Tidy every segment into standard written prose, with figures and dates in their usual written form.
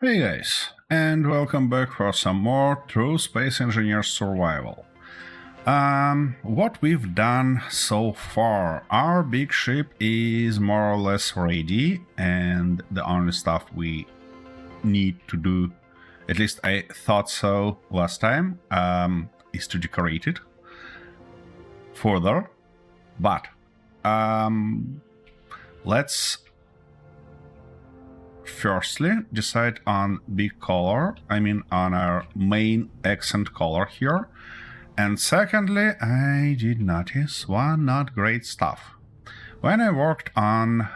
Hey guys, and welcome back for some more True Space Engineer Survival. What we've done so far, our big ship is more or less ready, and the only stuff we need to do, at least I thought so last time, is to decorate it further. But let's firstly decide on big color, on our main accent color here. And secondly, I did notice one not great stuff. When I worked on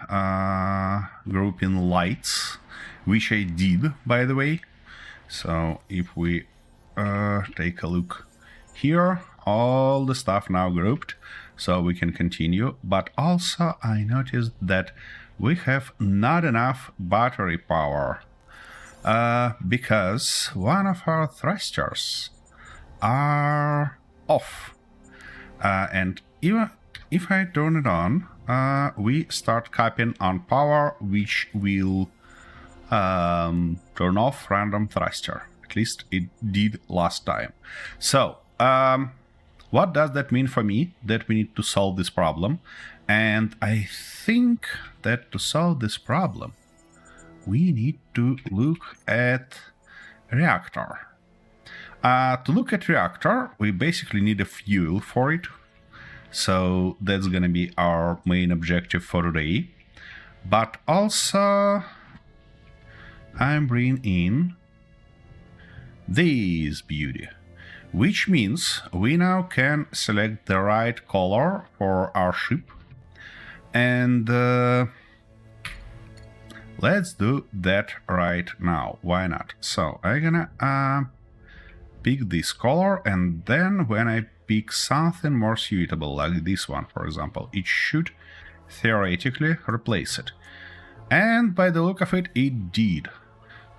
grouping lights, which I did, by the way, so if we take a look here, all the stuff now grouped, so we can continue. But also I noticed that we have not enough battery power because one of our thrusters are off. And even if I turn it on, we start capping on power, which will turn off random thruster. At least it did last time. So, what does that mean for me? That we need to solve this problem. And I think that to solve this problem, we need to look at reactor. To look at reactor, we basically need a fuel for it. So that's gonna be our main objective for today. But also, I'm bringing in this beauty, which means we now can select the right color for our ship. And let's do that right now. Why not? So I'm gonna pick this color, and then when I pick something more suitable, like this one, for example, it should theoretically replace it. And by the look of it, it did.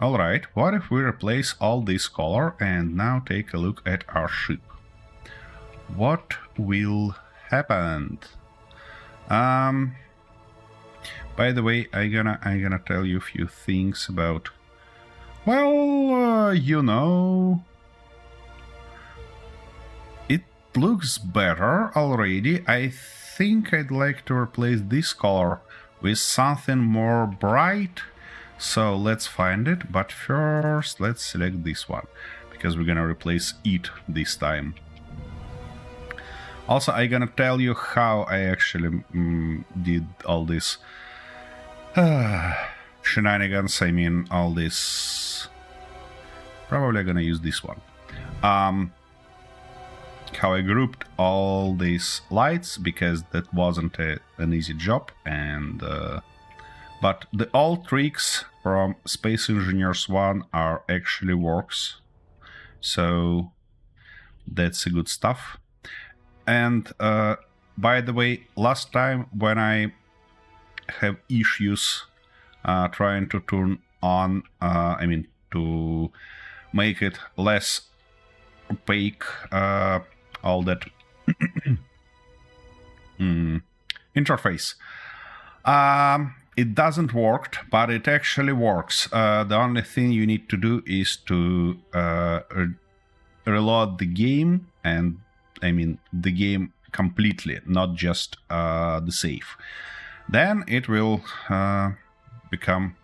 Alright, what if we replace all this color and now take a look at our ship? What will happen? By the way, I'm gonna tell you a few things about, well, it looks better already. I think I'd like to replace this color with something more bright. So let's find it, but first let's select this one, because we're gonna replace it this time. Also, I'm gonna tell you how I actually did all this shenanigans. All this. Probably I'm gonna use this one. How I grouped all these lights, because that wasn't an easy job, and but the old tricks from Space Engineers 1 are actually works, so that's a good stuff. And by the way, last time when I have issues trying to turn on, to make it less opaque, all that interface, it doesn't work, but it actually works. The only thing you need to do is to reload the game, and the game completely, not just the save. Then it will become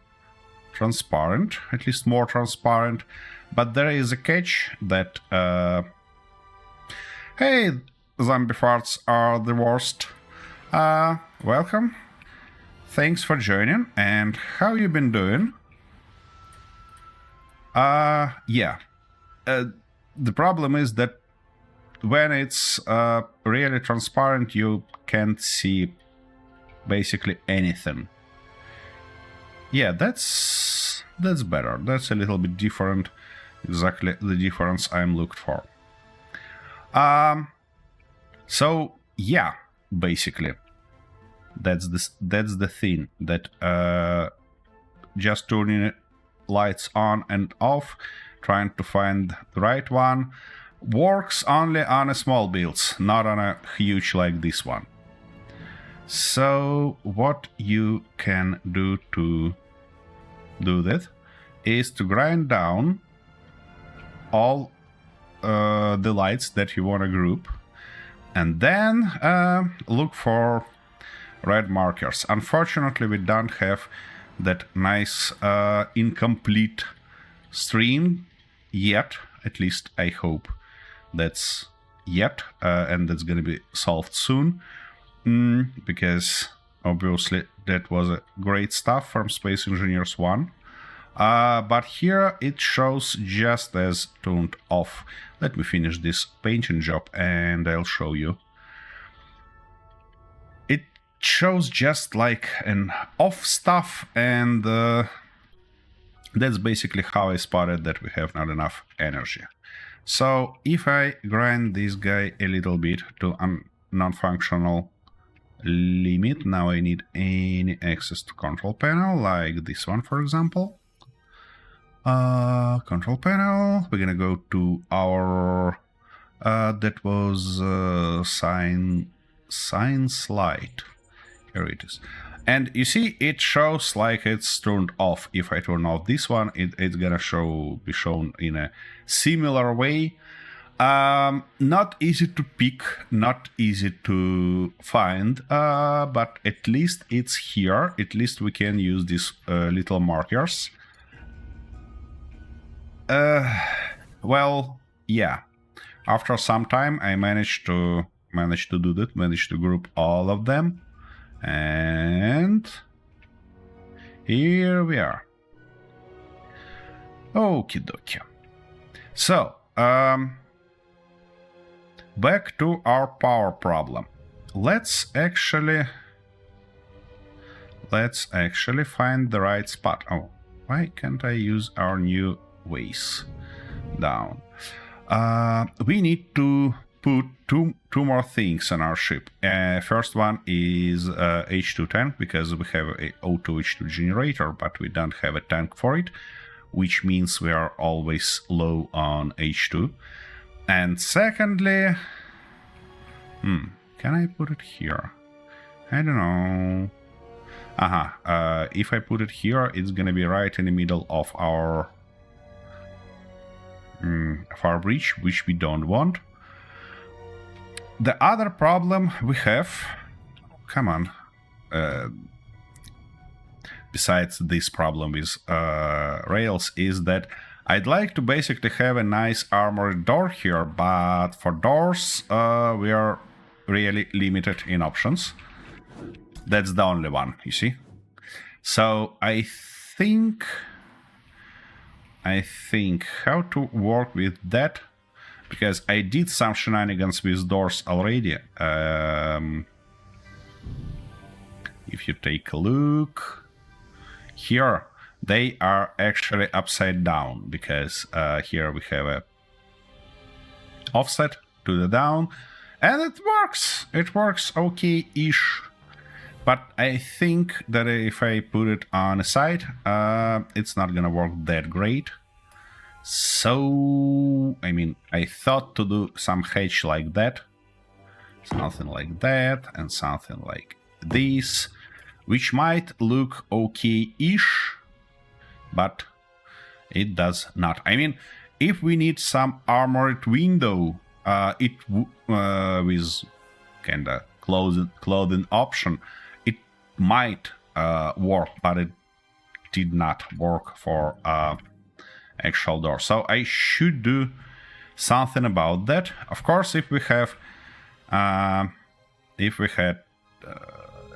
transparent, at least more transparent. But there is a catch that hey, zombie farts are the worst. Welcome. Thanks for joining, and how you been doing? Yeah. The problem is that when it's really transparent, you can't see basically anything. Yeah, that's better. That's a little bit different. Exactly the difference I'm looked for. So yeah, basically. That's the thing, that just turning lights on and off, trying to find the right one, works only on a small builds, not on a huge like this one. So what you can do to do that is to grind down all the lights that you want to group, and then look for red markers. Unfortunately, we don't have that nice incomplete string yet. At least I hope that's yet, and that's gonna be solved soon, because obviously that was a great stuff from Space Engineers 1. But here it shows just as turned off. Let me finish this painting job and I'll show you. It shows just like an off stuff, and that's basically how I spotted that we have not enough energy. So if I grind this guy a little bit to non-functional limit, now I need any access to control panel, like this one for example. Control panel, we're gonna go to our that was science light. Here it is. And you see, it shows like it's turned off. If I turn off this one, it's gonna be shown in a similar way. Not easy to pick, not easy to find, but at least it's here. At least we can use these little markers. Well, yeah. After some time, I managed to do that. Managed to group all of them, and here we are. Okie dokie. So, back to our power problem. Let's actually find the right spot. Oh, why can't I use our new ways down? We need to put two more things on our ship. First one is H2 tank, because we have a auto H2 generator, but we don't have a tank for it, which means we are always low on H2. And secondly, can I put it here? I don't know. If I put it here, it's gonna be right in the middle of our bridge, which we don't want. The other problem we have, come on, besides this problem with rails, is that I'd like to basically have a nice armored door here, but for doors we are really limited in options. That's the only one, you see. So I think how to work with that, because I did some shenanigans with doors already. If you take a look here, they are actually upside down, because here we have a offset to the down, and it works. It works okay-ish. But I think that if I put it on a side, it's not gonna work that great. So, I mean, I thought to do some hedge like that. Something like that, and something like this, which might look okay-ish, but it does not. I mean, if we need some armored window, with kinda clothing option, it might work, but it did not work for actual door. So I should do something about that. Of course, if we have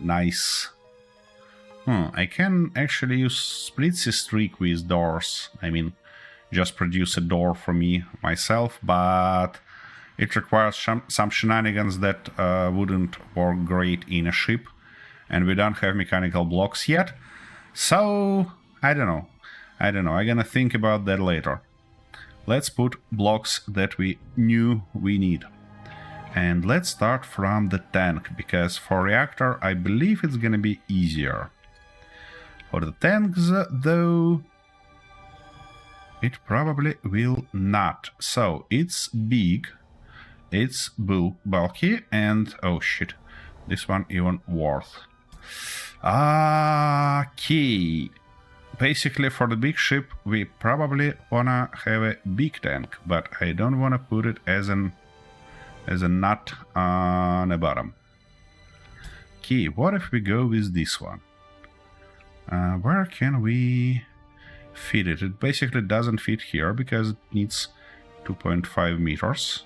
nice, I can actually use split streak with doors. I mean, just produce a door for me myself, but it requires some shenanigans that wouldn't work great in a ship, and we don't have mechanical blocks yet. So I don't know. I'm gonna think about that later. Let's put blocks that we knew we need. And let's start from the tank, because for reactor I believe it's gonna be easier. For the tanks though, it probably will not. So it's big, it's bulky, and oh shit, this one even worth. Okay. basically for the big ship we probably wanna have a big tank, but I don't wanna put it as a nut on the bottom. Okay, what if we go with this one? Where can we fit it? It basically doesn't fit here because it needs 2.5 meters.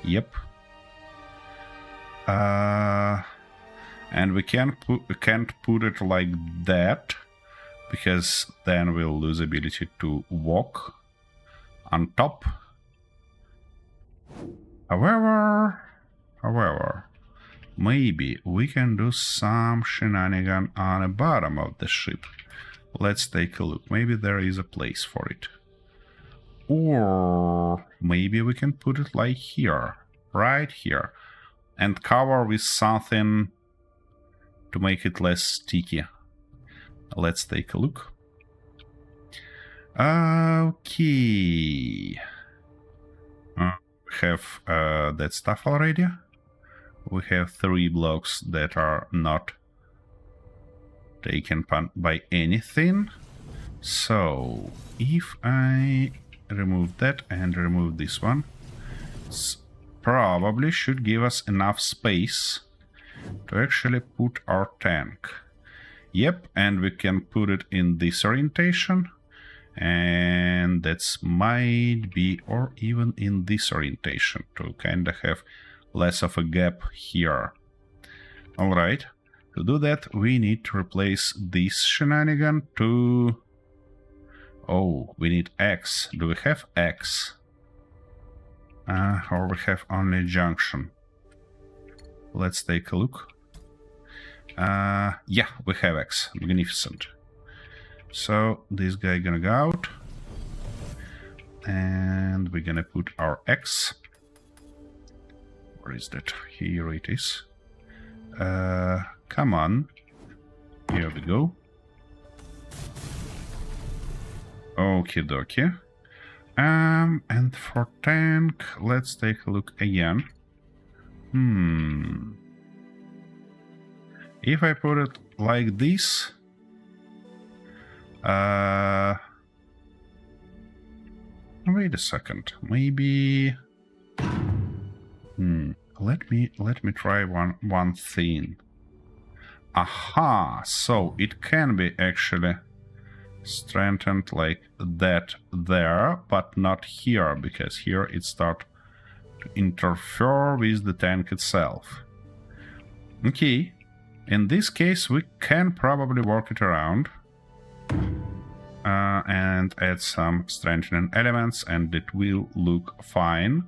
Yep. And we can't put it like that because then we'll lose ability to walk on top. However, maybe we can do some shenanigan on the bottom of the ship. Let's take a look. Maybe there is a place for it. Or maybe we can put it like here, right here, and cover with something to make it less sticky. Let's take a look. Okay. We have that stuff already. We have 3 blocks that are not taken by anything. So if I remove that and remove this one, probably should give us enough space to actually put our tank. Yep, and we can put it in this orientation, and that's might be, or even in this orientation to kind of have less of a gap here. Alright, to do that we need to replace this shenanigan to... Oh, we need X. Do we have X? Or we have only junction? Let's take a look. Yeah, we have X. Magnificent. So this guy gonna go out. And we're gonna put our X. Where is that? Here it is. Come on. Here we go. Okie dokie. And for tank, let's take a look again. If I put it like this, wait a second, maybe. Let me try one thing. Aha! So it can be actually strengthened like that there, but not here, because here it starts to interfere with the tank itself. Okay, in this case we can probably work it around and add some strengthening elements, and it will look fine.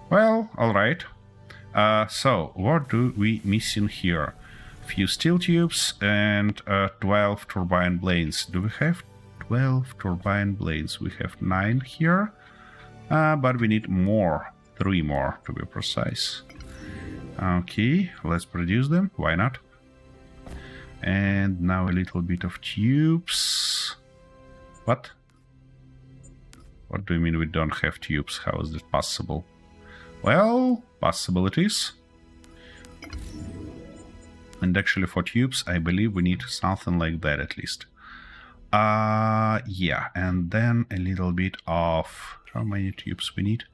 Well, alright. So what do we missing here? Few steel tubes and 12 turbine blades. Do we have 12 turbine blades? We have 9 here, but we need more, 3 more to be precise. Okay, let's produce them, why not? And now a little bit of tubes. What? What do you mean we don't have tubes? How is that possible? Well, possibilities. And actually for tubes, I believe we need something like that at least. Yeah, and then a little bit of... How many tubes we need?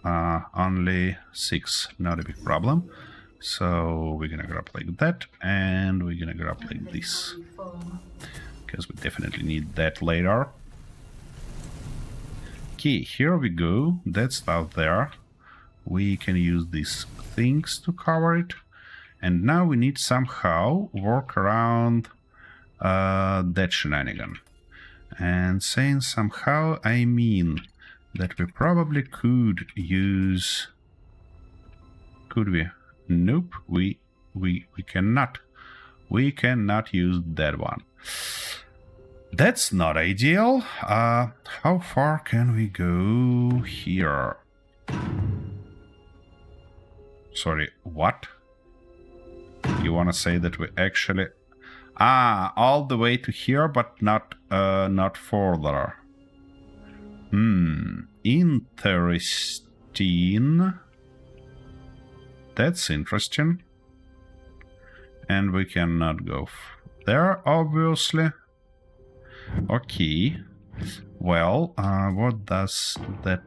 Only 6, not a big problem. So we're gonna grab like that, and we're gonna grab like this. Because we definitely need that later. Okay, here we go. That stuff there. We can use these things to cover it. And now we need somehow work around that shenanigan. And saying somehow, I mean that we probably could use... Could we? Nope, we cannot. We cannot use that one. That's not ideal. How far can we go here? Sorry, what? You want to say that we actually... all the way to here, but not further. Interesting. That's interesting. And we cannot go there, obviously. Okay. Well, what does that...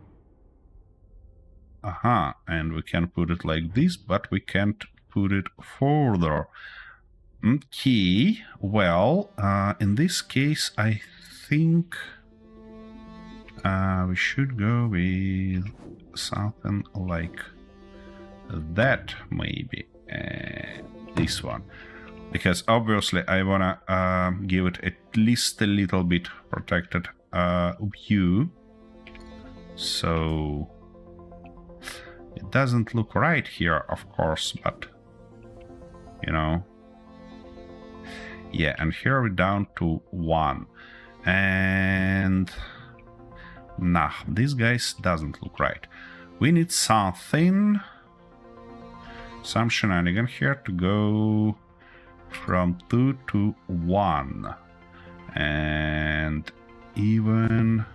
Aha, and we can put it like this, but we can't put it further. Okay, well, in this case, I think we should go with something like that, maybe. This one. Because obviously I wanna give it at least a little bit protected view. So it doesn't look right here, of course, but you know. Yeah, and here we're down to 1. And nah, this guys doesn't look right. We need something, some shenanigan here to go from 2 to 1. And even...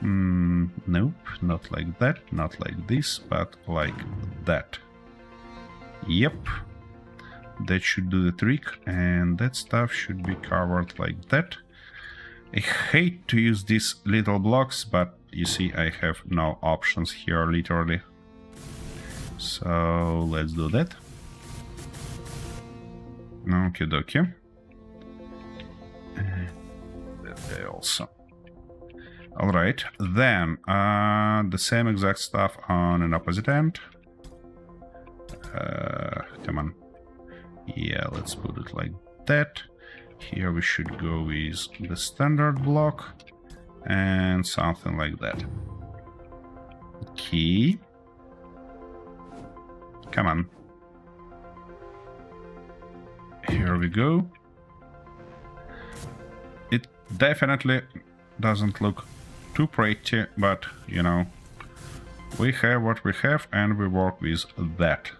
nope, not like that, not like this, but like that. Yep. That should do the trick, and that stuff should be covered like that. I hate to use these little blocks, but you see I have no options here, literally. So let's do that. Okie dokie. And that guy also. Alright, then the same exact stuff on an opposite end. Come on. Yeah, let's put it like that. Here we should go with the standard block and something like that. Okay. Come on. Here we go. It definitely doesn't look too pretty, but you know, we have what we have and we work with that.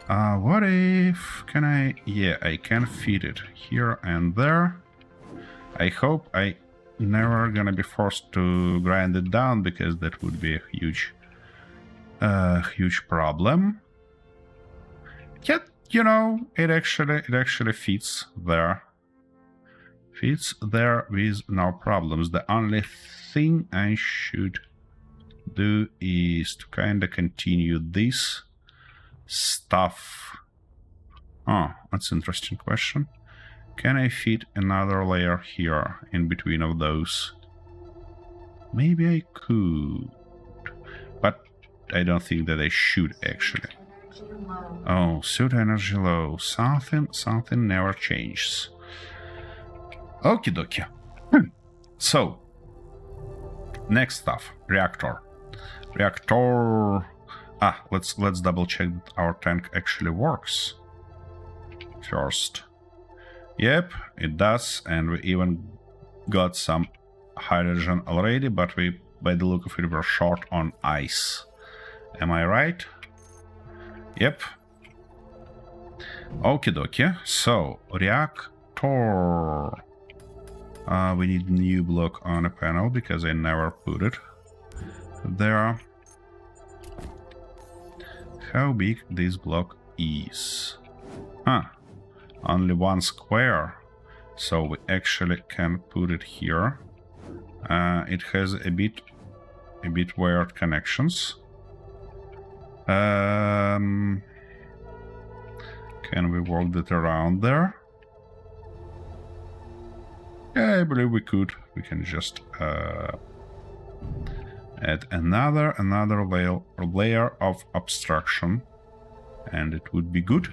What if... can I... yeah, I can fit it here and there. I hope I never gonna be forced to grind it down, because that would be a huge problem. Yet, you know, it actually fits there. Fits there with no problems. The only thing I should do is to kinda continue this stuff. Oh, that's an interesting question. Can I fit another layer here in between of those? Maybe I could, but I don't think that I should actually. Oh, suit energy low. Something never changes. Okie dokie. So, next stuff. Reactor. Let's double check that our tank actually works first. Yep, it does, and we even got some hydrogen already, but we, by the look of it, we're short on ice. Am I right? Yep. Okie dokie. So, reactor. We need a new block on a panel because I never put it there. How big this block is? Only 1 square, so we actually can put it here. It has a bit weird connections. Can we work that around there? Yeah, I believe we could. We can just add another layer of obstruction, and it would be good.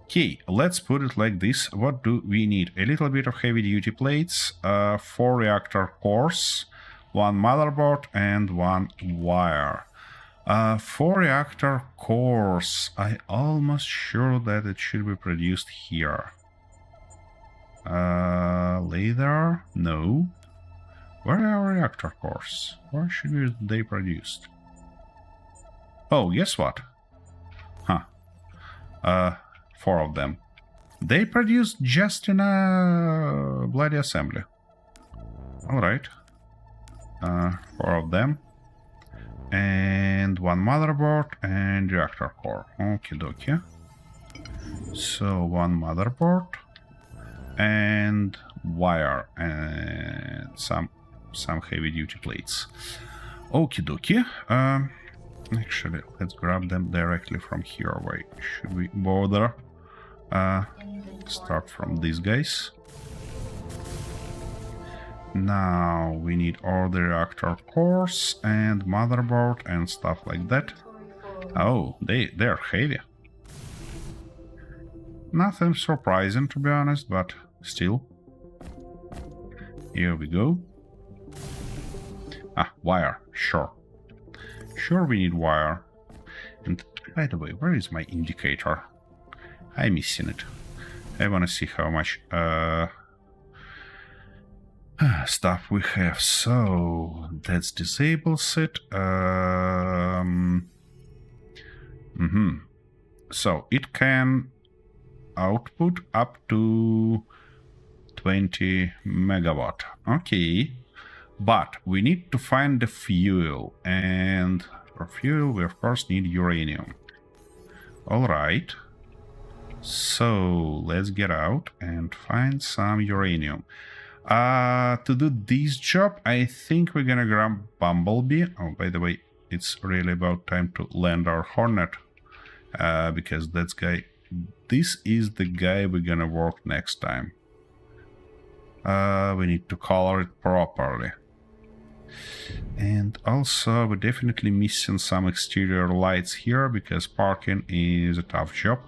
Okay, let's put it like this. What do we need? A little bit of heavy-duty plates, 4 reactor cores, 1 motherboard, and 1 wire. 4 reactor cores. I'm almost sure that it should be produced here. Later? No. Where are our reactor cores? Where should they produced? Oh, guess what? 4 of them. They produced just in a bloody assembly. Alright. 4 of them. And 1 motherboard and reactor core. Okie dokie. So 1 motherboard. and wire and some heavy duty plates. Okie dokie. Actually, let's grab them directly from here. Why should we bother? Start from these guys. Now we need all the reactor cores and motherboard and stuff like that. Oh, they're heavy. Nothing surprising, to be honest, but still. Here we go. Wire, sure. Sure, we need wire. And by the way, where is my indicator? I'm missing it. I want to see how much stuff we have. So that's disables it. So it can output up to 20 megawatt. Okay. But we need to find the fuel, and for fuel we of course need uranium. Alright. So let's get out and find some uranium. To do this job, I think we're gonna grab Bumblebee. Oh, by the way, it's really about time to land our Hornet. Because this is the guy we're gonna work next time. We need to color it properly. And also, we're definitely missing some exterior lights here, because parking is a tough job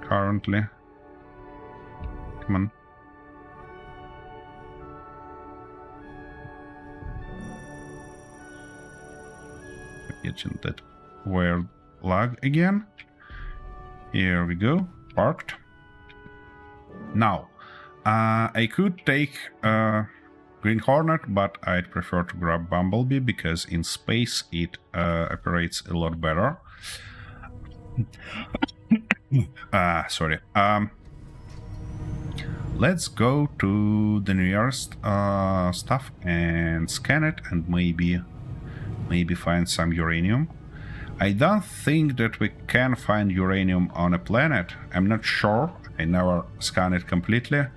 currently. Come on. Getting that weird lag again. Here we go, parked. Now, I could take Green Hornet, but I'd prefer to grab Bumblebee because in space it operates a lot better. Sorry. Let's go to the nearest stuff and scan it and maybe find some uranium. I don't think that we can find uranium on a planet. I'm not sure. I never scanned it completely,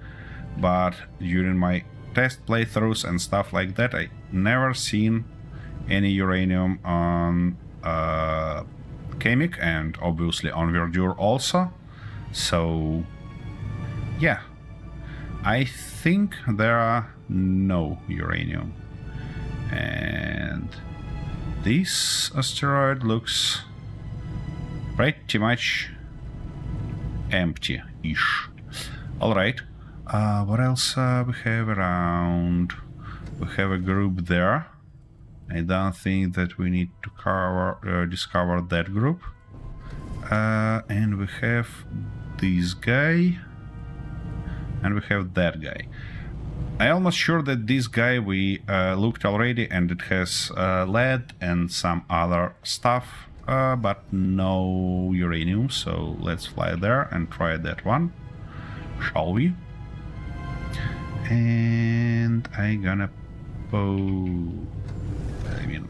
but during my test playthroughs and stuff like that, I never seen any uranium on Kamek and obviously on Verdure also. So yeah, I think there are no uranium. And this asteroid looks pretty much empty-ish. Alright, what else we have around? We have a group there. I don't think that we need to discover that group. And we have this guy. And we have that guy. I'm almost sure that this guy we looked already, and it has lead and some other stuff, but no uranium. So let's fly there and try that one, shall we? And I'm gonna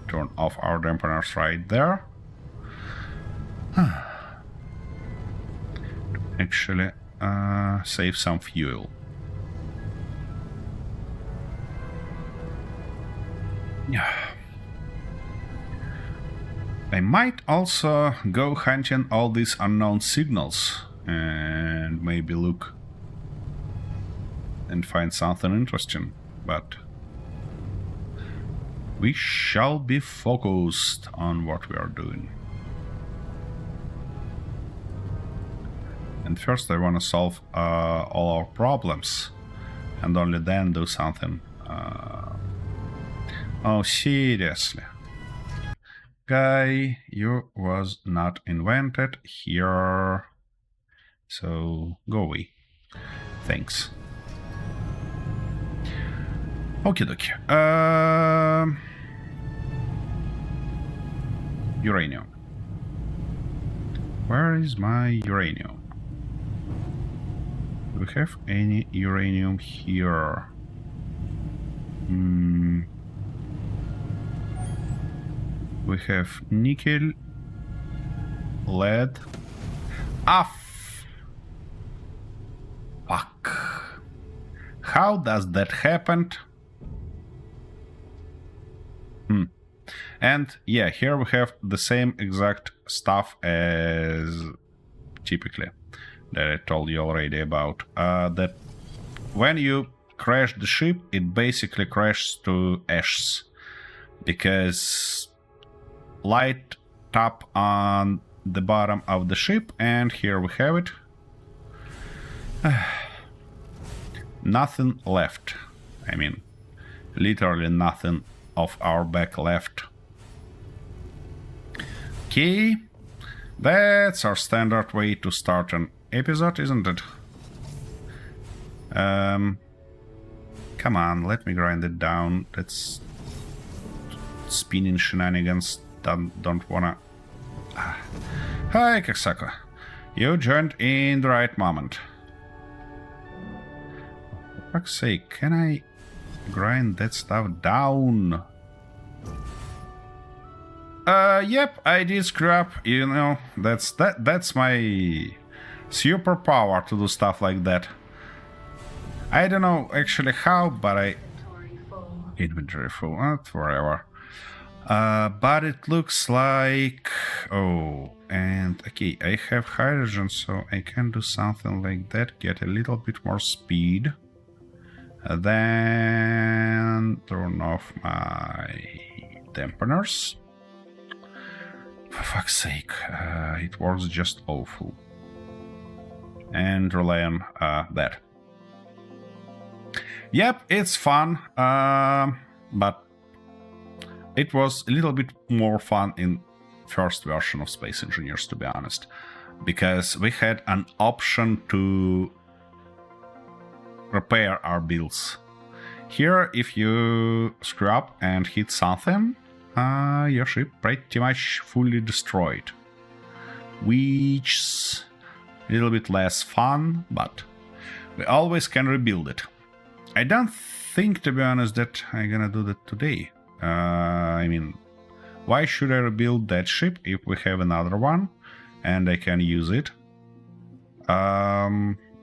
turn off our dampeners right there. Actually, save some fuel. Yeah. I might also go hunting all these unknown signals and maybe look and find something interesting, but we shall be focused on what we are doing. And first I want to solve all our problems, and only then do something. Oh, seriously. Guy, you was not invented here. So, go away. Thanks. Okie dokie. Uranium. Where is my uranium? Do we have any uranium here? We have nickel, lead. Fuck. how does that happen? And yeah, here we have the same exact stuff as typically that I told you already about. That when you crash the ship, it basically crashes to ashes because light tap on the bottom of the ship, and here we have it. Nothing left. I mean, literally nothing of our back left. Okay, that's our standard way to start an episode, isn't it? Come on, let me grind it down. That's spinning shenanigans. Don't wanna. Hi, Kaksako. You joined in the right moment. For fuck's sake, can I grind that stuff down? Yep, I did screw up, you know, that's my superpower to do stuff like that. I don't know actually how, but inventory full, not forever. But it looks like, oh, and okay, I have hydrogen, so I can do something like that, get a little bit more speed, then turn off my dampeners. For fuck's sake, it works just awful. And rely on that. Yep, it's fun, but it was a little bit more fun in first version of Space Engineers, to be honest, because we had an option to repair our builds. Here, if you screw up and hit something, your ship pretty much fully destroyed, which is a little bit less fun, but we always can rebuild it. I don't think, to be honest, that I'm gonna do that today. I mean, why should I rebuild that ship if we have another one and I can use it?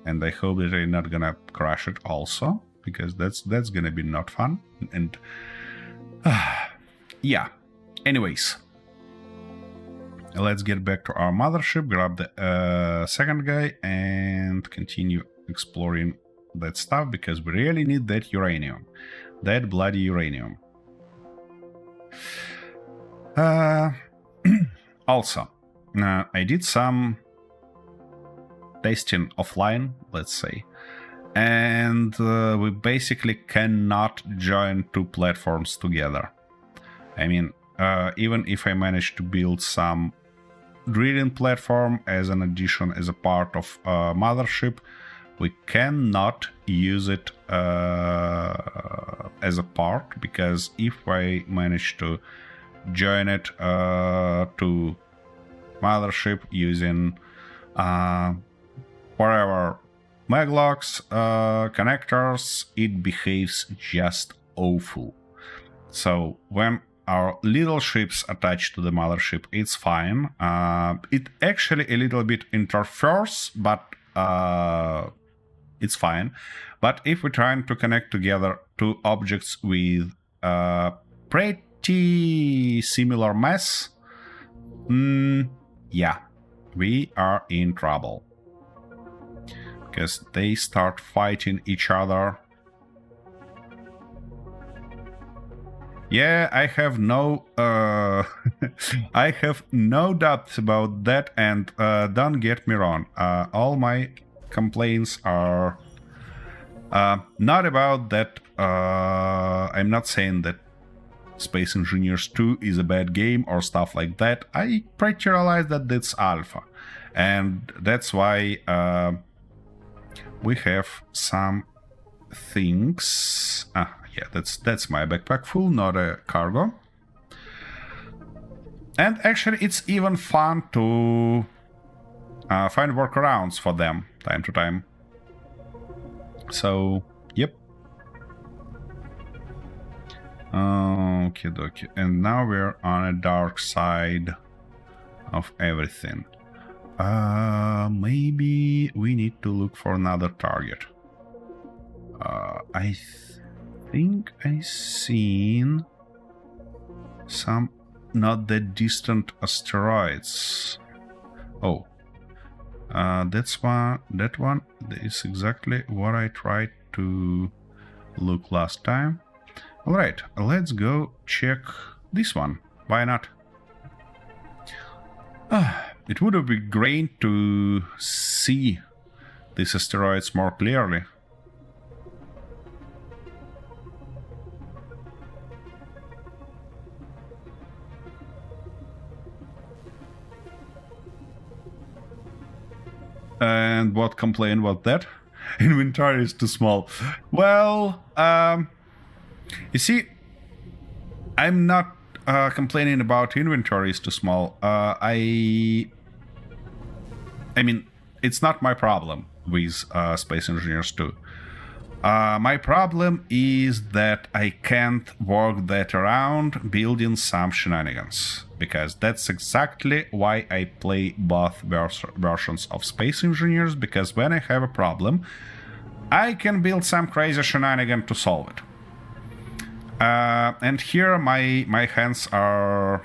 And I hope that I'm not gonna crash it also, because that's gonna be not fun. And yeah, anyways, let's get back to our mothership, grab the second guy, and continue exploring that stuff, because we really need that uranium, that bloody uranium. Also, I did some testing offline, let's say, and we basically cannot join two platforms together. I mean, even if I manage to build some drilling platform as an addition, as a part of mothership, we cannot use it as a part, because if I manage to join it to mothership using whatever maglocks, connectors, it behaves just awful. So when our little ships attached to the mothership, it's fine. It actually a little bit interferes, but it's fine. But if we're trying to connect together two objects with pretty similar mass, yeah, we are in trouble, because they start fighting each other. Yeah, I have no I have no doubt about that, and don't get me wrong, all my complaints are not about that. I'm not saying that Space Engineers 2 is a bad game or stuff like that. I pretty realize that that's alpha, and that's why we have some things. Yeah, that's my backpack full, not a cargo. And actually, it's even fun to find workarounds for them time to time. So, yep. Okay, dokie. And now we're on a dark side of everything. Maybe we need to look for another target. I think I seen some not that distant asteroids. Oh, that's one. That one is exactly what I tried to look last time. All right, let's go check this one. Why not? It would have been great to see these asteroids more clearly. And what complain about that? Inventory is too small. Well, you see, I'm not complaining about inventory is too small. I mean, it's not my problem with Space Engineers 2. My problem is that I can't work that around building some shenanigans, because that's exactly why I play both versions of Space Engineers, because when I have a problem, I can build some crazy shenanigan to solve it. And here my hands are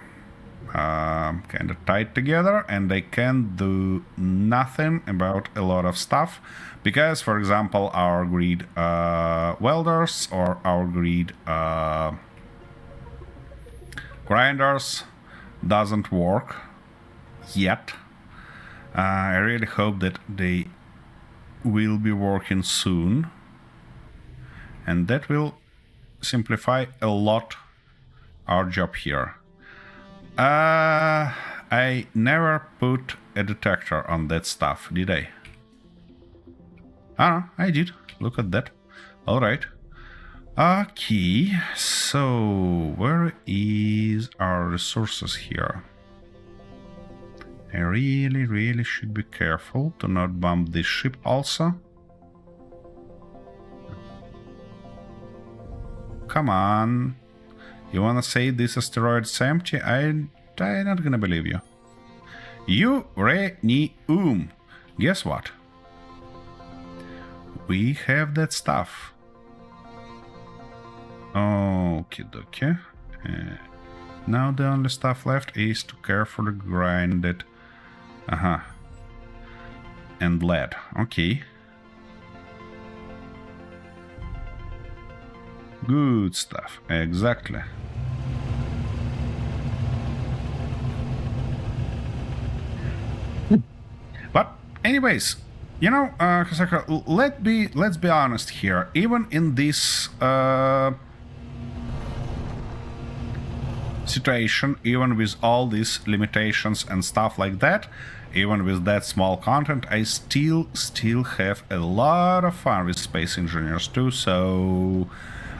kind of tied together, and I can't do nothing about a lot of stuff, because, for example, our grid welders or our grid grinders doesn't work yet. I really hope that they will be working soon, and that will simplify a lot our job here. I never put a detector on that stuff, did I? Ah, I did. Look at that. Alright. Okay, so where is our resources here? I really should be careful to not bump this ship also. Come on. You wanna say this asteroid's empty? I'm not gonna believe you. Uranium. Guess what? We have that stuff. Okie dokie. Now the only stuff left is to carefully grind it. And lead. Okay. Good stuff. Exactly. But anyways, you know, Kosaka, let's be honest here. Even in this situation, even with all these limitations and stuff like that, even with that small content, I still have a lot of fun with Space Engineers 2, so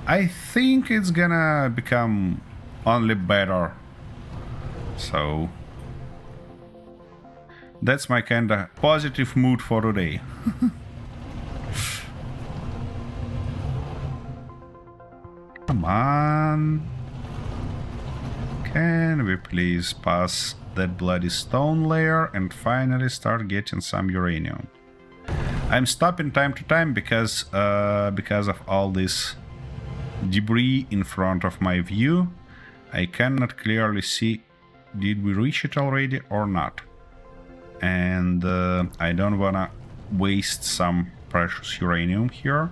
I think it's gonna become only better. So that's my kinda positive mood for today. Come on. Can we please pass that bloody stone layer and finally start getting some uranium? I'm stopping time to time because of all this debris in front of my view. I cannot clearly see did we reach it already or not. And I don't wanna waste some precious uranium here.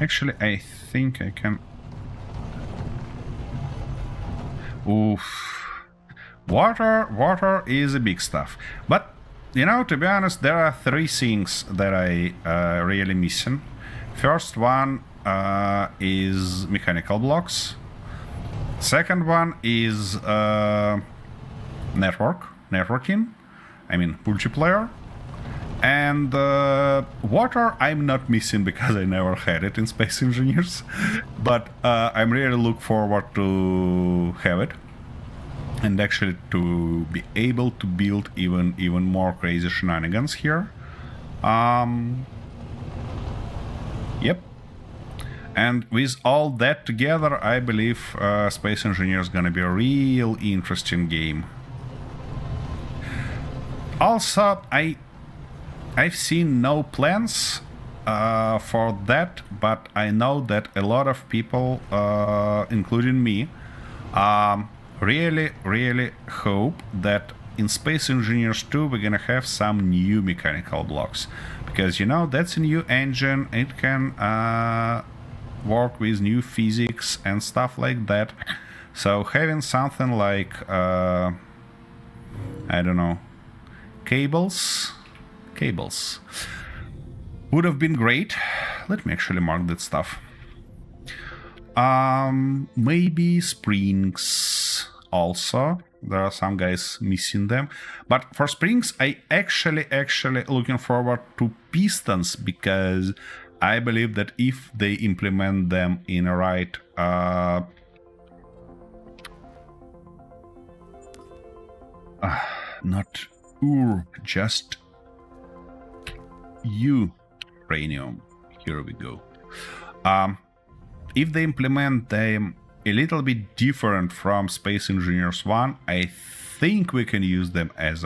Actually, I think I can... Oof. Water is a big stuff. But, you know, to be honest, there are three things that I really missing. First one is mechanical blocks. Second one is networking. I mean, multiplayer. And water I'm not missing because I never had it in Space Engineers. But I'm really look forward to have it. And actually to be able to build even more crazy shenanigans here. Yep. And with all that together, I believe Space Engineers is gonna be a real interesting game. Also, I I've seen no plans for that, but I know that a lot of people, including me, really hope that in Space Engineers 2 we're gonna have some new mechanical blocks, because you know that's a new engine. It can work with new physics and stuff like that. So having something like I don't know, cables would have been great. Let me actually mark that stuff. Maybe springs also. There are some guys missing them. But for springs, I actually looking forward to pistons, because I believe that if they implement them in a right not just uranium. Here we go. If they implement them a little bit different from Space Engineers 1, I think we can use them as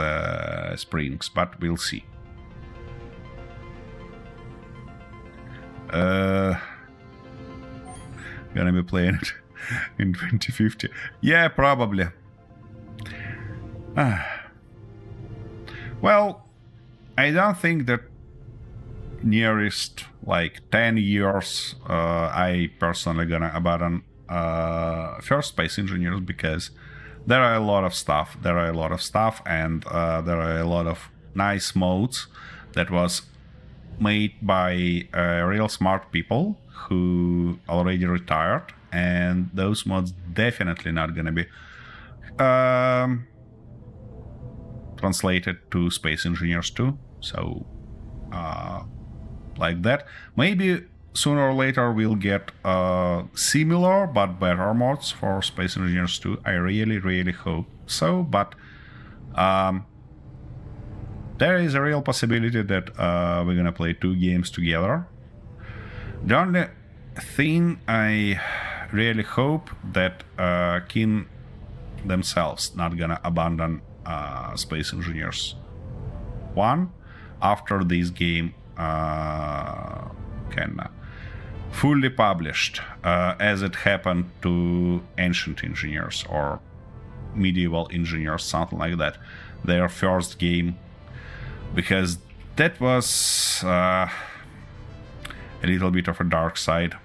springs, but we'll see. Gonna be playing it in 2050. Yeah, probably. Well, I don't think that nearest like 10 years I personally gonna abandon first Space Engineers, because there are a lot of stuff. And there are a lot of nice modes that was made by real smart people who already retired, and those mods definitely not gonna be translated to Space Engineers 2. So like that, maybe sooner or later we'll get similar but better mods for Space Engineers 2. I really hope so, but there is a real possibility that we're gonna play 2 games together. The only thing I really hope that Kin themselves not gonna abandon Space Engineers 1 after this game can fully published, as it happened to Ancient Engineers or Medieval Engineers, something like that, their first game, because that was a little bit of a dark side.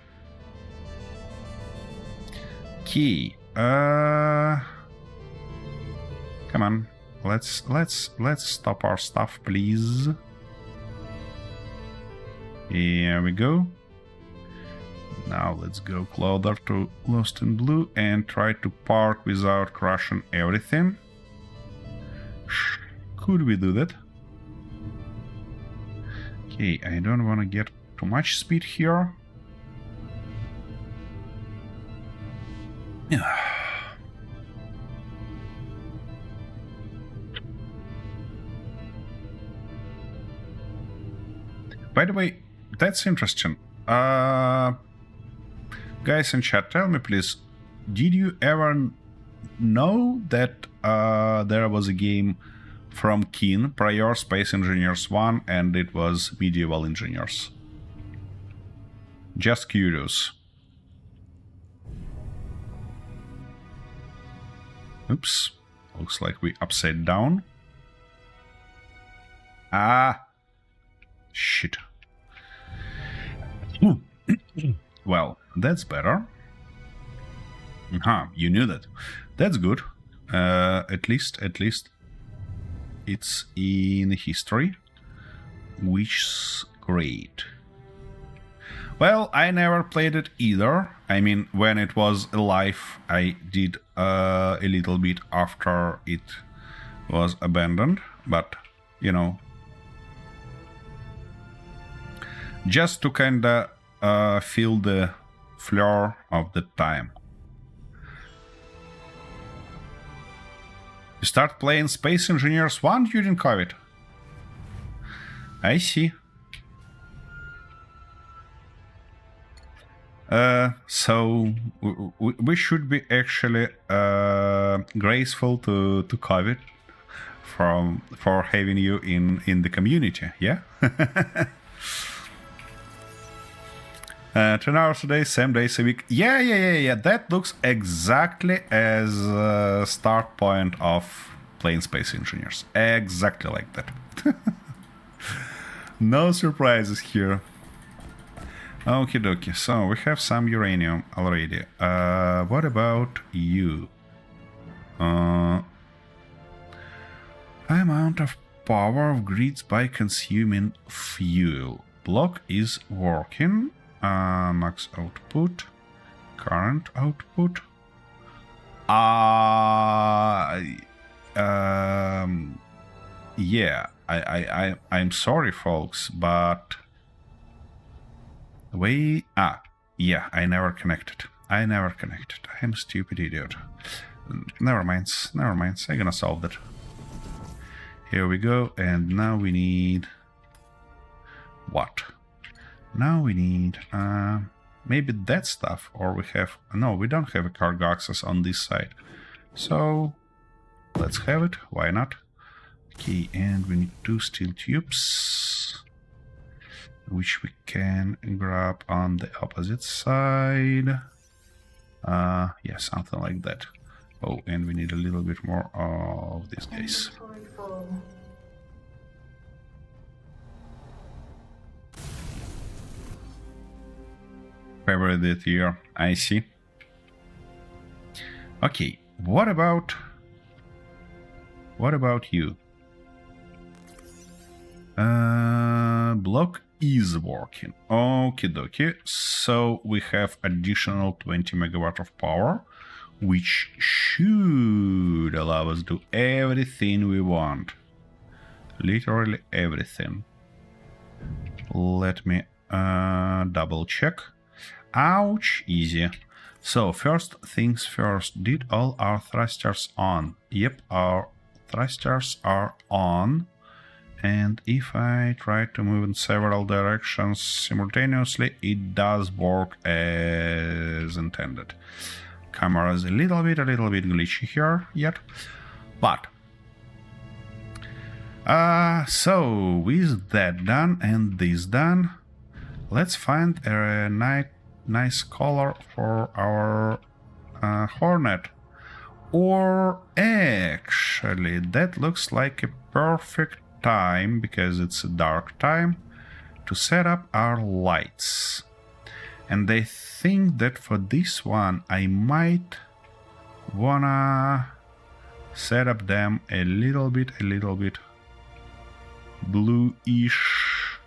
Key. Come on, let's stop our stuff, please. Here we go. Now let's go closer to Lost in Blue and try to park without crushing everything. Could we do that? Okay, I don't want to get too much speed here. Yeah. By the way, that's interesting. Guys in chat, tell me please, did you ever know that there was a game from Kin prior Space Engineers 1 and it was Medieval Engineers? Just curious. Oops, looks like we upside down. Ah, shit. Well, that's better. You knew that. That's good. At least it's in history, which is great. Well, I never played it either. I mean, when it was alive, I did a little bit after it was abandoned, but you know, just to kinda feel the flair of the time. You start playing Space Engineers 1 during COVID? I see. So we should be actually graceful to COVID for having you in the community. Yeah. 10 hours a day, 7 days a week. Yeah. That looks exactly as a start point of playing Space Engineers. Exactly like that. No surprises here. Okie dokie. So we have some uranium already. What about you? Amount of power of grids by consuming fuel. Block is working. Max output. Current output. Yeah. I'm sorry, folks, but yeah, I never connected. I'm a stupid idiot. Never mind. I'm gonna solve that. Here we go, and now we need... what? Now we need... maybe that stuff, or we have... no, we don't have a cargo access on this side. So, let's have it, why not? Okay, and we need 2 steel tubes, which we can grab on the opposite side. Yeah, something like that. Oh, and we need a little bit more of these guys. February this year, I see. Okay, what about you? Block is working. Okie dokie. So we have additional 20 megawatt of power, which should allow us to do everything we want. Literally everything. Let me double check. Ouch, easy. So first things first, did all our thrusters on? Yep, our thrusters are on. And if I try to move in several directions simultaneously, it does work as intended. Camera is a little bit glitchy here yet, but so with that done and this done, let's find a nice color for our Hornet. Or actually, that looks like a perfect time, because it's a dark time, to set up our lights. And I think that for this one I might wanna set up them a little bit bluish,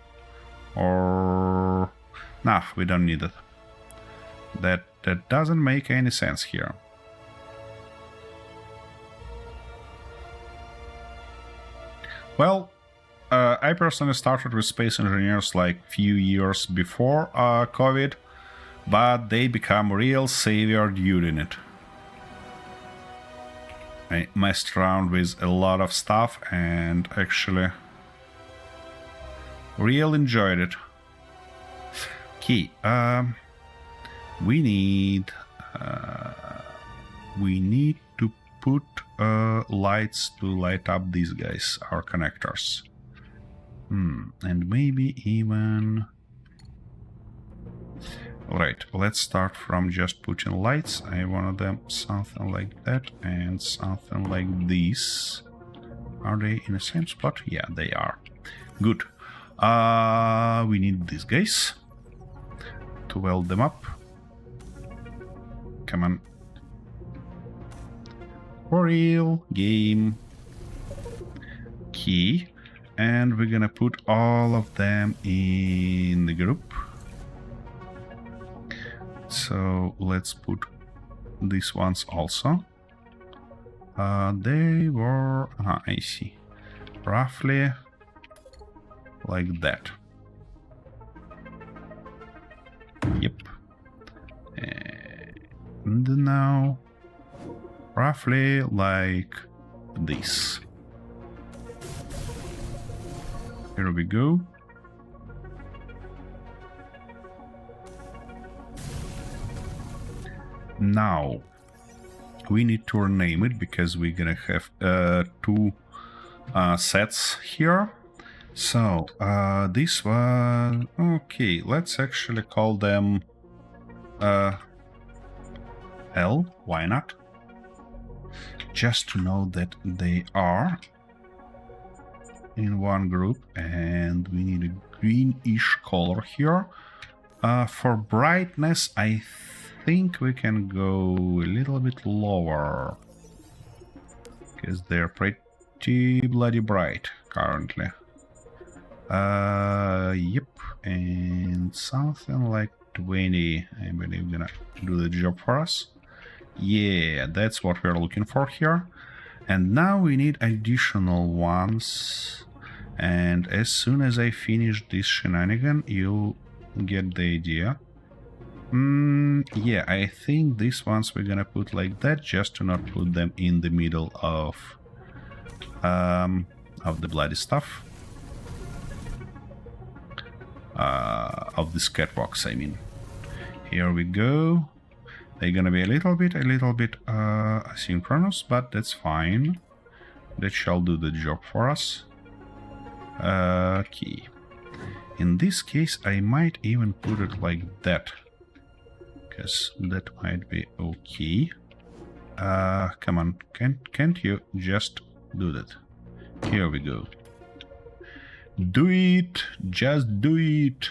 or nah, we don't need it. That doesn't make any sense here. Well, I personally started with Space Engineers like few years before COVID, but they become real savior during it. I messed around with a lot of stuff and actually real enjoyed it. Okay, we need to put lights to light up these guys, our connectors. And maybe even... Alright, let's start from just putting lights. I wanted them something like that and something like this. Are they in the same spot? Yeah, they are. Good. We need these guys to weld them up. Come on. For real, game. Key. And we're gonna put all of them in the group. So let's put these ones also. They were... I see. Roughly like that. Yep. And now roughly like this. Here we go. Now we need to rename it, because we're gonna have two sets here. So this one, okay, let's actually call them L, why not? Just to know that they are in one group, and we need a greenish color here. For brightness, I think we can go a little bit lower, because they're pretty bloody bright currently. Yep, and something like 20, I believe, gonna do the job for us. Yeah, that's what we're looking for here. And now we need additional ones. And as soon as I finish this shenanigan, you'll get the idea. Yeah, I think these ones we're gonna put like that, just to not put them in the middle of the bloody stuff. Of the catwalks, I mean. Here we go. They're gonna be a little bit asynchronous, but that's fine. That shall do the job for us. Okay. In this case, I might even put it like that, because that might be okay. Come on, can't you just do that? Here we go. Do it! Just do it!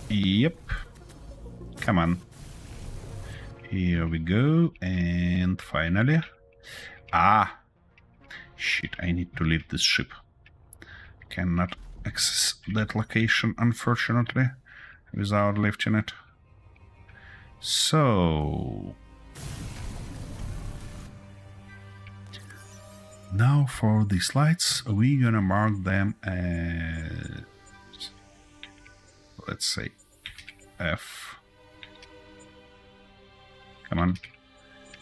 Yep. Come on. Here we go, and finally... Ah! Shit, I need to leave this ship. Cannot access that location, unfortunately, without lifting it. So... now for these lights, we're gonna mark them as... let's say F. Come on.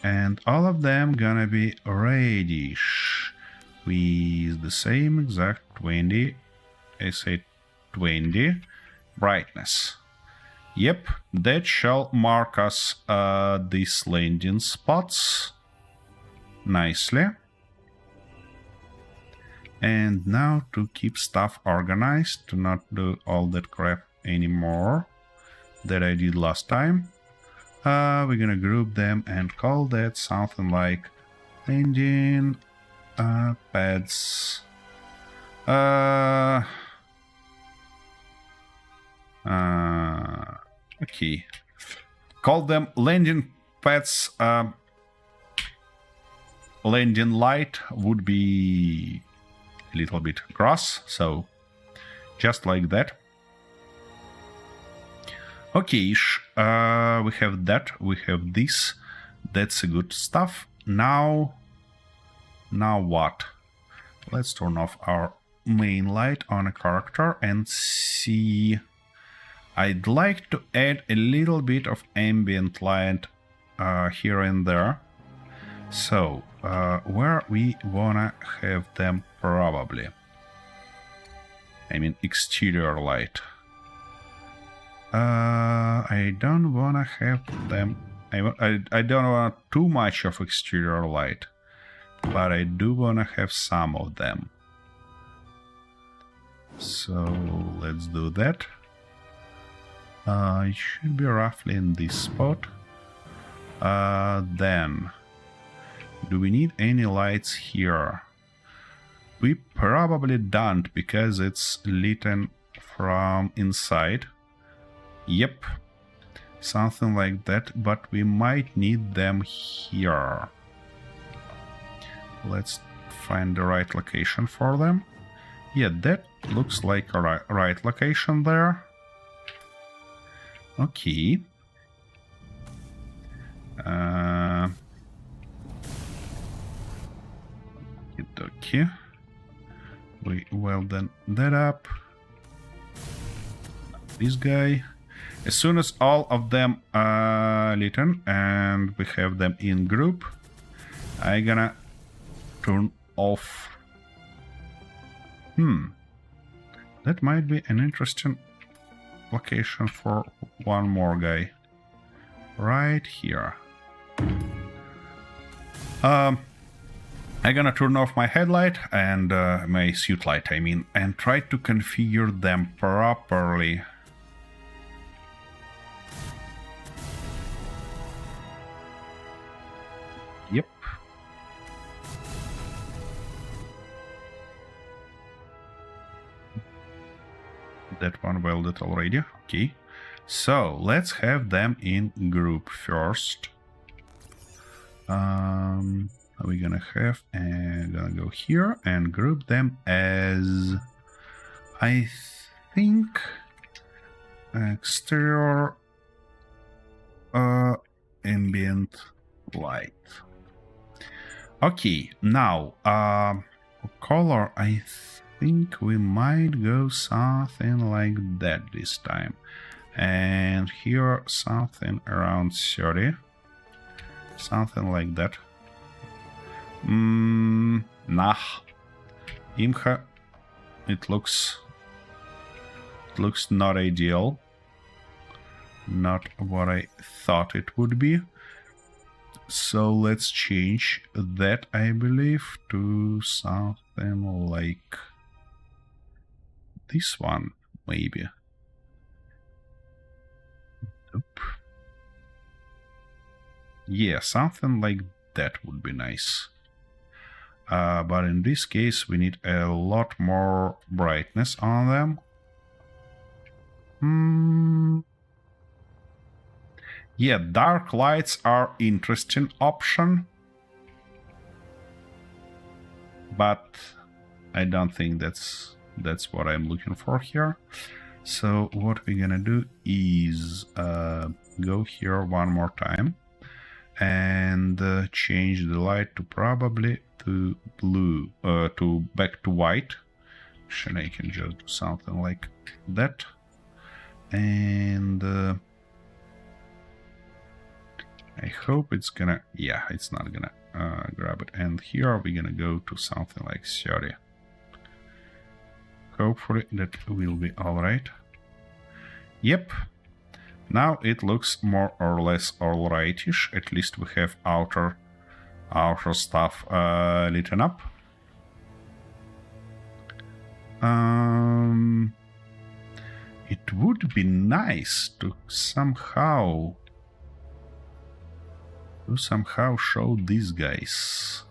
And all of them gonna be reddish with the same exact 20, I say 20 brightness. Yep, that shall mark us these landing spots nicely. And now to keep stuff organized, to not do all that crap anymore that I did last time, we're gonna group them and call that something like landing pads. Okay. Call them landing pads. Landing light would be a little bit gross, so just like that. Okay, we have that, we have this. That's a good stuff. Now what? Let's turn off our main light on a character and see. I'd like to add a little bit of ambient light here and there. So, where we wanna have them probably? I mean, exterior light. I don't wanna have them. I don't want too much of exterior light, but I do wanna have some of them. So let's do that. It should be roughly in this spot. Then, do we need any lights here? We probably don't, because it's lit from inside. Yep, something like that, but we might need them here. Let's find the right location for them. Yeah, that looks like a right location there. Okay. Okay. We weld that up. This guy. As soon as all of them are lit and we have them in group, I'm gonna turn off. That might be an interesting location for one more guy. Right here. I'm gonna turn off my headlight and my suit light, I mean, and try to configure them properly. Yep. That one welded already. Okay. So let's have them in group first. We're gonna have and gonna go here and group them as, I think, exterior ambient light. Okay, now color, I think we might go something like that this time, and here something around 30, something like that. Nah, Imha, it looks not ideal, not what I thought it would be. So let's change that, I believe, to something like this one, maybe. Nope. Yeah, something like that would be nice. But in this case, we need a lot more brightness on them. Yeah, dark lights are interesting option, but I don't think that's what I'm looking for here. So what we're gonna do is go here one more time and change the light to probably to blue, to back to white. Actually, I can just do something like that, and I hope it's gonna, yeah, it's not gonna grab it. And here we're gonna go to something like 30. Hopefully that will be alright. Yep. Now it looks more or less alrightish. At least we have outer stuff lit up. It would be nice to somehow show these guys.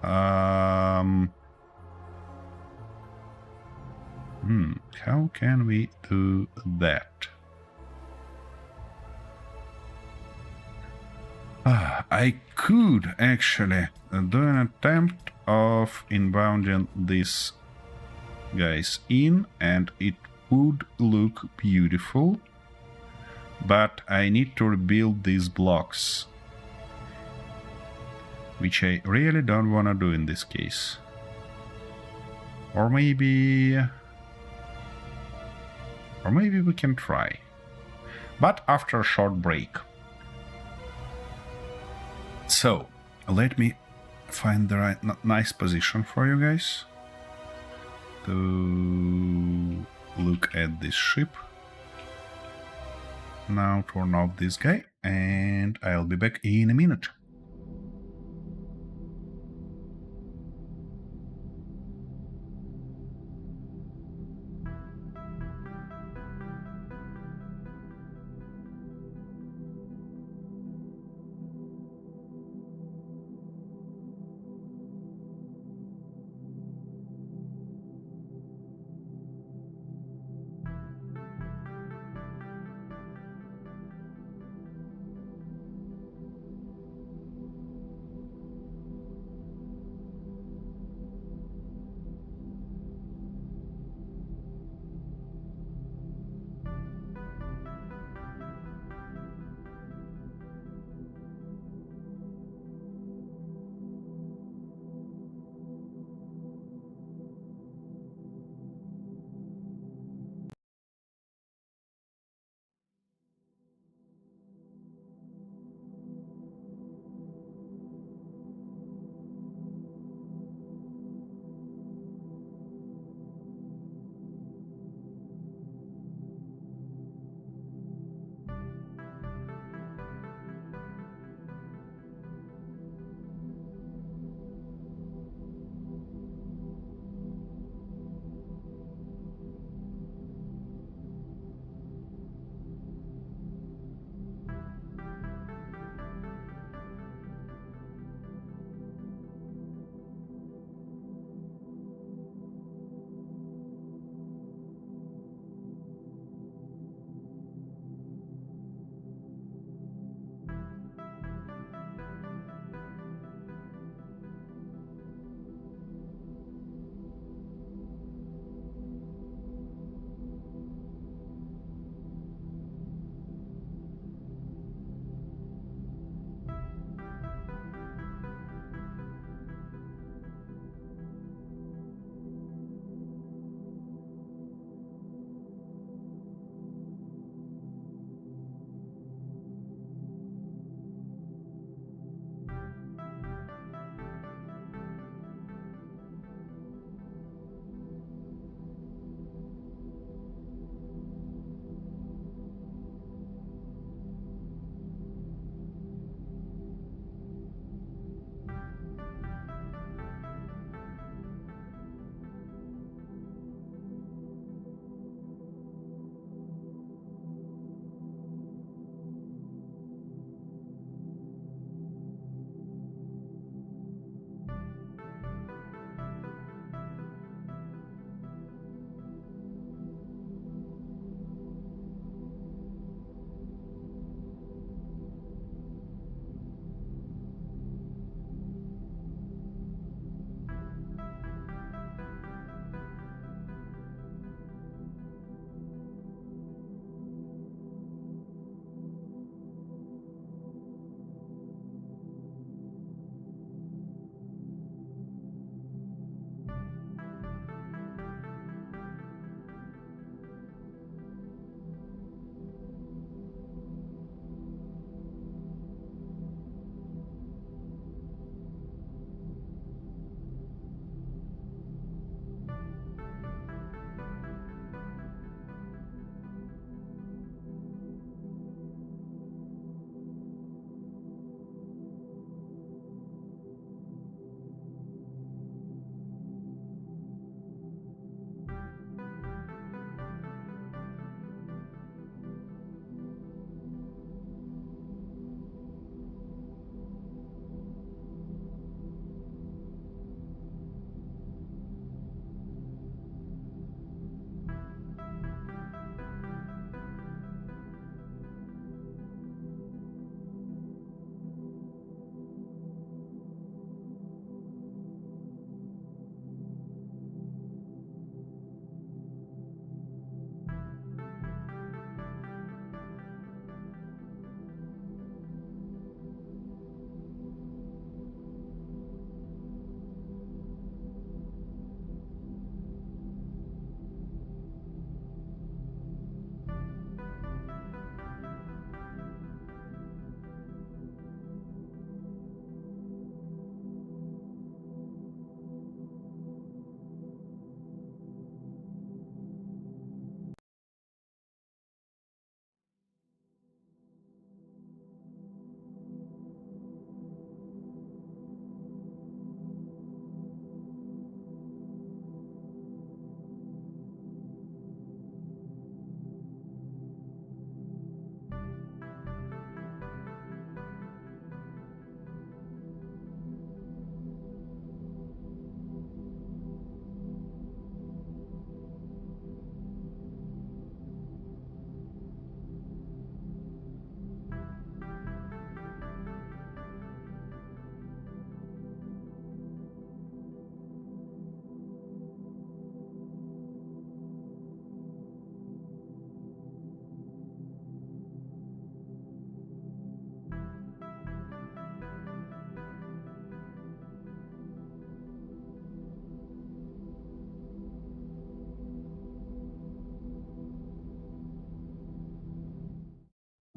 How can we do that? I could actually do an attempt of inbounding these guys in, and it would look beautiful, but I need to rebuild these blocks, which I really don't want to do in this case. Or maybe we can try, but after a short break. So let me find the right nice position for you guys to look at this ship. Now turn off this guy, and I'll be back in a minute.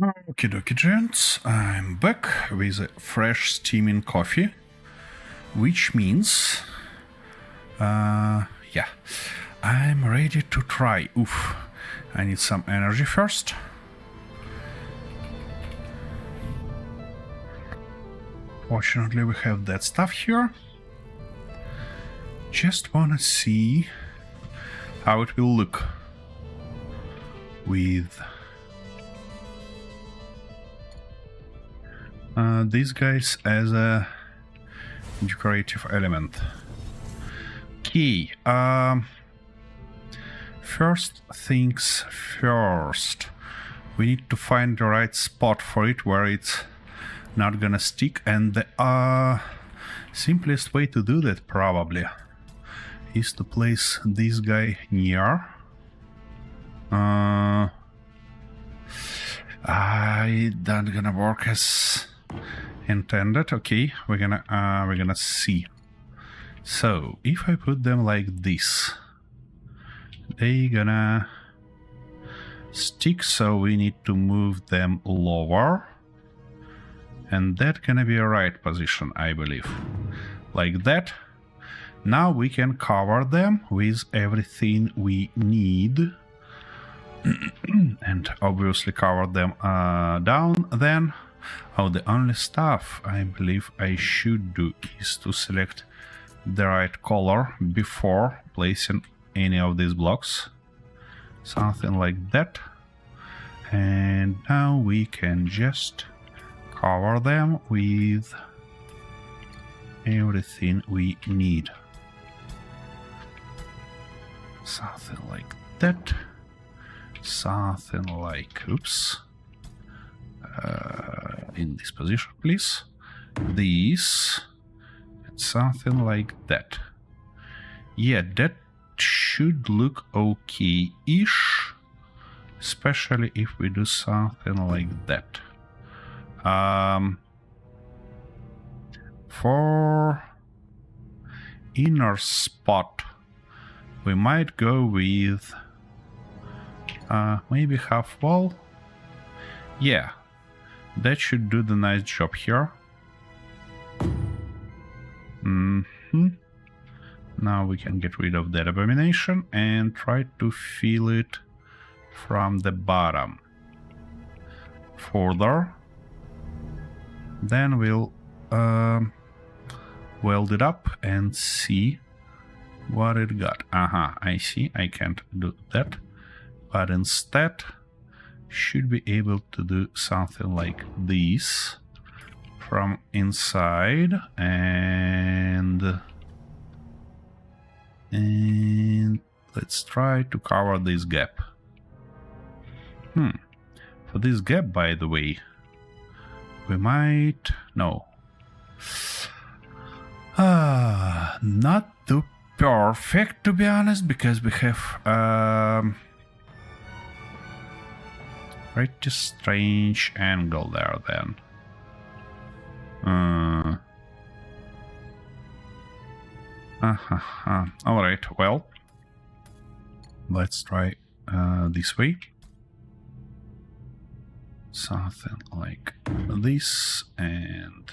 Okie dokie, gents. I'm back with a fresh steaming coffee, which means, yeah, I'm ready to try. Oof, I need some energy first. Fortunately, we have that stuff here. Just wanna see how it will look with these guys as a decorative element. Okay, first things first. We need to find the right spot for it where it's not gonna stick, and the simplest way to do that probably is to place this guy near. It's not gonna work as intended. Okay, we're gonna see. So if I put them like this, they gonna stick, so we need to move them lower, and that gonna be a right position, I believe, like that. Now we can cover them with everything we need and obviously cover them down. Then the only stuff I believe I should do is to select the right color before placing any of these blocks, something like that. And now we can just cover them with everything we need, something like that, something like, oops, in this position please, this, and something like that. Yeah, that should look okay-ish, especially if we do something like that. For inner spot, we might go with maybe half wall. Yeah, that should do the nice job here. Now we can get rid of that abomination and try to fill it from the bottom further. Then we'll weld it up and see what it got. I see, I can't do that, but instead should be able to do something like this from inside, and let's try to cover this gap. For this gap, by the way, we might... no. Not too perfect, to be honest, because we have pretty strange angle there then. Alright, well, let's try this way. Something like this, and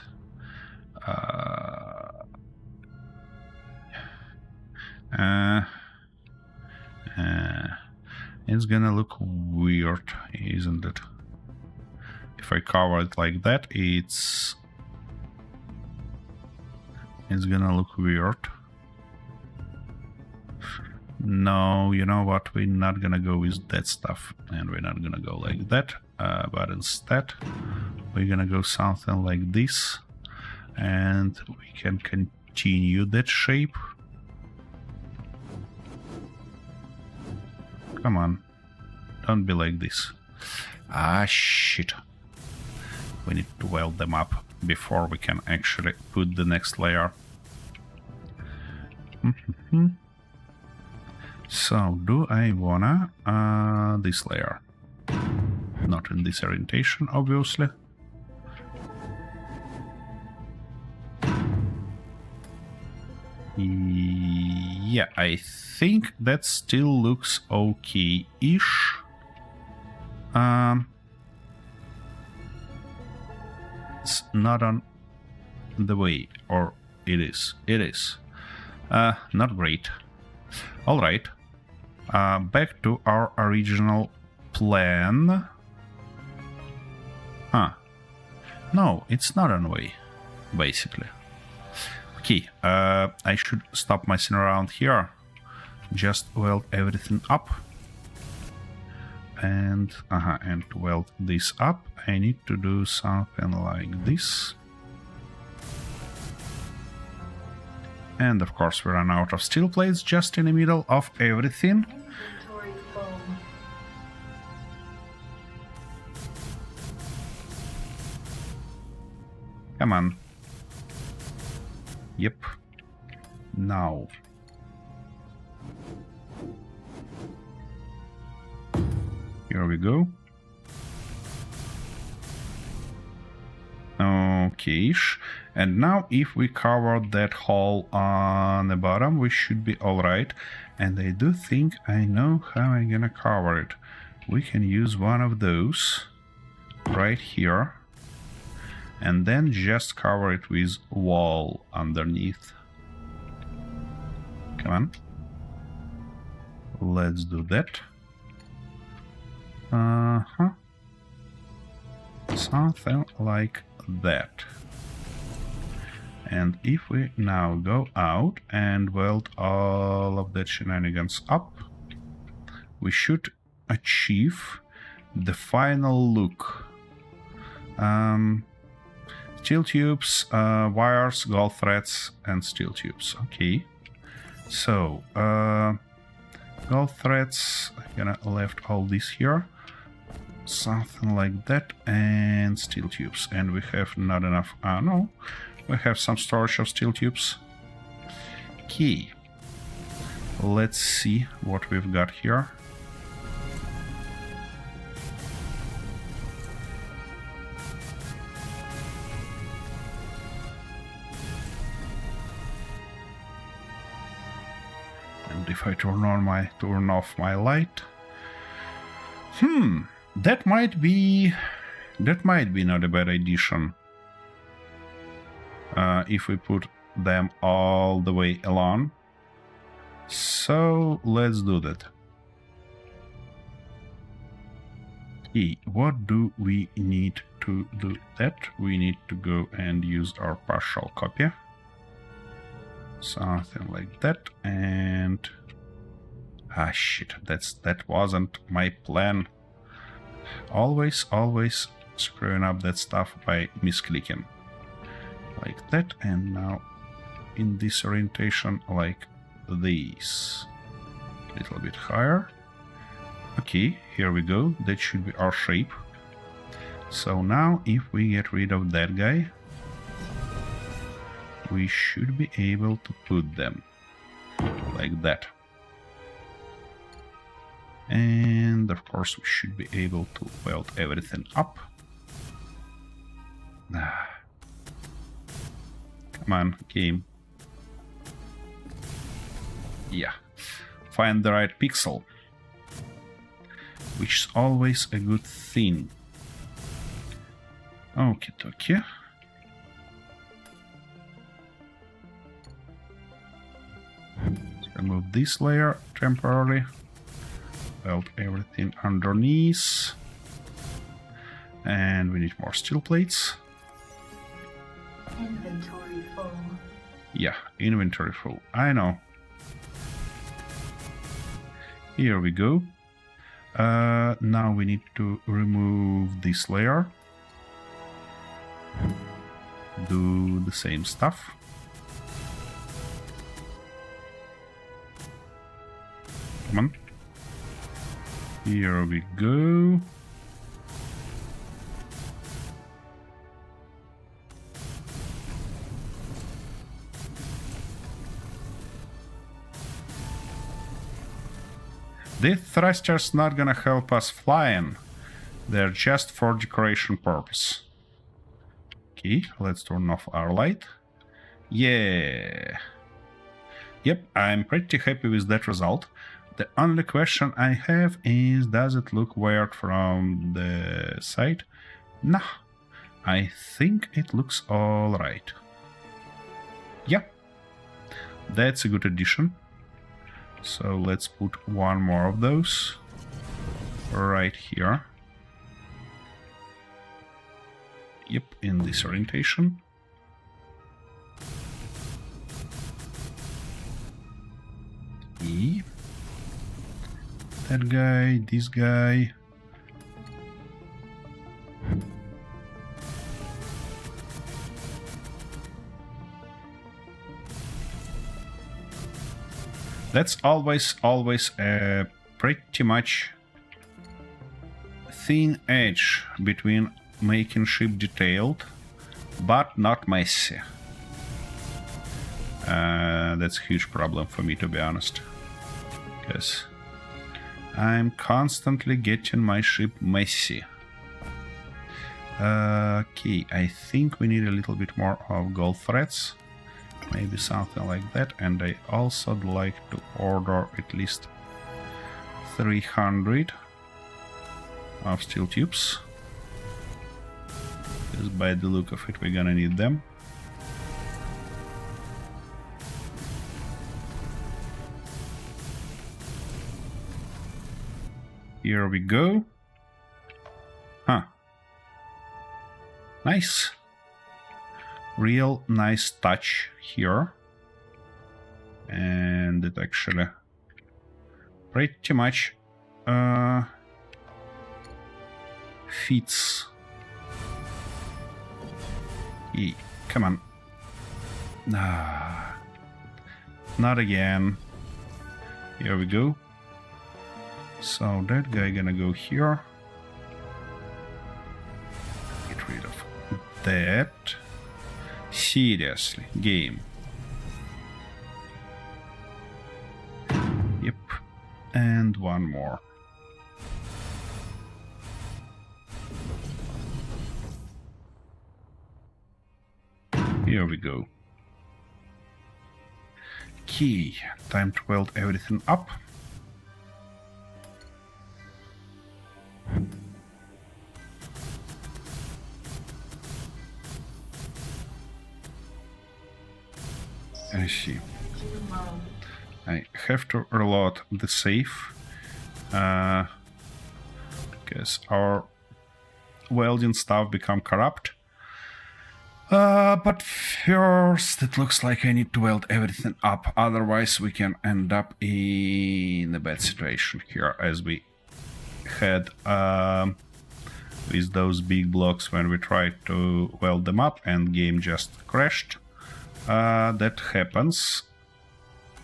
it's gonna look weird, isn't it? If I cover it like that, it's gonna look weird. No, you know what, we're not gonna go with that stuff, and we're not gonna go like that, but instead we're gonna go something like this, and we can continue that shape. Come on, don't be like this. Ah, shit. We need to weld them up before we can actually put the next layer. So, do I wanna this layer? Not in this orientation, obviously. Yeah, I think that still looks okay-ish. It's not on the way, or it is. It is. Not great. Alright. Back to our original plan. Huh. No, it's not on way, basically. Okay, I should stop messing around here. Just weld everything up. And to weld this up, I need to do something like this. And of course we run out of steel plates just in the middle of everything. Inventory full. Come on. Yep. Now. Here we go. Okay-ish. And now if we cover that hole on the bottom, we should be alright. And I do think I know how I'm gonna cover it. We can use one of those right here. And then just cover it with wall underneath. Come on. Let's do that. Something like that. And if we now go out and weld all of that shenanigans up, we should achieve the final look. Steel tubes, wires, gold threads, and steel tubes. Okay. So, gold threads, I'm gonna left all this here. Something like that, and steel tubes. And we have not enough. No, we have some storage of steel tubes. Okay. Let's see what we've got here. And if I turn off my light, that might be not a bad addition. If we put them all the way along. So let's do that. Okay, what do we need to do that? We need to go and use our partial copy. Something like that, and shit, that wasn't my plan. Always screwing up that stuff by misclicking. Like that, and now in this orientation like this. A little bit higher. Okay, here we go. That should be our shape. So now if we get rid of that guy, we should be able to put them like that. And of course we should be able to weld everything up. Come on, game. Yeah. Find the right pixel. Which is always a good thing. Okie dokie. Remove this layer temporarily. Weld everything underneath. And we need more steel plates. Inventory full. Yeah, inventory full. I know. Here we go. Now we need to remove this layer. Do the same stuff. Come on. Here we go. These thrusters not gonna help us flying. They're just for decoration purpose. Okay, let's turn off our light. Yeah. Yep, I'm pretty happy with that result. The only question I have is, does it look weird from the side? Nah, I think it looks all right. Yeah, that's a good addition. So let's put one more of those right here. Yep, in this orientation. E. That guy, this guy. That's always pretty much thin edge between making ship detailed but not messy. That's a huge problem for me, to be honest, because I'm constantly getting my ship messy. Okay, I think we need a little bit more of gold threads. Maybe something like that, and I also would like to order at least 300 of steel tubes, because by the look of it we're gonna need them. Here we go. Huh. Nice. Real nice touch here, and it actually pretty much fits. Yeah, come on. Not again. Here we go. So that guy gonna go here. Get rid of that. Seriously, game. Yep. And one more. Here we go. Okay, time to weld everything up. I see. I have to reload the safe because our welding stuff become corrupt. But first, it looks like I need to weld everything up, otherwise we can end up in a bad situation here, as we had with those big blocks when we tried to weld them up and game just crashed. That happens,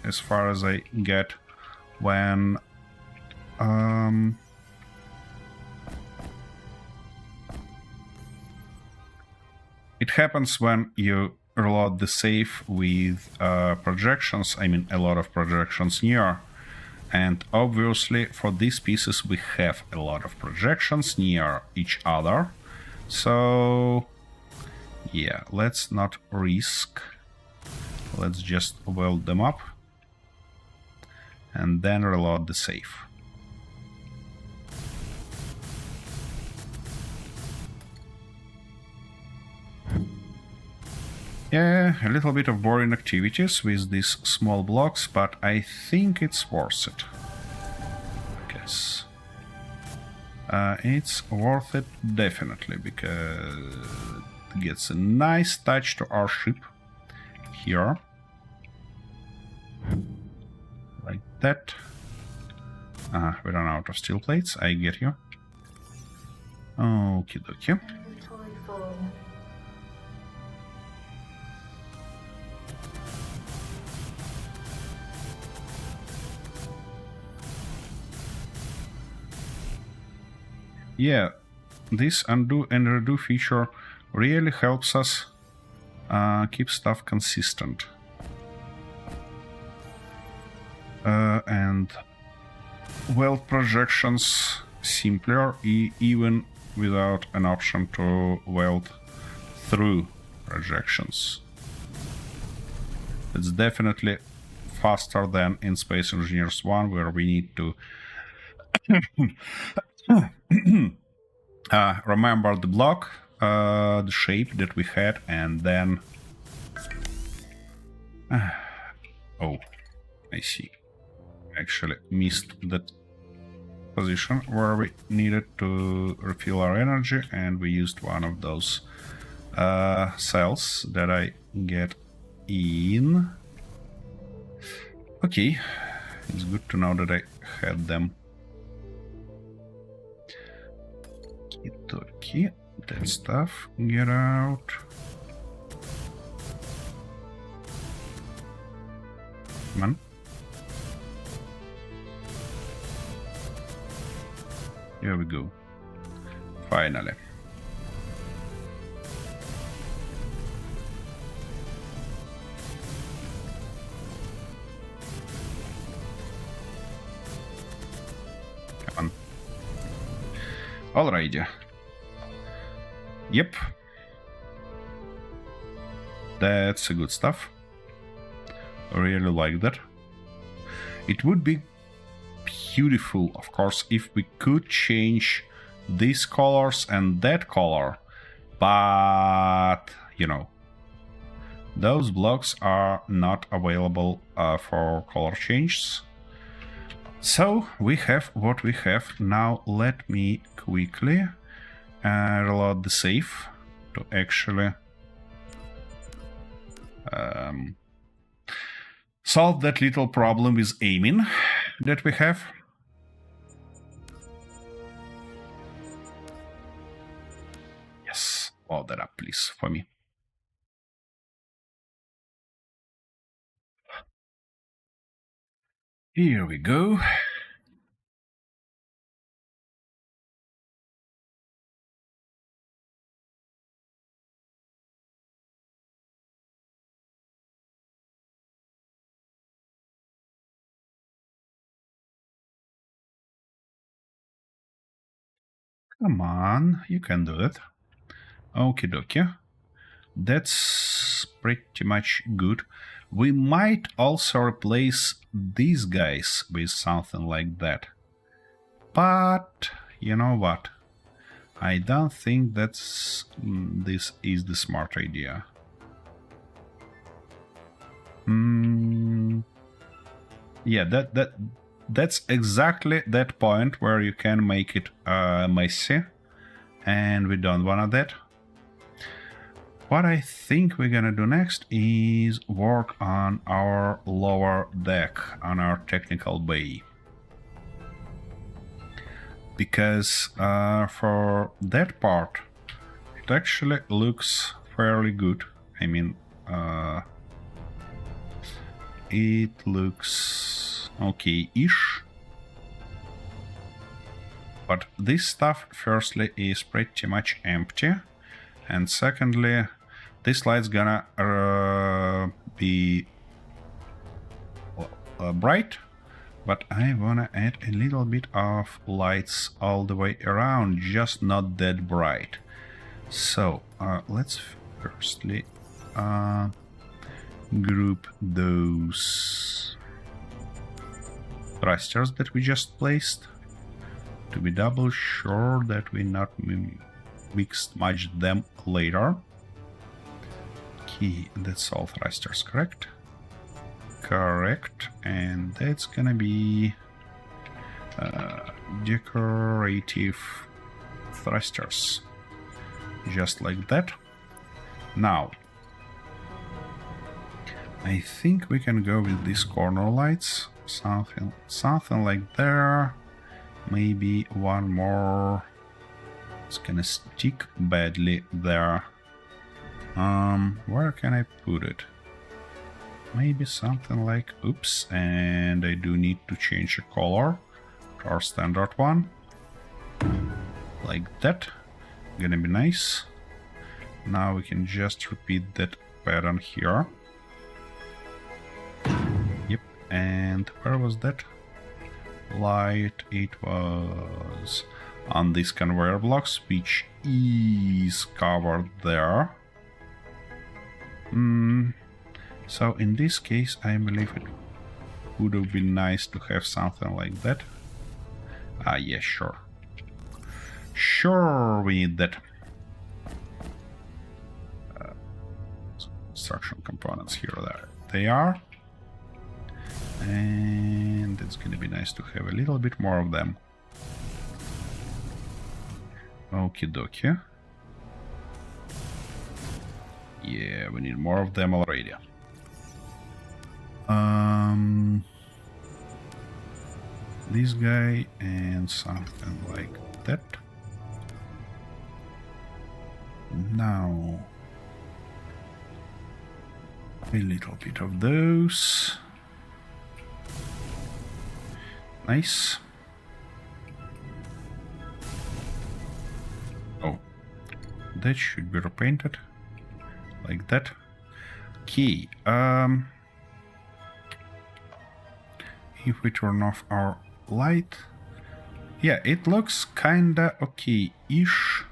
as far as I get, when it happens when you reload the safe with projections, I mean a lot of projections near. And obviously for these pieces we have a lot of projections near each other. So yeah, let's not risk. Let's just weld them up and then reload the safe. Yeah, a little bit of boring activities with these small blocks, but I think it's worth it. I guess. It's worth it definitely, because it gets a nice touch to our ship here. Like that. We run out of steel plates, I get you. Okie dokie. Inventory full. Yeah, this undo and redo feature really helps us keep stuff consistent. And weld projections simpler, even without an option to weld through projections. It's definitely faster than in Space Engineers 1, where we need to remember the block, the shape that we had, and then... oh, I see. Actually missed that position where we needed to refill our energy, and we used one of those cells that I get in. Okay, it's good to know that I had them. Okay, that stuff, get out. Come on. Here we go. Finally. Come on. Alrighty. Yep. That's a good stuff. I really like that. It would be beautiful, of course, if we could change these colors and that color, but you know, those blocks are not available for color changes. So we have what we have. Now let me quickly reload the save to actually solve that little problem with aiming that we have. Yes, load that up, please, for me. Here we go. Come on, you can do it. Okie dokie. That's pretty much good. We might also replace these guys with something like that. But, you know what? I don't think this is the smart idea. Yeah, that's exactly that point where you can make it messy, and we don't want that. What I think we're gonna do next is work on our lower deck, on our technical bay. Because for that part, it actually looks fairly good. I mean, it looks okay-ish. But this stuff, firstly, is pretty much empty. And secondly, this light's gonna be bright. But I wanna add a little bit of lights all the way around, just not that bright. So let's firstly group those thrusters that we just placed to be double sure that we not mixed much them later. Okay, that's all thrusters, correct? Correct, and that's gonna be decorative thrusters, just like that. Now, I think we can go with these corner lights, something like there. Maybe one more. It's gonna stick badly there. Where can I put it? Maybe something like, oops, and I do need to change the color to our standard one. Like that. Gonna be nice. Now we can just repeat that pattern here. Yep, and where was that light? It was on these conveyor blocks, which is covered there. So in this case, I believe it would have been nice to have something like that. Ah, yeah, sure. Sure, we need that. construction components here. There they are. And it's gonna be nice to have a little bit more of them. Okie dokie. Yeah, we need more of them already. This guy and something like that. Now, a little bit of those. Nice. Oh, that should be repainted like that. Okay. If we turn off our light, yeah, it looks kinda okay-ish.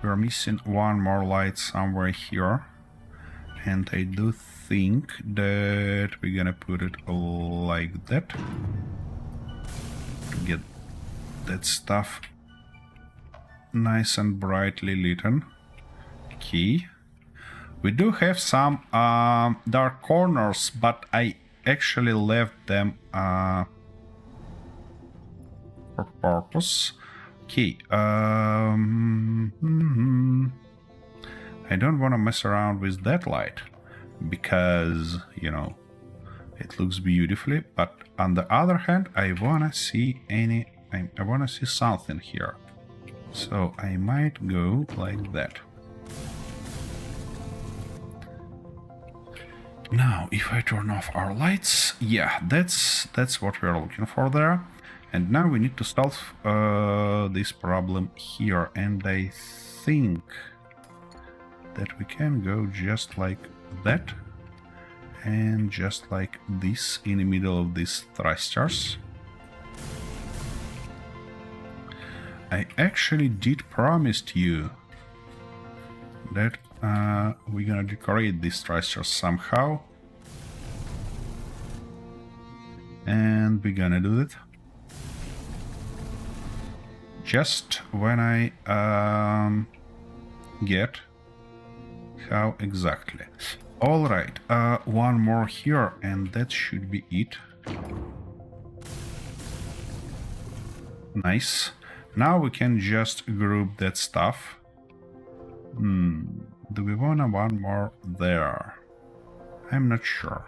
We're missing one more light somewhere here, and I do think that we're gonna put it like that to get that stuff nice and brightly lit. Okay. We do have some dark corners, but I actually left them for purpose. Okay. I don't want to mess around with that light because, you know, it looks beautifully. But on the other hand, I wanna see I wanna see something here. So I might go like that. Now, if I turn off our lights, yeah, that's what we're looking for there. And now we need to solve this problem here. And I think that we can go just like that. And just like this in the middle of these thrusters. I actually did promise you that we're gonna decorate these thrusters somehow. And we're gonna do it. Just when I get how exactly. Alright, one more here and that should be it. Nice. Now we can just group that stuff. Do we want one more there? I'm not sure.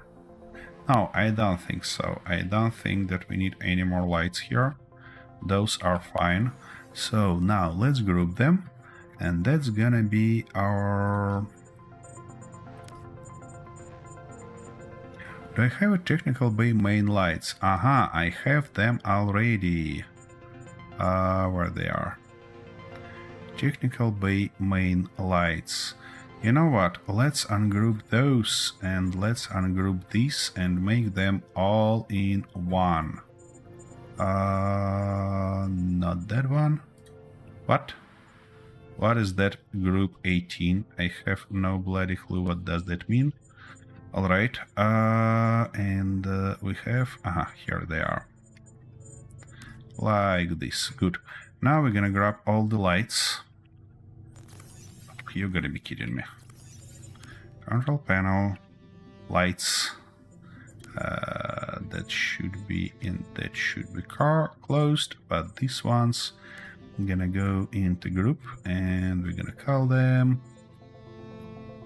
No, I don't think so. I don't think that we need any more lights here. Those are fine. So now let's group them. And that's gonna be our... Do I have a technical bay main lights? Aha, I have them already. Where they are. Technical bay main lights. You know what? Let's ungroup those and let's ungroup these and make them all in one. Not that one. What? What is that group 18? I have no bloody clue what does that mean. Alright, and we have... Aha, here they are. Like this. Good. Now we're gonna grab all the lights. You gotta be kidding me. Control panel, lights. That should be in. That should be closed. But these ones, I'm gonna go into group, and we're gonna call them.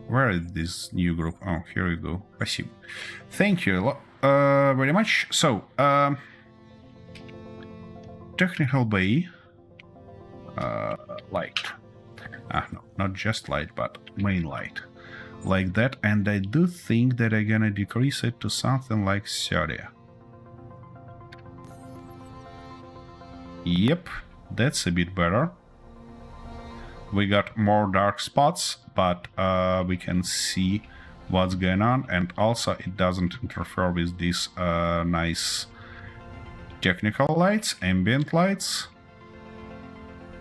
Where is this new group? Oh, here we go. Спасибо. Thank you very much. So, technical bay light. No, not just light, but main light. Like that, and I do think that I'm gonna decrease it to something like 30. Yep, that's a bit better. We got more dark spots, but we can see what's going on, and also it doesn't interfere with these nice technical lights, ambient lights.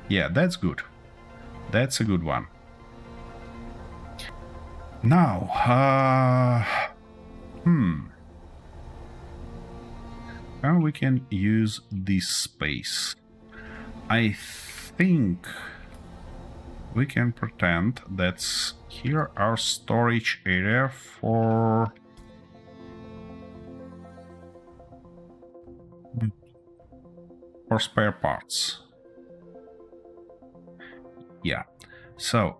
Yeah, that's good. That's a good one. Now, how we can use this space? I think we can pretend that's here our storage area for spare parts. Yeah, so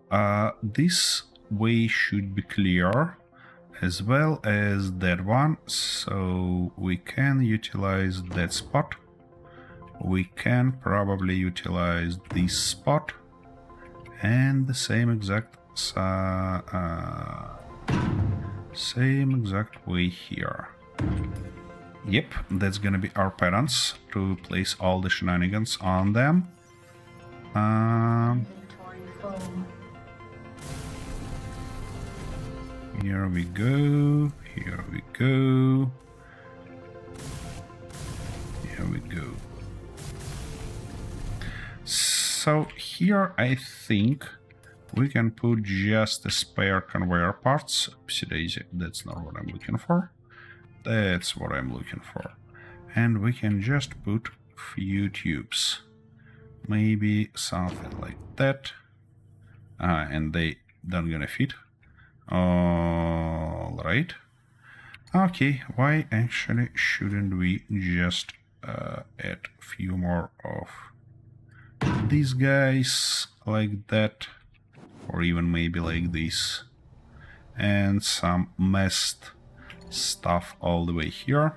this way should be clear as well as that one, so we can utilize that spot. We can probably utilize this spot and the same exact way here. Yep, that's gonna be our patterns to place all the shenanigans on them. Inventory full. Here we go, here we go, here we go. So here I think we can put just the spare conveyor parts. Oopsie daisy, that's not what I'm looking for. That's what I'm looking for. And we can just put few tubes. Maybe something like that. And they don't gonna fit. Alright. Okay, why actually shouldn't we just add a few more of these guys like that, or even maybe like this, and some messed stuff all the way here.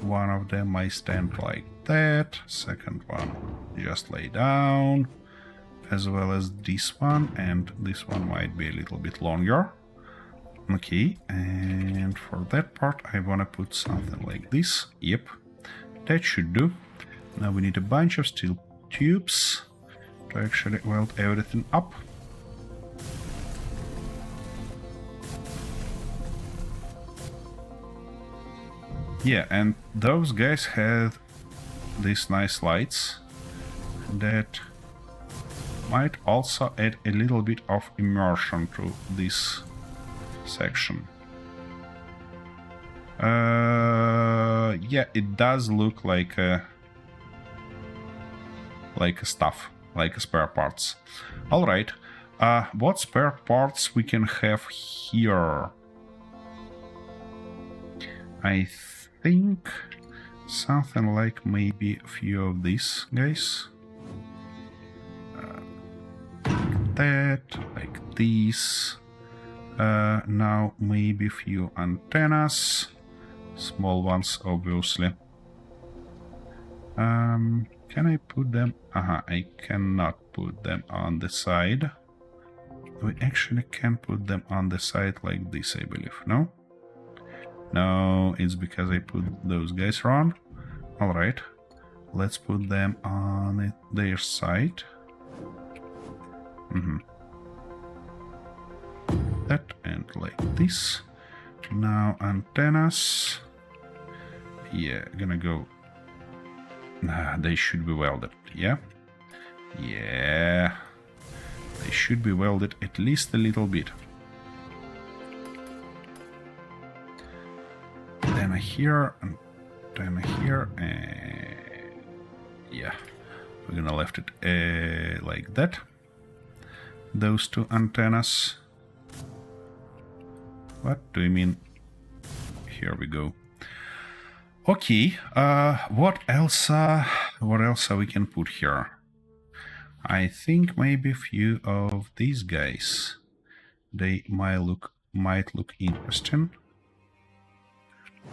One of them might stand like that, second one just lay down, as well as this one, and this one might be a little bit longer. Okay, and for that part I wanna put something like this. Yep, that should do. Now we need a bunch of steel tubes to actually weld everything up. Yeah, and those guys had these nice lights that might also add a little bit of immersion to this section. Yeah, it does look like a stuff, like spare parts. All right, what spare parts we can have here? I think something like maybe a few of these guys. Like that, like these. Now maybe a few antennas. Small ones, obviously. Can I put them? I cannot put them on the side. We actually can put them on the side like this, I believe, no? No, it's because I put those guys wrong. Alright, let's put them on their side. That and like this. Now antennas. Yeah, gonna go. Nah, they should be welded. Yeah. Yeah. They should be welded at least a little bit. Antenna here, antenna here, and yeah, we're gonna left it like that. Those two antennas. What do you mean? Here we go. Okay, what else we can put here? I think maybe a few of these guys. They might look interesting.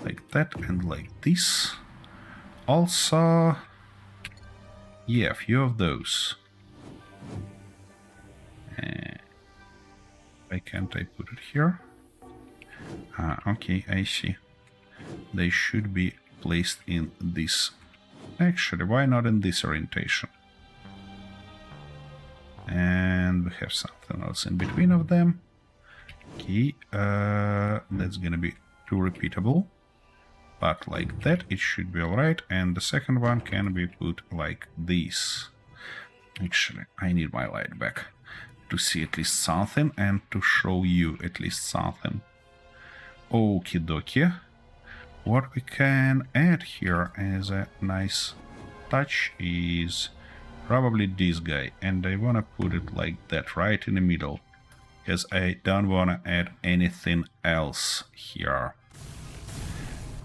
Like that and like this. Also, yeah, a few of those. Why can't I put it here? Okay, I see. They should be placed in this. Actually, why not in this orientation? And we have something else in between of them. Okay, that's gonna be too repeatable. But like that, it should be alright. And the second one can be put like this. Actually, I need my light back to see at least something and to show you at least something. Okie dokie. What we can add here as a nice touch is probably this guy, and I wanna put it like that, right in the middle, because I don't wanna add anything else here.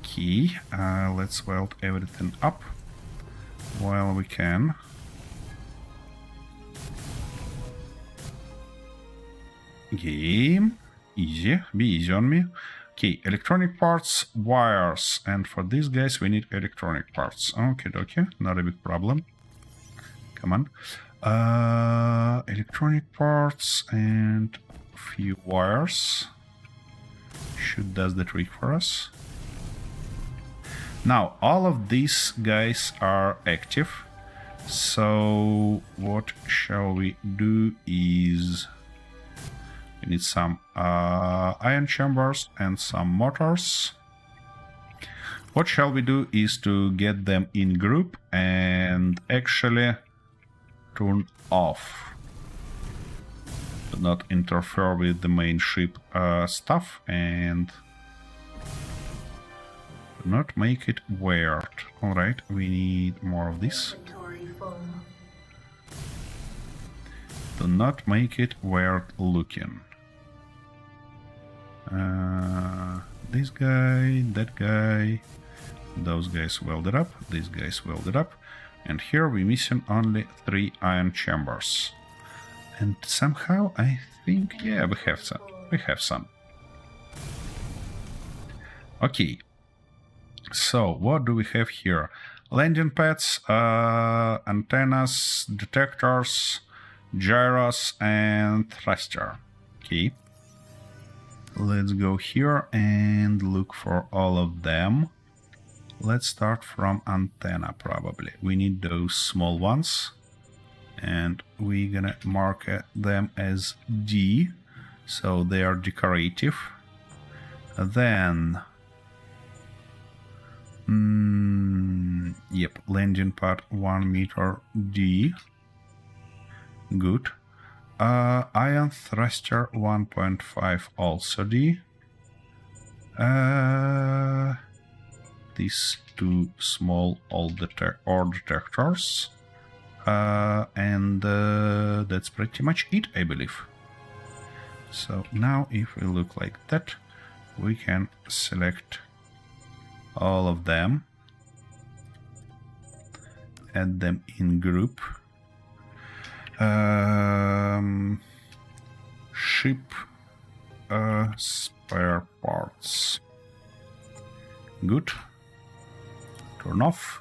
Okay, let's weld everything up while we can. Okay, easy, be easy on me. Okay, electronic parts, wires, and for these guys we need electronic parts. Okay, okay, not a big problem. Come on. Electronic parts and a few wires. Should does the trick for us. Now, all of these guys are active. So what shall we do is we need some ion chambers and some motors. What shall we do is to get them in group and actually turn off. Do not interfere with the main ship stuff and do not make it weird. Alright, we need more of this. Inventory full. Do not make it weird looking. This guy, that guy, those guys welded up, these guys welded up, and here we're missing only 3 ion chambers. And somehow I think, yeah, we have some. We have some. Okay. So what do we have here? Landing pads, antennas, detectors, gyros, and thruster. Okay. Let's go here and look for all of them. Let's start from antenna probably. We need those small ones. And we're gonna mark them as D. So they are decorative. Then... yep, landing pad 1 meter D. Good. Ion thruster 1.5 also D. These 2 small ore detectors. And that's pretty much it, I believe. So now if we look like that, we can select all of them, add them in group. Ship spare parts. Good. Turn off.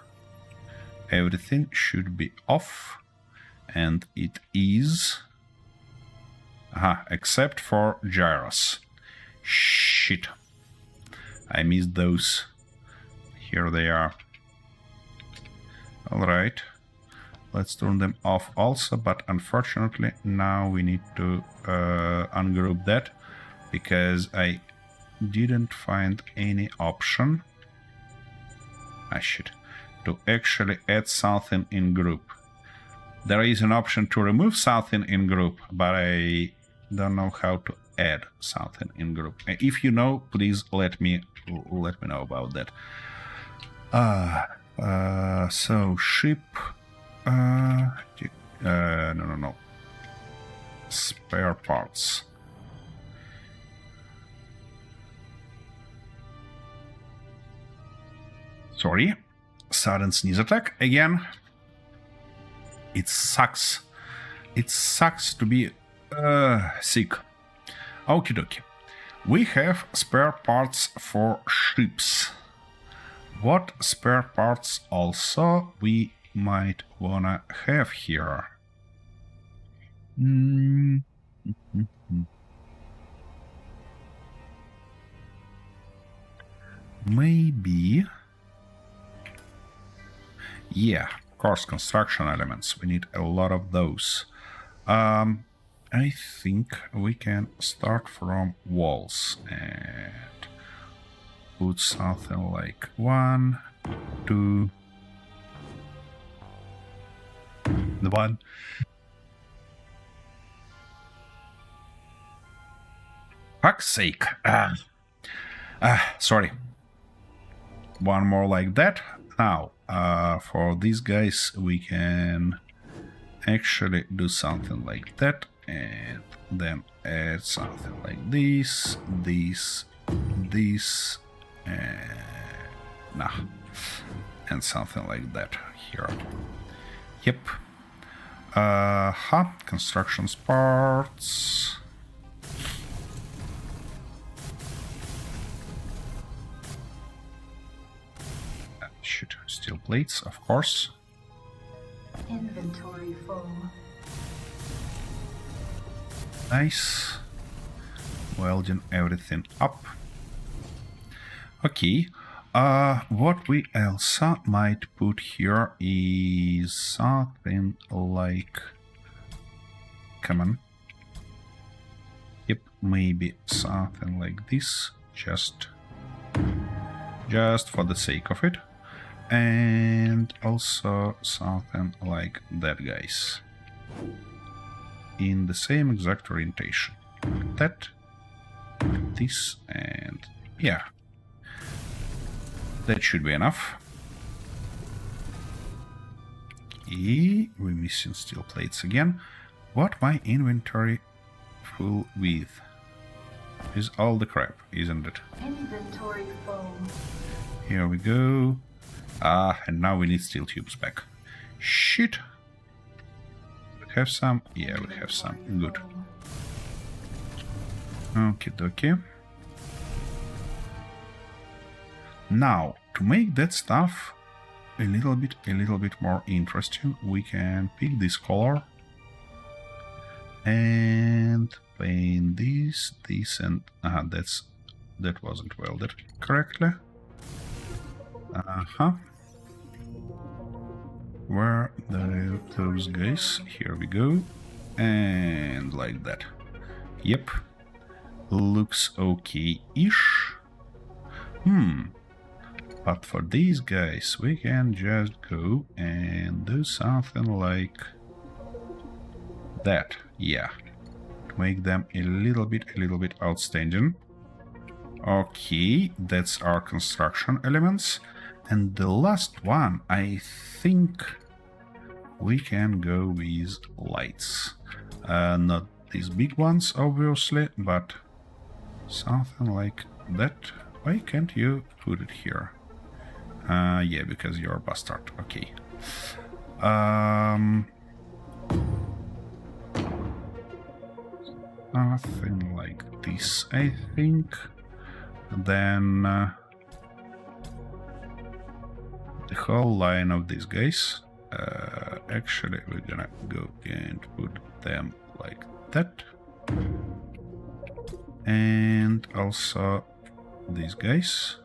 Everything should be off, and it is. Except for gyros. Shit. I missed those. Here they are. Alright. Let's turn them off also, but unfortunately now we need to ungroup that because I didn't find any option. Shit. To actually add something in group. There is an option to remove something in group, but I don't know how to add something in group. If you know, please let me know about that. So ship. No. Spare parts. Sorry. Sudden sneeze attack again. It sucks. It sucks to be sick. Okie dokie. We have spare parts for ships. What spare parts also we might wanna have here? Maybe. Yeah, of course, construction elements. We need a lot of those. I think we can start from walls and put something like 1, 2, 1. Fuck's sake. Sorry. One more like that. Now, for these guys, we can actually do something like that, and then add something like this, and something like that here. Yep. Construction parts. Shoot, steel plates, of course. Inventory full. Nice. Welding everything up. Okay. What we also might put here is something like... Come on. Yep, maybe something like this. Just for the sake of it. And also something like that, guys. In the same exact orientation. Like that. Like this, and yeah. That should be enough. Okay, we're missing steel plates again. What my inventory full with? Is all the crap, isn't it? Inventory full. Here we go. And now we need steel tubes back. Shit. We have some? Yeah, we have some. Good. Okie dokie. Now, to make that stuff a little bit more interesting, we can pick this color and paint this, and that wasn't welded correctly. Where are those guys? Here we go, and like that. Yep, looks okay-ish. But for these guys, we can just go and do something like that. Yeah, to make them a little bit outstanding. Okay, that's our construction elements. And the last one, I think we can go with lights. Not these big ones, obviously, but something like that. Why can't you put it here? Yeah, because you're a bastard. Okay. Something like this, I think. And then the whole line of these guys. Actually, we're gonna go and put them like that. And also these guys.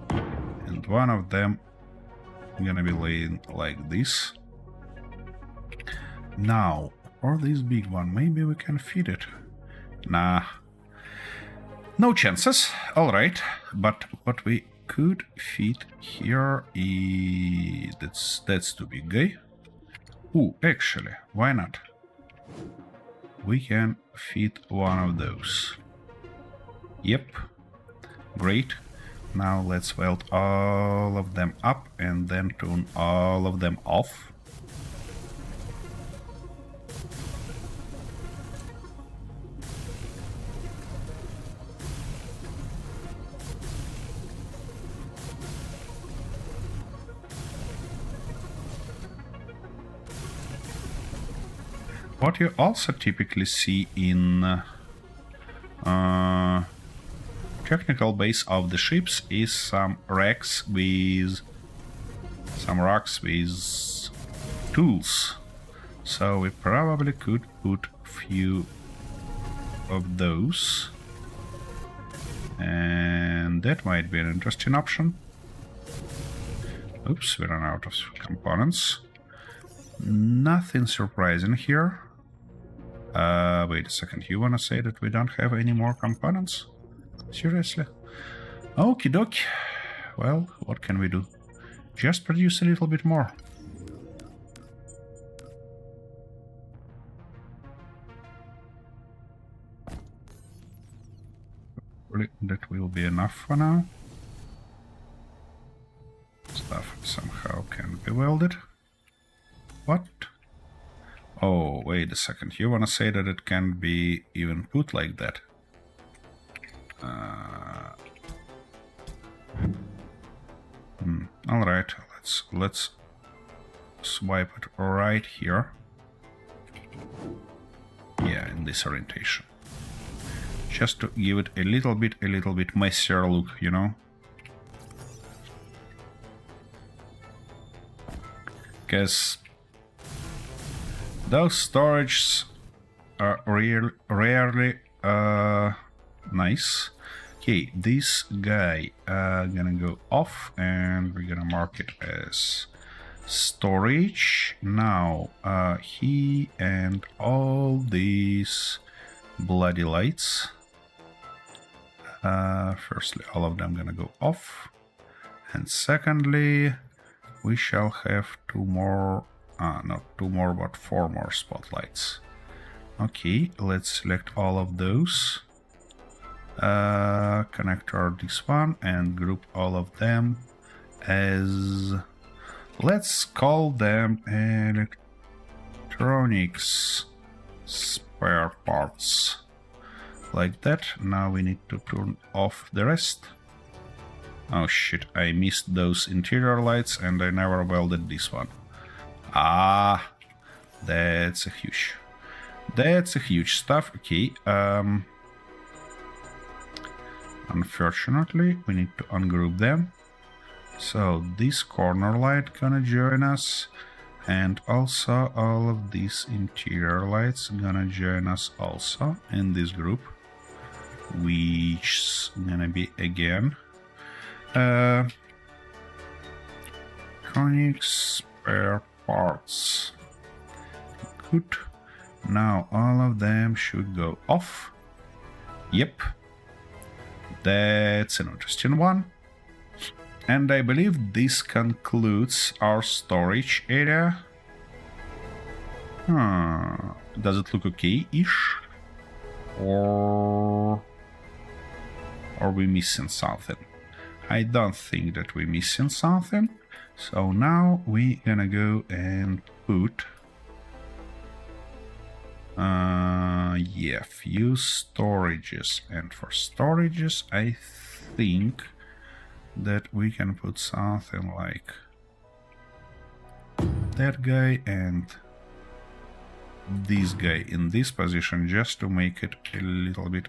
And one of them gonna be laying like this. Now, for this big one, maybe we can feed it. Nah. No chances. Alright. But what we could feed here is... That's too big, guy. Ooh, actually, why not? We can feed one of those. Yep. Great. Now let's weld all of them up and then turn all of them off. What you also typically see in technical base of the ships is some racks with tools. So we probably could put few of those, and that might be an interesting option. Oops, we ran out of components. Nothing surprising here. Wait a second, you wanna say that we don't have any more components? Seriously? Okie dokie. Well, what can we do? Just produce a little bit more. That will be enough for now. Stuff somehow can be welded. What? Oh, wait a second. You wanna say that it can be even put like that? All right, let's swipe it right here. Yeah, in this orientation. Just to give it a little bit messier look, you know? Because those storages are rarely nice. Okay, this guy gonna go off, and we're gonna mark it as storage. Now he and all these bloody lights, firstly all of them gonna go off, and secondly we shall have two more, not two more but four more spotlights. Okay, let's select all of those, connector this one, and group all of them as, let's call them electronics spare parts. Like that. Now we need to turn off the rest. Oh shit, I missed those interior lights and I never welded this one. Ah, that's a huge stuff. Okay, unfortunately we need to ungroup them. So this corner light gonna join us, and also all of these interior lights gonna join us also in this group, which is gonna be again electronics spare parts. Good. Now all of them should go off. Yep, that's an interesting one. And I believe this concludes our storage area. Does it look okay-ish? Or are we missing something? I don't think that we're missing something. So now we're gonna go and put yeah, few storages. And for storages, I think that we can put something like that guy and this guy in this position, just to make it a little bit.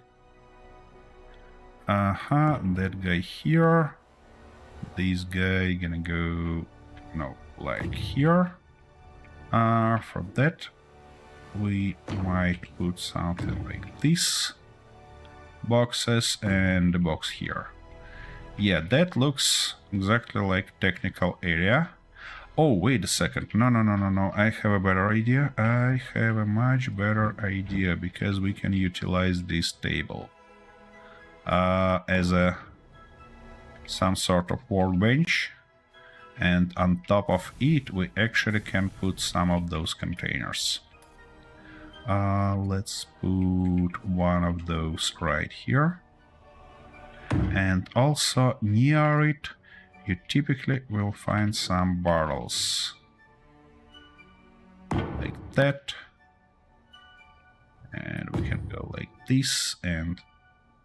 That guy here. This guy gonna go, no, like here. For that we might put something like this, boxes, and the box here. Yeah, that looks exactly like technical area. Oh, wait a second. No. I have a better idea. I have a much better idea, because we can utilize this table as some sort of workbench. And on top of it, we actually can put some of those containers. Let's put one of those right here. And also near it, you typically will find some barrels. Like that. And we can go like this and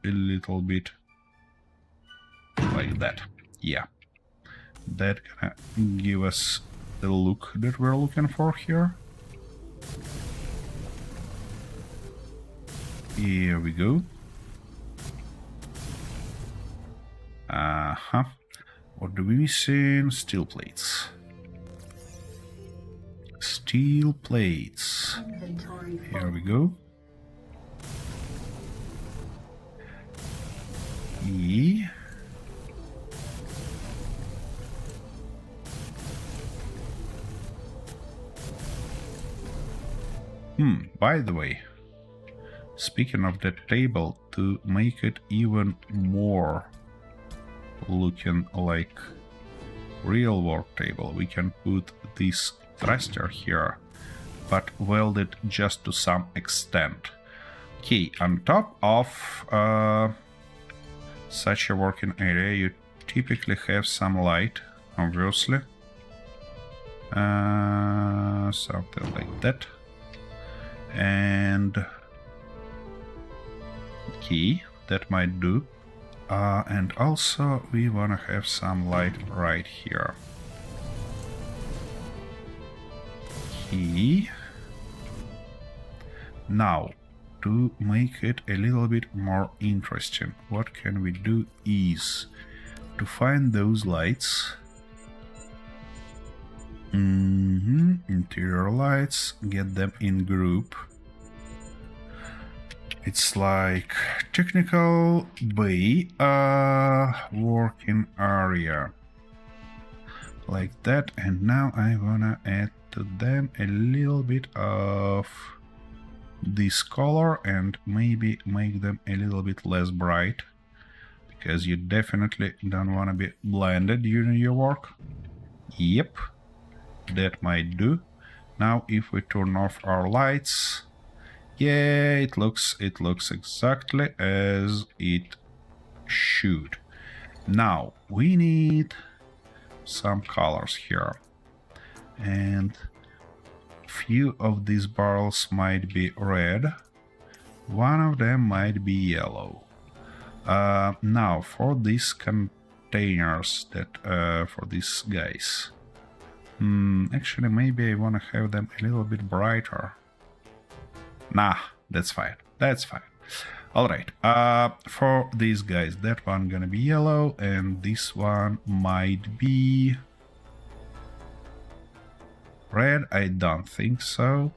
a little bit like that. Yeah. That gonna give us the look that we're looking for here. Here we go. What do we missing? Steel plates. Steel plates. Inventory full. Here we go. E. By the way, speaking of that table, to make it even more looking like real world table, we can put this thruster here, but weld it just to some extent. Okay, on top of such a working area, you typically have some light, obviously. Something like that. And okay, that might do. And also we wanna have some light right here. Okay. Now, to make it a little bit more interesting, what can we do is to find those lights. Interior lights, get them in group. It's like technical bay, working area. Like that, and now I wanna add to them a little bit of this color and maybe make them a little bit less bright, because you definitely don't want to be blinded during your work. Yep, that might do. Now if we turn off our lights, yeah, it looks exactly as it should. Now we need some colors here, and few of these barrels might be red, one of them might be yellow. Now for these containers, that for these guys, actually maybe I want to have them a little bit brighter. Nah, that's fine, that's fine. All right, for these guys, that one gonna be yellow, and this one might be red. I don't think so,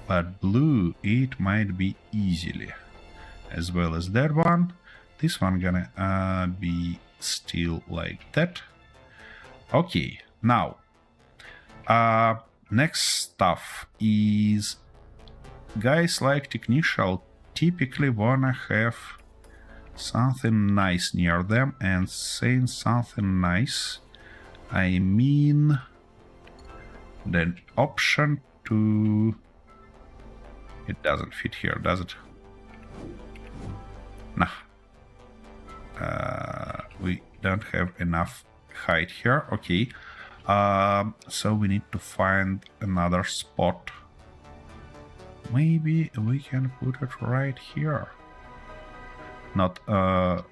but blue it might be easily, as well as that one. This one gonna be still like that. Okay, now next stuff is guys like technician typically wanna have something nice near them, and saying something nice, I mean the option to... It doesn't fit here, does it? Nah. We don't have enough height here. Okay. So we need to find another spot. Maybe we can put it right here. Not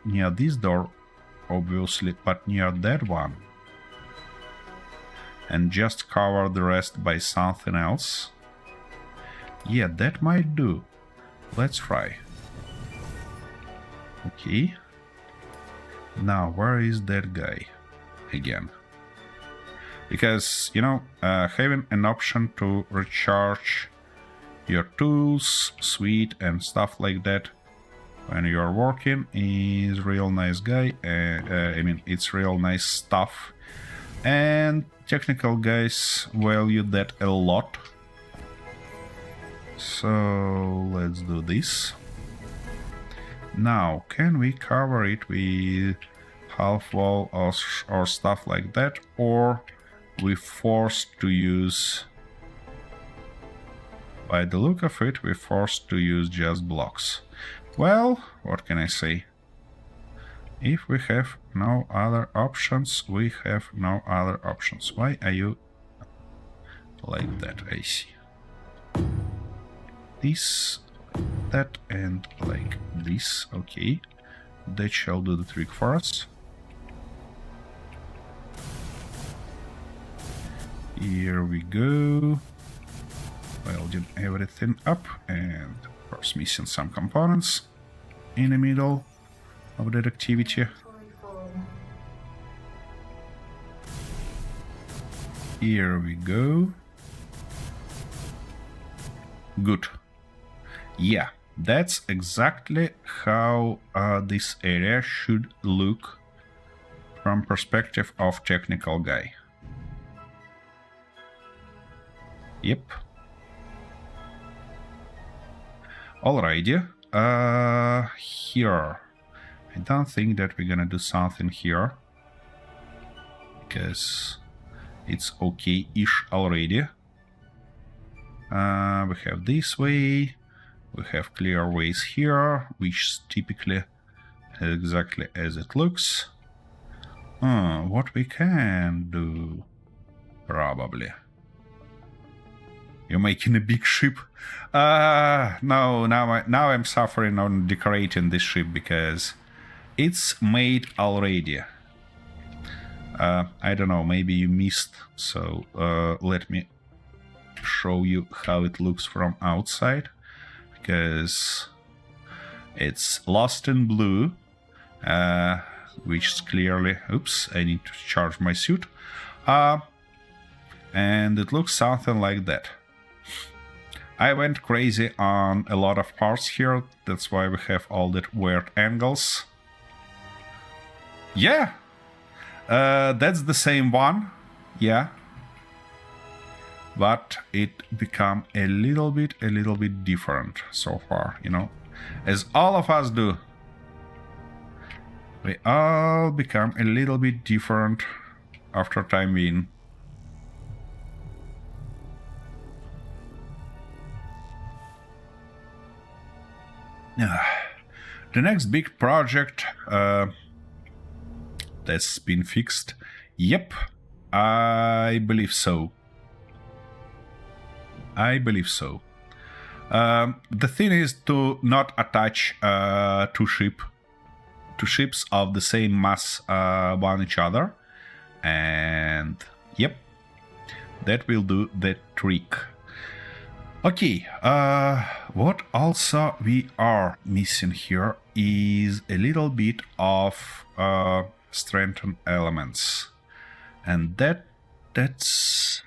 near this door, obviously, but near that one. And just cover the rest by something else. Yeah, that might do. Let's try. Okay. Now, where is that guy again? Because, you know, having an option to recharge your tools, suite, and stuff like that when you're working is real nice guy. I mean, it's real nice stuff. And technical guys value that a lot. So let's do this. Now, can we cover it with half wall or stuff like that, or we forced to use... By the look of it, we're forced to use just blocks. Well, what can I say? If we have no other options, we have no other options. Why are you like that? I see. This, that, and like this. Okay. That shall do the trick for us. Here we go. Welding everything up, and of course missing some components in the middle of that activity. Here we go. Good. Yeah, that's exactly how this area should look from perspective of technical guy. Yep. Alrighty. Here. I don't think that we're gonna do something here, because it's okay-ish already. We have this way. We have clear ways here, which is typically exactly as it looks. What we can do, probably. You're making a big ship. No, now I'm suffering on decorating this ship because it's made already. I don't know, maybe you missed, so let me show you how it looks from outside, because it's lost in blue, which is clearly... Oops, I need to charge my suit. And it looks something like that. I went crazy on a lot of parts here, that's why we have all that weird angles. Yeah! That's the same one, yeah. But it become a little bit different so far, you know. As all of us do. We all become a little bit different after time being. The next big project that's been fixed. Yep, I believe so. I believe so. The thing is to not attach two ships of the mass one each other, and yep, that will do the trick. Okay, what also we are missing here is a little bit of strengthened elements, and that's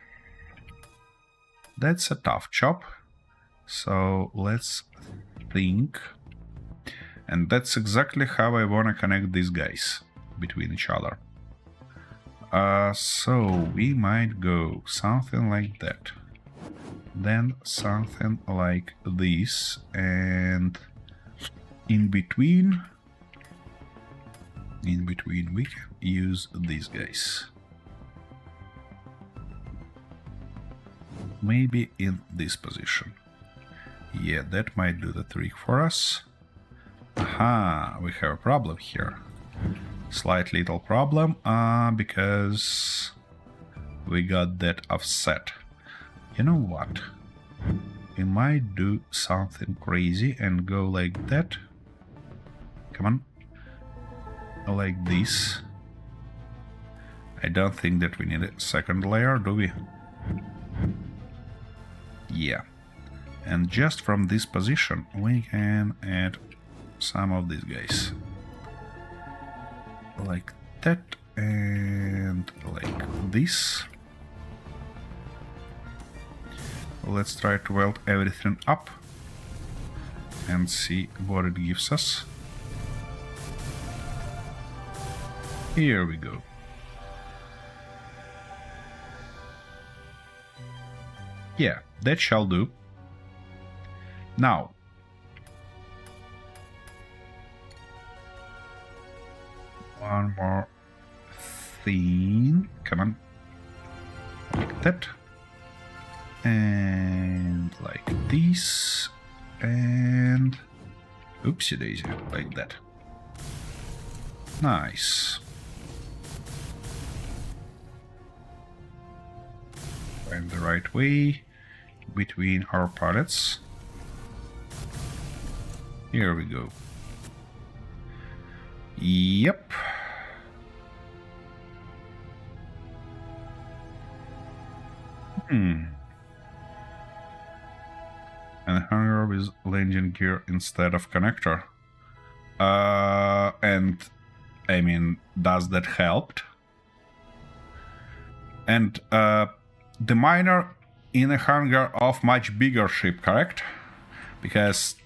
a tough job. So let's think, and that's exactly how I want to connect these guys between each other. So we might go something like that, then something like this, and in between we can use these guys. Maybe in this position. Yeah, that might do the trick for us. Aha, we have a problem here. Slight little problem, because we got that offset. You know what? We might do something crazy and go like that. Come on. Like this. I don't think that we need a second layer, do we? Yeah. And just from this position we can add some of these guys. Like that and like this. Let's try to weld everything up and see what it gives us. Here we go. Yeah, that shall do. Now, one more thing. Come on. Like that. And like this. And oopsie daisy, like that. Nice. Find the right way between our pallets. Here we go. Yep. And hanger with landing gear instead of connector. And I mean, does that help? And the miner in a hangar of much bigger ship, correct? Because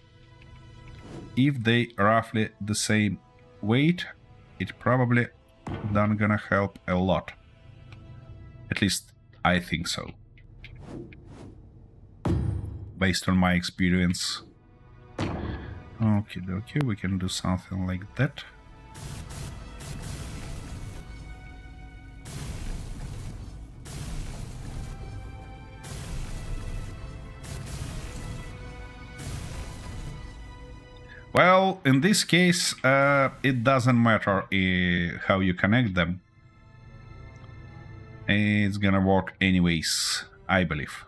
if they roughly the same weight, it probably not gonna help a lot. At least I think so. Based on my experience. Okay, we can do something like that. Well, in this case, it doesn't matter how you connect them. It's gonna work anyways, I believe.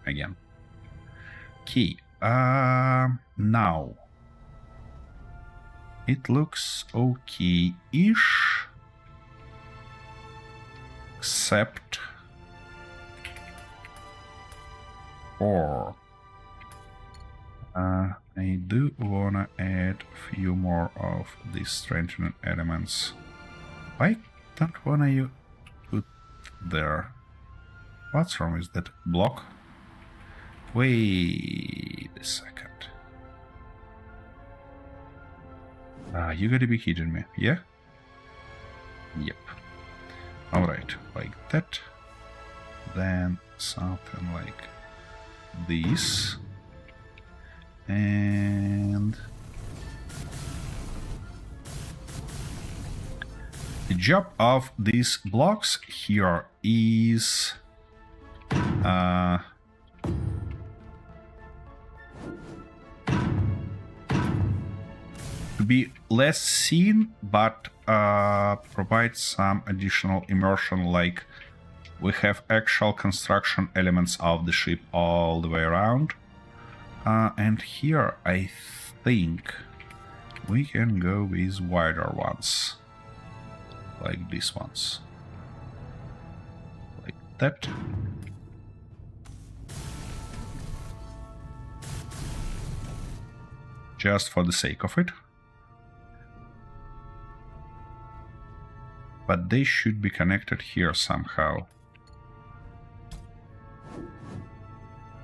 Again. Okay. Now it looks okay-ish, except for I do wanna add a few more of these strengthening elements. Why don't wanna you put there? What's wrong with that block? Wait a second. You gotta be kidding me, yeah? Yep. Alright, like that. Then something like this. And the job of these blocks here is to be less seen, but provide some additional immersion, like we have actual construction elements of the ship all the way around. And here I think we can go with wider ones, like these ones, like that. Just for the sake of it. But they should be connected here somehow.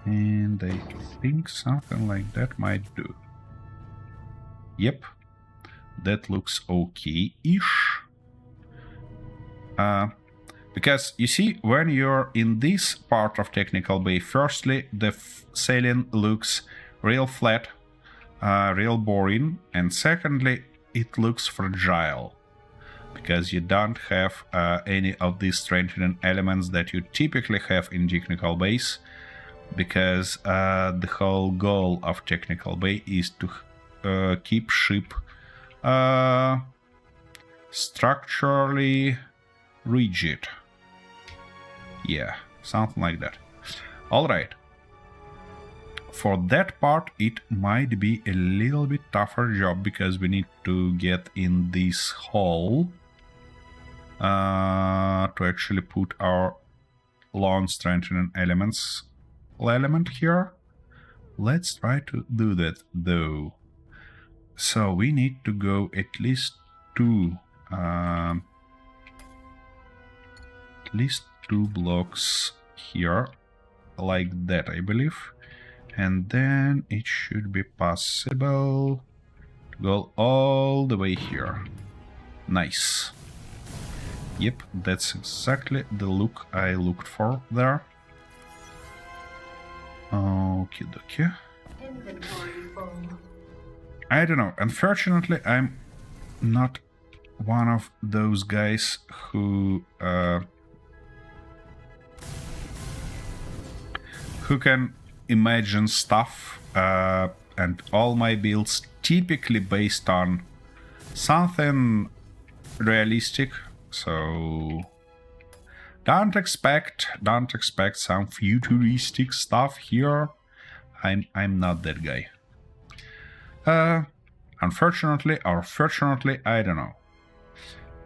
And I think something like that might do. Yep, that looks okay-ish. Because you see, when you're in this part of Technical Bay, firstly, the sailing looks real flat, real boring, and secondly, it looks fragile. Because you don't have any of these strengthening elements that you typically have in Technical Bays. Because the whole goal of Technical Bay is to keep ship structurally rigid. Yeah, something like that. Alright. For that part, it might be a little bit tougher job because we need to get in this hole to actually put our long strengthening element here. Let's try to do that though. So we need to go at least two blocks here, like that, I believe, and then it should be possible to go all the way here. Nice. Yep, that's exactly the look I looked for there. Okie dokie. Inventory full. I don't know. Unfortunately, I'm not one of those guys who can imagine stuff, and all my builds typically based on something realistic. So don't expect some futuristic stuff here. I'm not that guy. Unfortunately or fortunately, I don't know.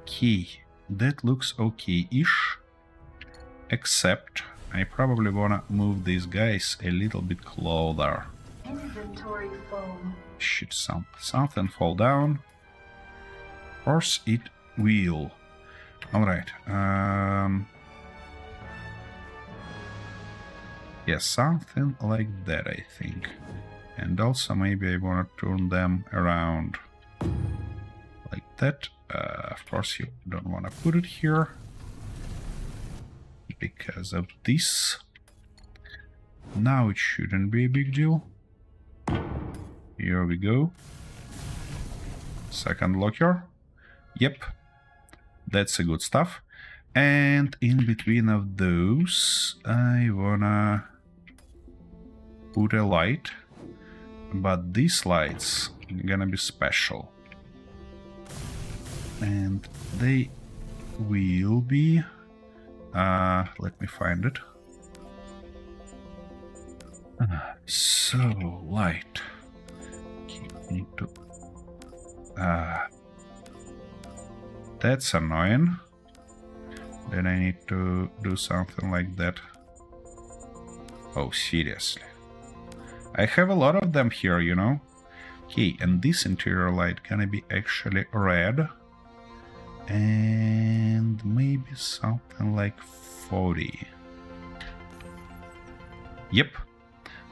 Okay, that looks okay-ish. Except I probably wanna move these guys a little bit closer. Inventory full. Should something fall down? Of course it will. Alright. Yeah, something like that, I think. And also maybe I want to turn them around like that. Of course you don't want to put it here because of this. Now it shouldn't be a big deal. Here we go. Second locker. Yep. That's a good stuff. And in between of those, I wanna put a light. But these lights are gonna be special. And they will be... let me find it. So, light. Need to... that's annoying. Then I need to do something like that. Oh, seriously. I have a lot of them here, you know? Okay, and this interior light gonna be actually red. And maybe something like 40. Yep.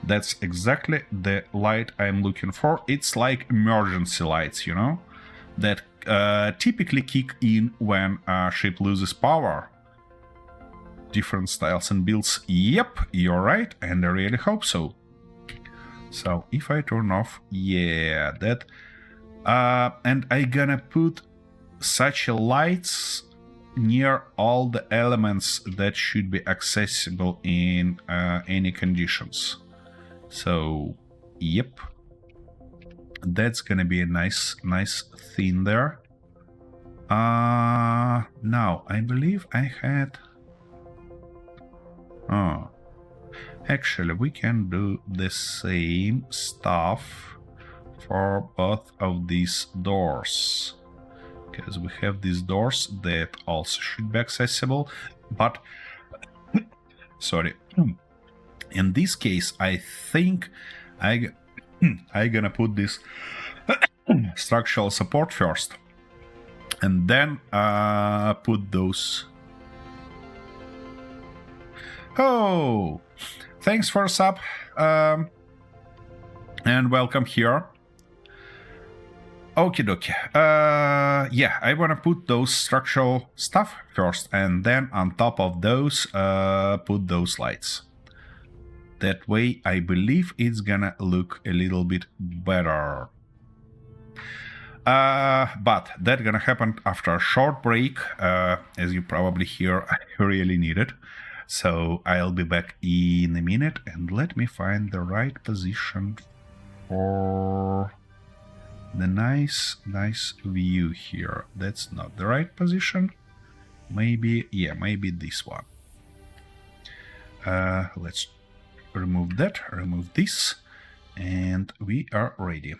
That's exactly the light I'm looking for. It's like emergency lights, you know? That typically kick in when a ship loses power. Different styles and builds. Yep, you're right, and I really hope so. So if I turn off, yeah, that... and I gonna put such lights near all the elements that should be accessible in any conditions. So, yep. That's gonna be a nice thing there. Now, I believe I had... Oh. Actually, we can do the same stuff for both of these doors. Because we have these doors that also should be accessible. But... sorry. In this case, I think I gonna put this structural support first. And then put those... Oh! Thanks for sub. And welcome here. Okie dokie. Yeah, I wanna put those structural stuff first, and then on top of those, put those lights. That way, I believe it's gonna look a little bit better. But that's gonna happen after a short break. As you probably hear, I really need it. So I'll be back in a minute, and let me find the right position for the nice view here. That's not the right position. Maybe, yeah, maybe this one. Let's remove that, remove this, and we are ready.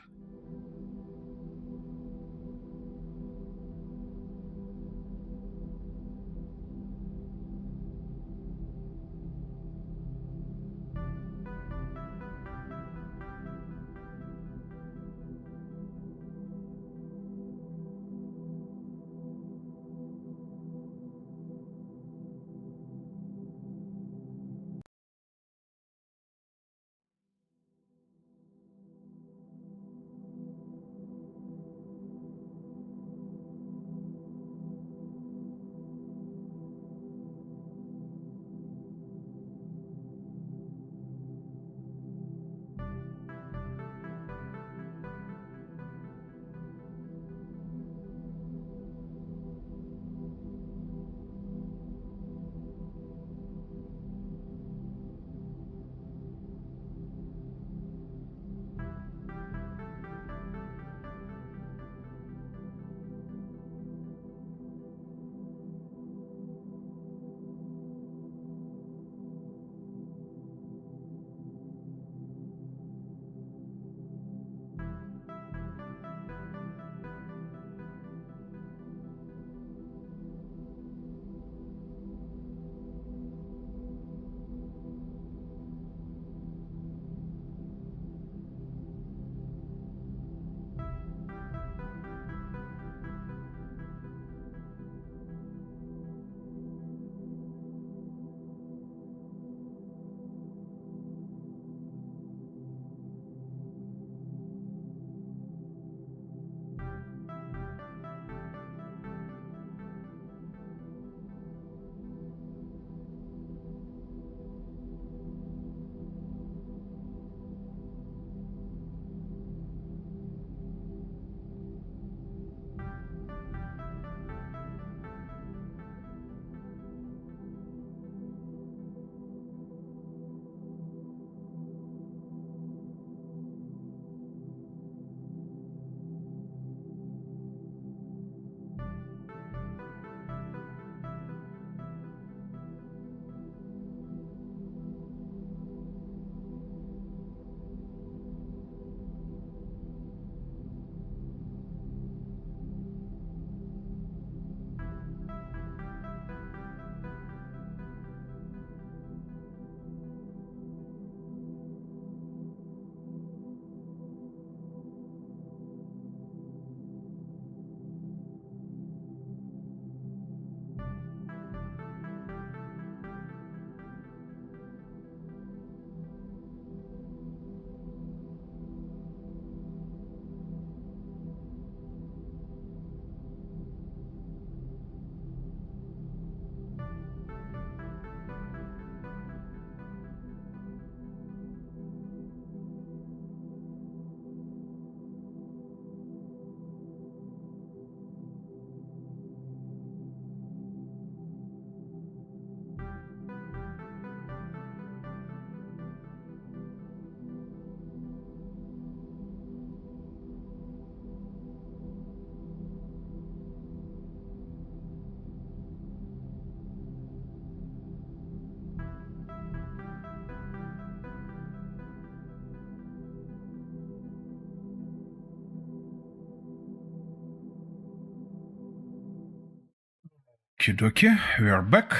Okie we are back.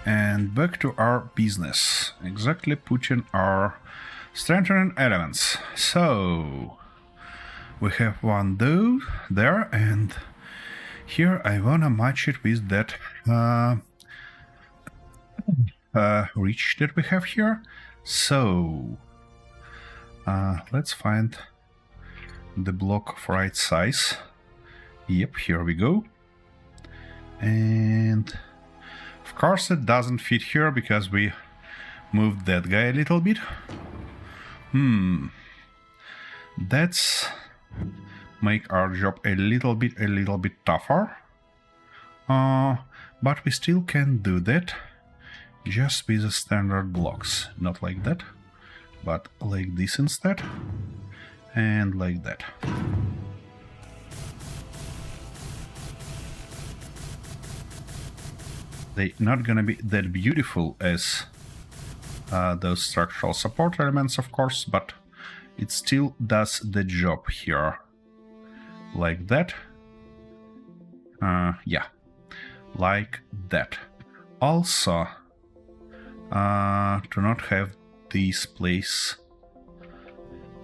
And back to our business. Exactly putting our strengthening elements. So we have one though there, and here I wanna match it with that reach that we have here. So let's find the block of right size. Yep, here we go. And of course it doesn't fit here because we moved that guy a little bit. That's make our job a little bit tougher. But we still can do that just with the standard blocks. Not like that, but like this instead. And like that. They're not gonna be that beautiful as those structural support elements, of course, but it still does the job here. Like that. Yeah, like that. Also, to not have these place.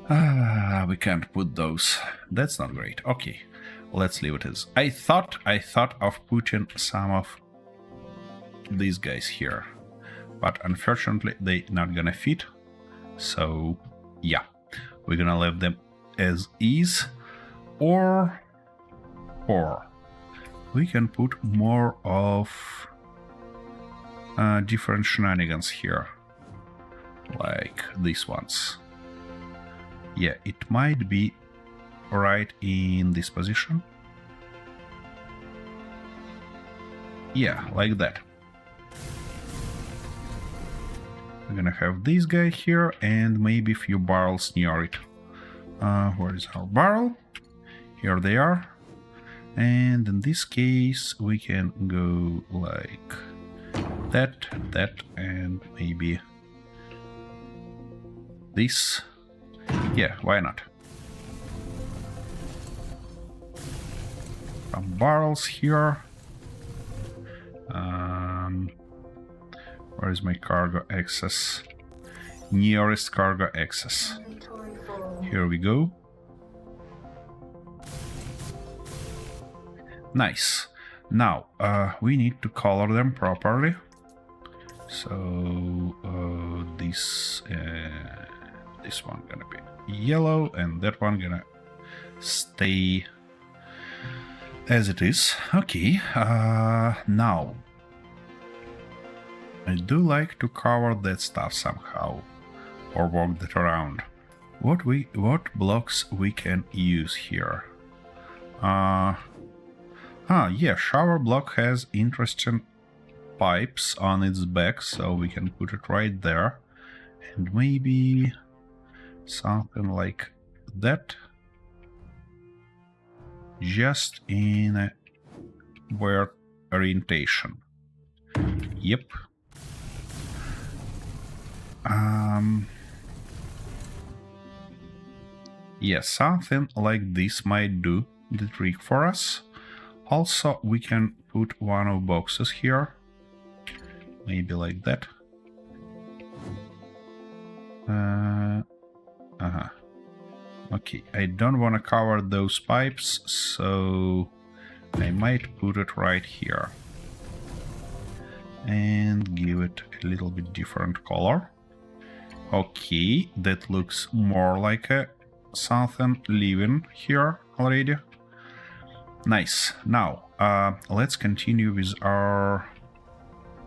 We can't put those. That's not great. Okay, let's leave it as. I thought of putting some of these guys here, but unfortunately they're not gonna fit. So yeah, we're gonna leave them as is, or we can put more of different shenanigans here, like these ones. Yeah, it might be right in this position. Yeah, like that. We're gonna have this guy here and maybe a few barrels near it. Where is our barrel? Here they are. And in this case we can go like that, and maybe this. Yeah, why not? Some barrels here. Where is my cargo access? Nearest cargo access. Inventory full. Here we go. Nice. Now, we need to color them properly. So, this one gonna be yellow, and that one gonna stay as it is. Okay. Now, I do like to cover that stuff somehow, or work that around. What blocks we can use here? Yeah, shower block has interesting pipes on its back, so we can put it right there. And maybe something like that. Just in a weird orientation. Yep. Yeah, something like this might do the trick for us. Also, we can put one of boxes here. Maybe like that. Okay, I don't want to cover those pipes, so I might put it right here. And give it a little bit different color. Okay, that looks more like a something living here already. Nice. Now, let's continue with our...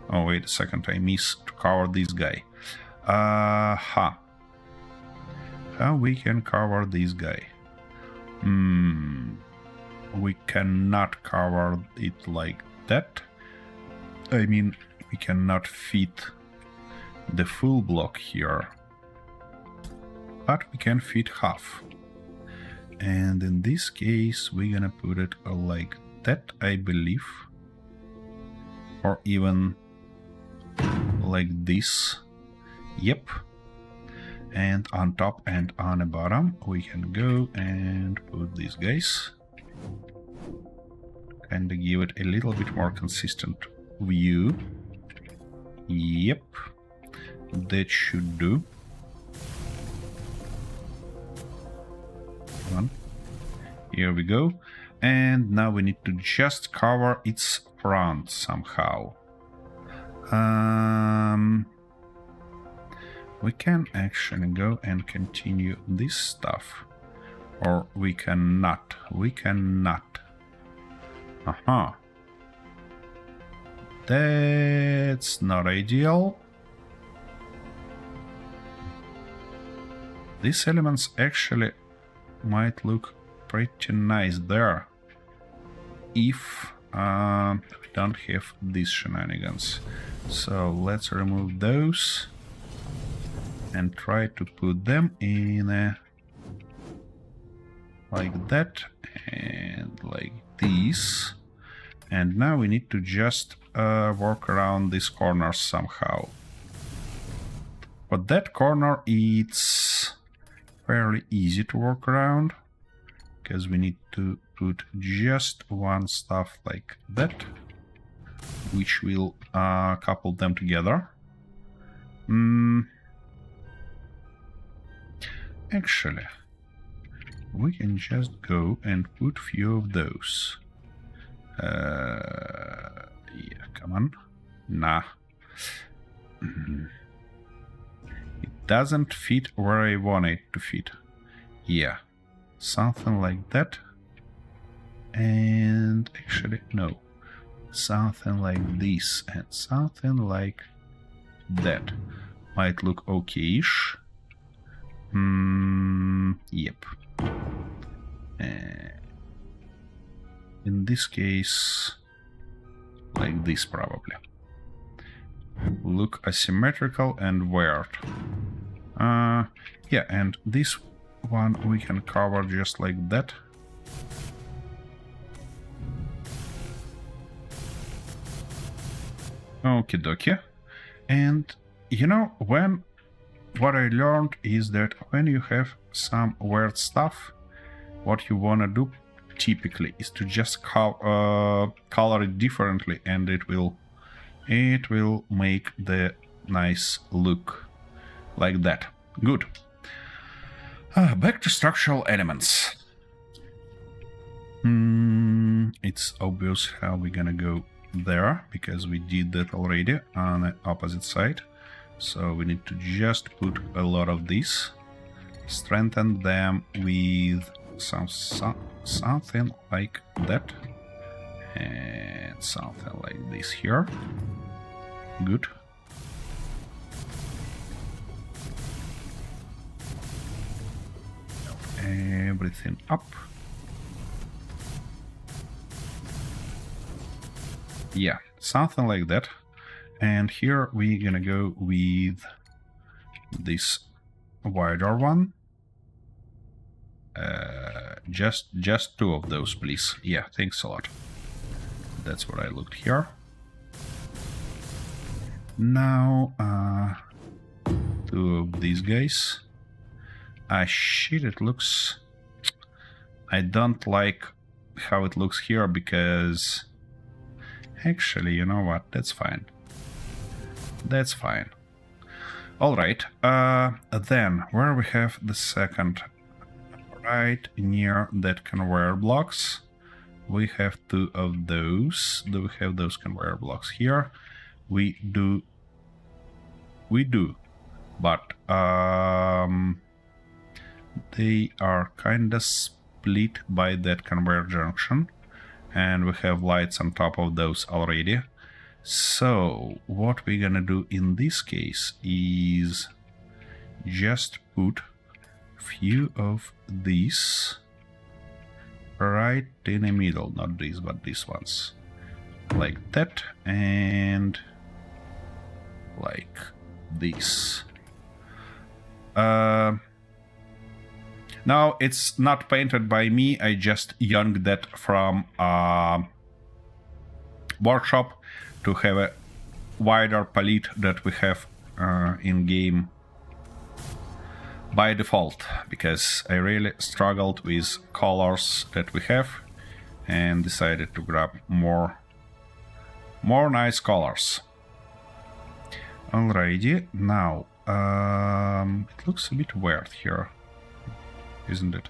Oh, wait a second, I missed to cover this guy. How we can cover this guy? We cannot cover it like that. I mean, we cannot fit the full block here, but we can fit half. And in this case, we're gonna put it like that, I believe, or even like this. Yep. And on top and on the bottom, we can go and put these guys. and give it a little bit more consistent view. Yep, that should do. Come on. Here we go. And now we need to just cover its front somehow. We can actually go and continue this stuff. Or we cannot. We cannot. Aha. That's not ideal. These elements actually might look pretty nice there if we don't have these shenanigans. So let's remove those and try to put them in like that and like this. And now we need to just work around these corners somehow. But that corner, it's fairly easy to work around, because we need to put just one stuff like that, which will couple them together. Actually, we can just go and put few of those. Yeah, come on. Nah. It doesn't fit where I want it to fit. Yeah. Something like that. And actually, no. Something like this and something like that. Might look okay-ish. Yep. In this case, like this probably. Look asymmetrical and weird. Yeah, and this one we can cover just like that. Okie dokie. And you know, what I learned is that when you have some weird stuff, what you wanna do typically is to just color it differently, and it will make the nice look like that. Good. Back to structural elements. It's obvious how we're gonna go there, because we did that already on the opposite side. So we need to just put a lot of these, strengthen them with something like that, and something like this here. Good. Everything up. Yeah, something like that. And here we're gonna go with this wider one. Just two of those, please. Yeah, thanks a lot. That's what I looked here. Now, two of these guys. Shit, it looks... I don't like how it looks here, because... Actually, you know what? That's fine. That's fine. Alright, then, where we have the second... Right near that conveyor blocks, we have two of those. Do we have those conveyor blocks here? We do, but they are kinda split by that conveyor junction, and we have lights on top of those already. So what we're gonna do in this case is just put few of these right in the middle, not these but these ones, like that, and like this. Now it's not painted by me, I just younged that from workshop to have a wider palette that we have in game by default, because I really struggled with colors that we have, and decided to grab more nice colors. Alrighty, now it looks a bit weird here, isn't it?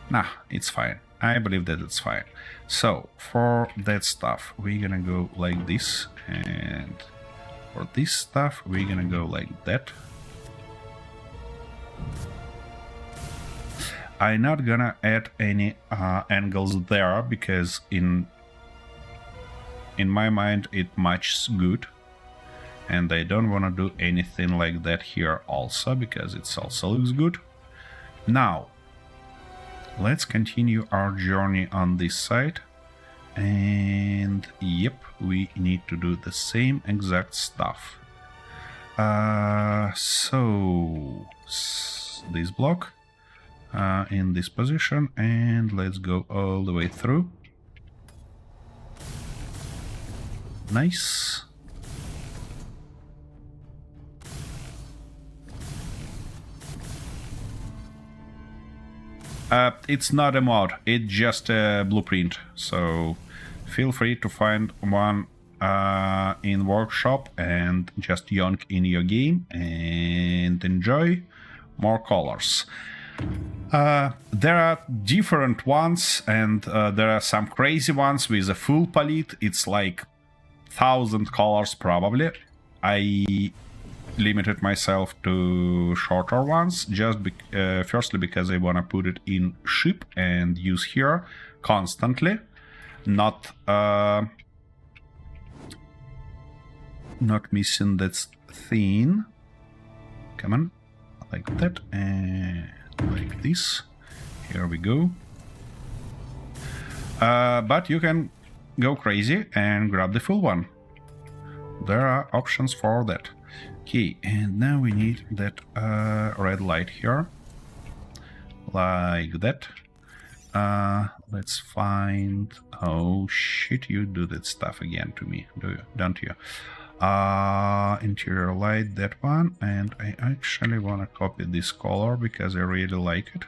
Nah, it's fine. I believe that it's fine. So for that stuff we're gonna go like this, and for this stuff we're gonna go like that. I'm not gonna add any angles there because in my mind it matches good, and I don't want to do anything like that here also because it also looks good. Now let's continue our journey on this side, and yep, we need to do the same exact stuff. So this block in this position, and let's go all the way through. Nice. It's not a mod, it's just a blueprint, so feel free to find one in workshop and just yonk in your game and enjoy more colors. There are different ones, and there are some crazy ones with a full palette. It's like 1,000 colors probably. I limited myself to shorter ones, just firstly because I want to put it in ship and use here constantly, not missing that thing. Come on, like that, and like this. Here we go. But you can go crazy and grab the full one. There are options for that. Okay, and now we need that red light here, like that. Let's find... Oh shit, you do that stuff again to me, don't you? Interior light, that one, and I actually want to copy this color because I really like it,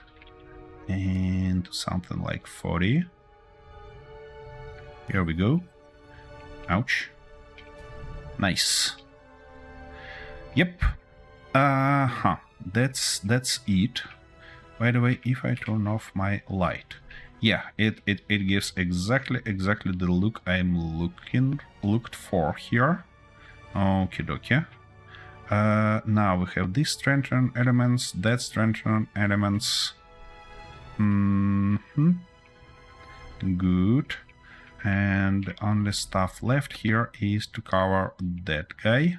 and something like 40. Here we go. Ouch. Nice. Yep. That's it. By the way, if I turn off my light, yeah, it gives exactly the look I'm looked for here. Okie dokie. Now we have these strengthen elements, that strengthen elements. Good. And the only stuff left here is to cover that guy.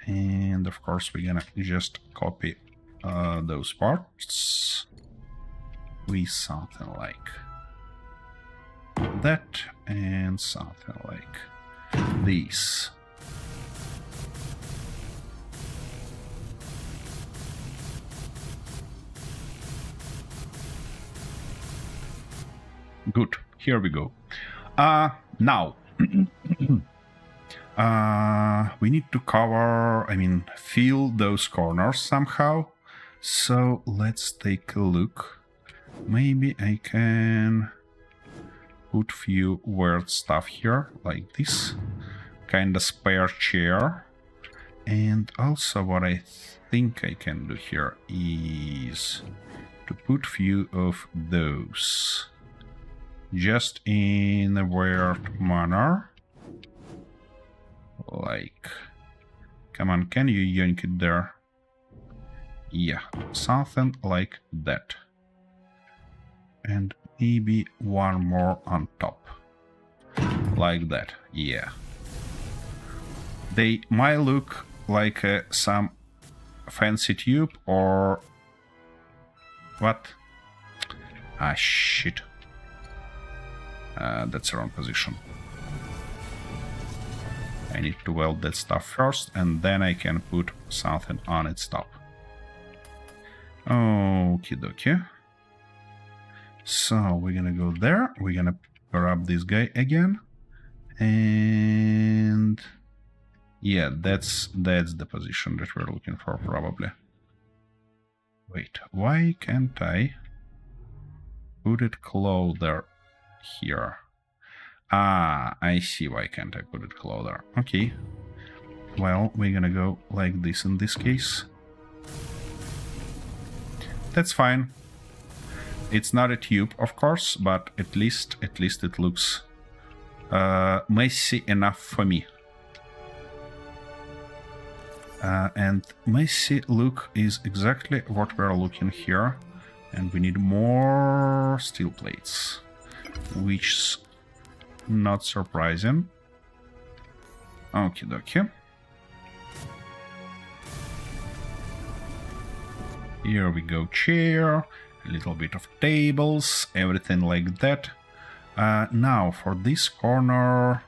And of course we're gonna just copy those parts with something like that and something like this. Good, here we go. Now we need to fill those corners somehow. So let's take a look. Maybe I can put few weird stuff here, like this. Kinda spare chair. And also what I think I can do here is to put few of those. Just in a weird manner. Like, come on, can you yank it there? Yeah, something like that. And maybe one more on top. Like that, yeah. They might look like some fancy tube or... What? Ah, shit. That's the wrong position. I need to weld that stuff first, and then I can put something on its top. Okie dokie. So we're gonna go there. We're gonna grab this guy again. And yeah, that's the position that we're looking for probably. Wait, why can't I put it closer here? Ah, I see why can't I put it closer. Okay. Well, we're gonna go like this in this case. That's fine. It's not a tube, of course, but at least it looks messy enough for me. And messy look is exactly what we're looking here. And we need more steel plates, which is not surprising. Okie dokie. Here we go, chair, a little bit of tables, everything like that. Now for this corner,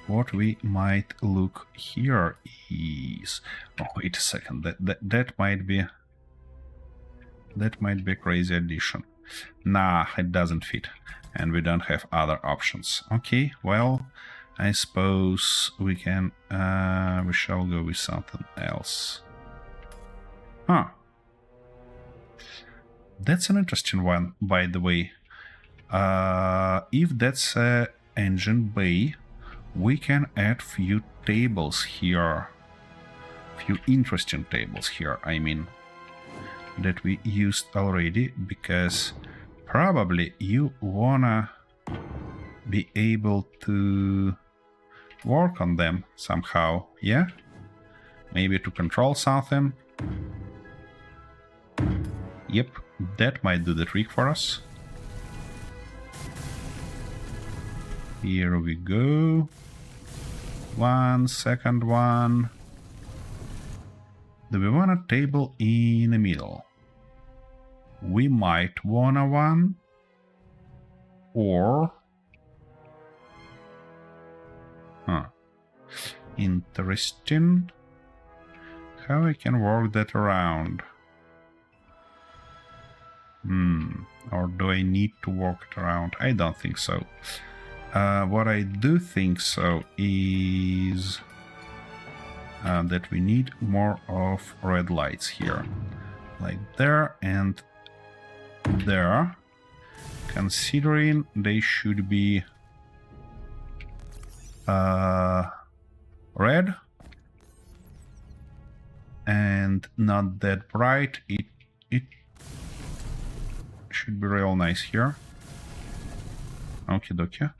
what we might look here is... Oh, wait a second, that might be a crazy addition. Nah, it doesn't fit, and we don't have other options. Okay, well, I suppose we can... we shall go with something else. Huh. That's an interesting one, by the way. If that's an engine bay, we can add few tables here. Few interesting tables here, I mean, that we used already, because probably you wanna be able to work on them somehow, yeah? Maybe to control something. Yep, that might do the trick for us. Here we go. One, second one. Do we want a table in the middle? We might want a one. Or... Huh. Interesting. How I can work that around? Or do I need to work it around? I don't think so. What I do think so is that we need more of red lights here. Like there and there. Considering they should be red and not that bright, it should be real nice here. Okie dokie.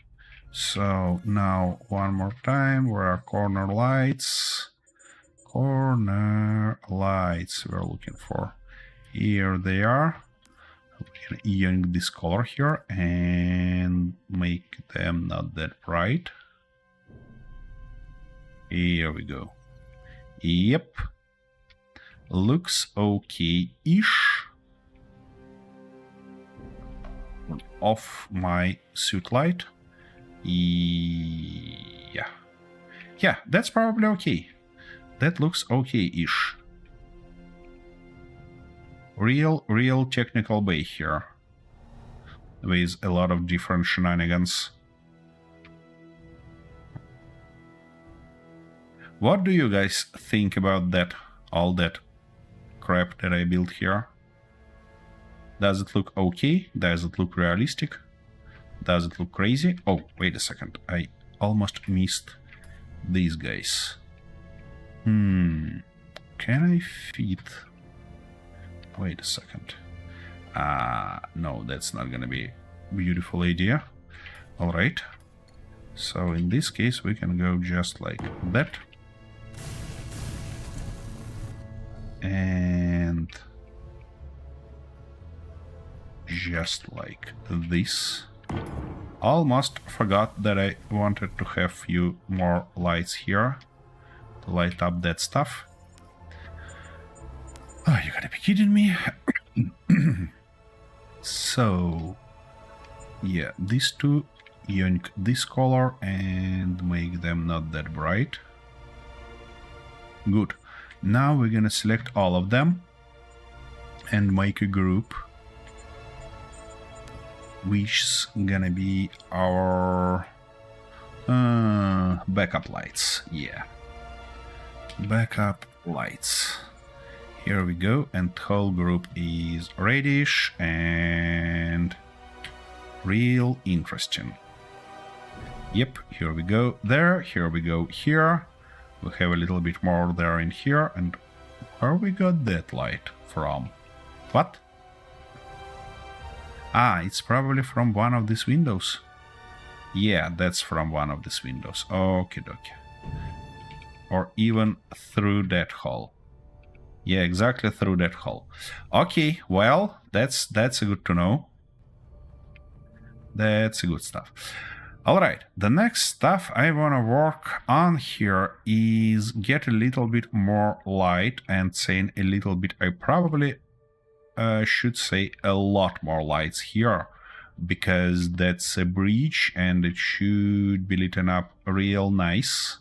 So now one more time, where are corner lights? Corner lights we're looking for. Here they are. We can yank this color here and make them not that bright. Here we go. Yep. Looks okay-ish. Off my suit light. Yeah. Yeah, that's probably okay. That looks okay-ish. Real technical bay here. With a lot of different shenanigans. What do you guys think about that? All that crap that I built here? Does it look okay? Does it look realistic? Does it look crazy? Oh, wait a second. I almost missed these guys. Can I fit? Wait a second. No, that's not gonna be a beautiful idea. Alright. So in this case, we can go just like that. And just like this. Almost forgot that I wanted to have few more lights here to light up that stuff. Oh, you gotta be kidding me. So, yeah, these two, yank this color and make them not that bright. Good. Now we're gonna select all of them and make a group, which is gonna be our backup lights. Yeah, backup lights. Here we go, and whole group is reddish, and Real interesting. Yep, here we go there, here we go here. We have a little bit more there in here, and where we got that light from? What? Ah, it's probably from one of these windows. Yeah, that's from one of these windows. Okie dokie. Or even through that hole. Yeah, exactly through that hole. Okay, well, that's good to know. That's good stuff. Alright, the next stuff I want to work on here is get a little bit more light, and saying a little bit, I probably should say a lot more lights here, because that's a bridge and it should be lit up real nice.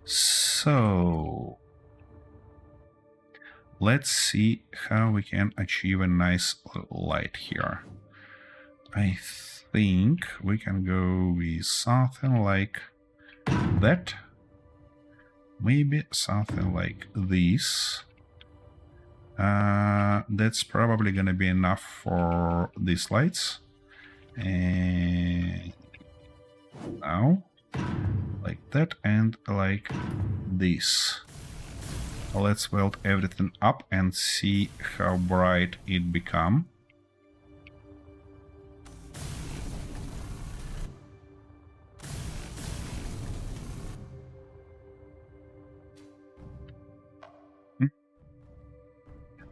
So let's see how we can achieve a nice light here. I think we can go with something like that. Maybe something like this. That's probably gonna be enough for these lights. And now, like that, and like this. Let's weld everything up and see how bright it become.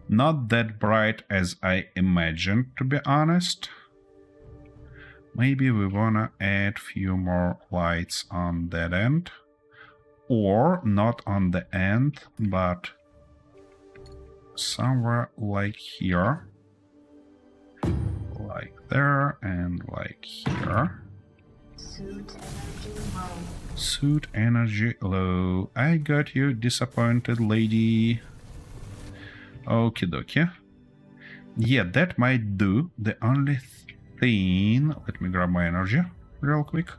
Not that bright as I imagined, to be honest. Maybe we wanna add few more lights on that end. Or not on the end, but somewhere like here. Like there and like here. Suit energy low. Suit energy low. I got you, disappointed lady. Okie dokie. Yeah, that might do. The only thing... Let me grab my energy real quick.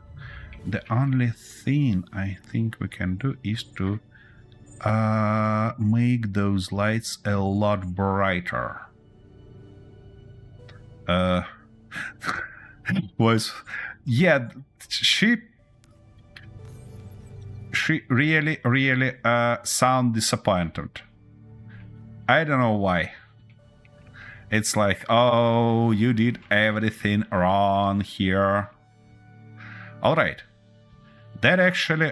The only thing I think we can do is to make those lights a lot brighter. Yeah, she really sound disappointed. I don't know why. It's like, oh, you did everything wrong here. Alright. That actually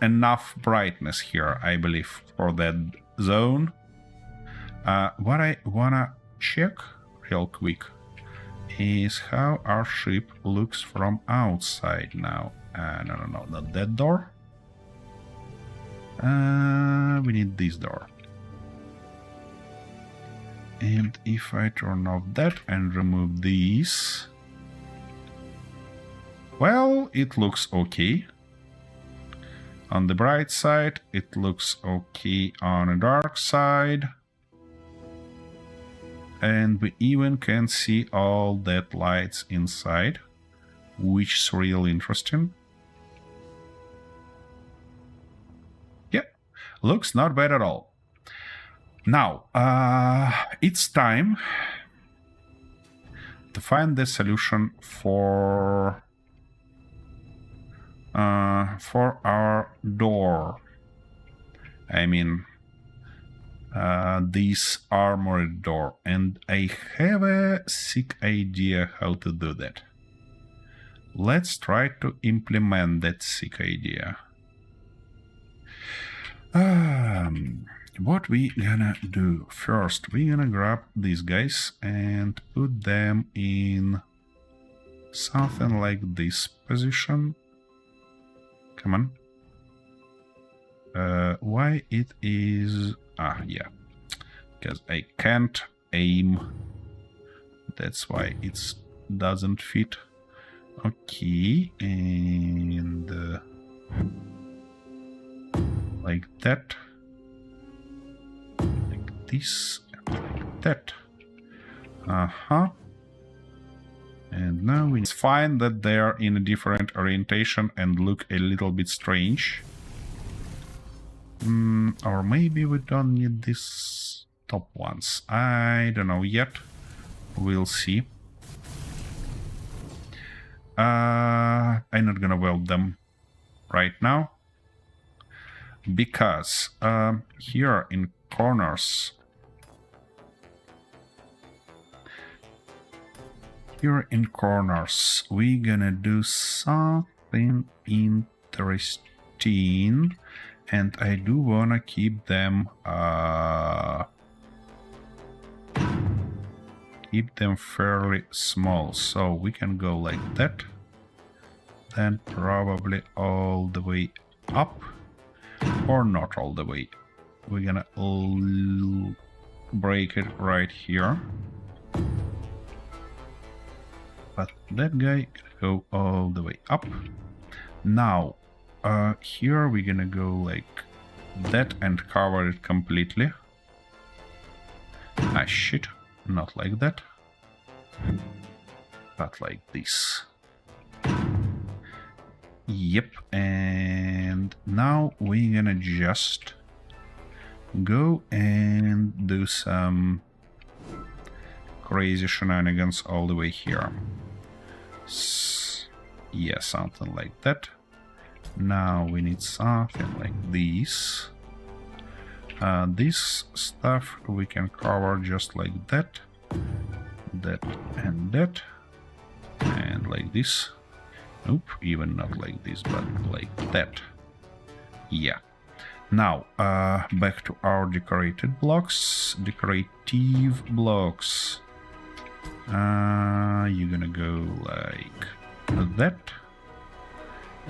enough brightness here, I believe, for that zone. What I wanna check real quick is how our ship looks from outside now. No, not that door. We need this door. And if I turn off that and remove these, well, it looks okay. On the bright side, it looks okay on the dark side. And we even can see all that lights inside, which is really interesting. Yeah, looks not bad at all. Now, it's time to find the solution for our door. I mean, this armored door, and I have a sick idea how to do that. Let's try to implement that sick idea. What we gonna do? First, we gonna grab these guys and put them in something like this position. Come on. Why it is... yeah. Because I can't aim. That's why it doesn't fit. Okay, and... like that. Like this, and like that. And now it's fine that they are in a different orientation and look a little bit strange. Or maybe we don't need these top ones. I don't know yet. We'll see. I'm not gonna weld them right now. Because here in corners... Here in corners, we're gonna do something interesting, and I do wanna keep them fairly small, so we can go like that, then probably all the way up, or not all the way. We're gonna break it right here. But that guy can go all the way up. Now, here we're gonna go like that and cover it completely. Ah, shit. Not like that. But like this. Yep. And now we're gonna just go and do some crazy shenanigans all the way here. Yeah, something like that. Now we need something like this. This stuff we can cover just like that, that and that, and like this. Nope, even not like this, but like that. Yeah. Now, back to our decorated blocks. Decorative blocks. You're gonna go like that.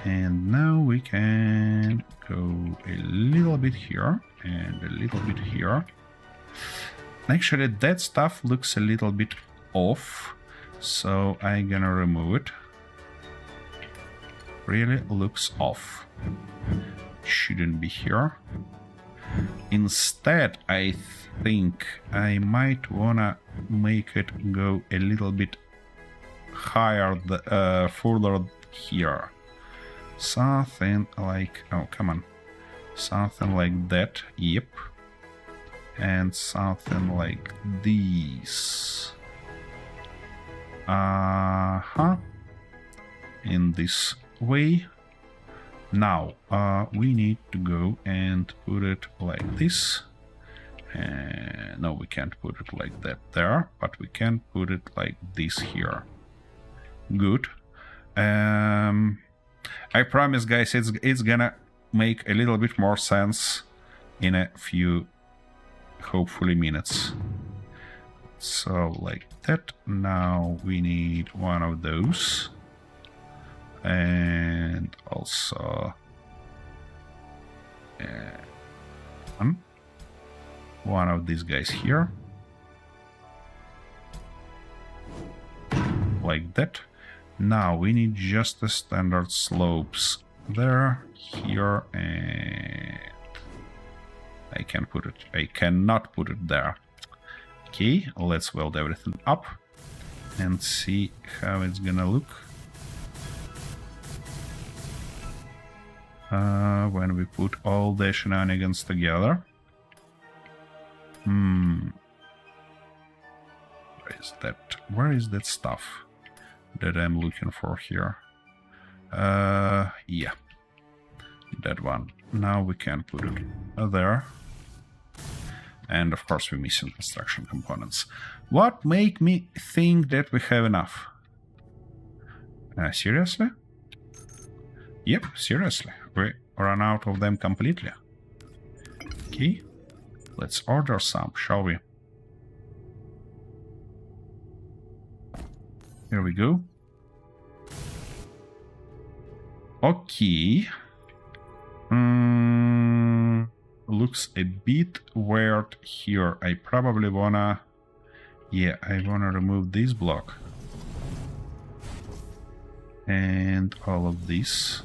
And now we can go a little bit here and a little bit here. Actually, that stuff looks a little bit off, so I'm gonna remove it. Really looks off. Shouldn't be here. Instead, I think I might wanna make it go a little bit higher, further here. Something like, oh, come on. Something like that, yep. And something like this. In this way. Now, we need to go and put it like this. No, we can't put it like that there, but we can put it like this here. Good. I promise, guys, it's gonna make a little bit more sense in a few, hopefully, minutes. So, like that. Now we need one of those. And also one of these guys here. Like that. Now we need just the standard slopes there, here, and I cannot put it there. Okay, let's weld everything up and see how it's gonna look when we put all the shenanigans together. Where is that stuff that I'm looking for here? Yeah, that one. Now we can put it there. And of course we're missing construction components. What make me think that we have enough? Seriously? Yep, seriously. We run out of them completely. Okay, let's order some, shall we? Here we go. Okay. Looks a bit weird here. I probably wanna... Yeah, I wanna remove this block. And all of this.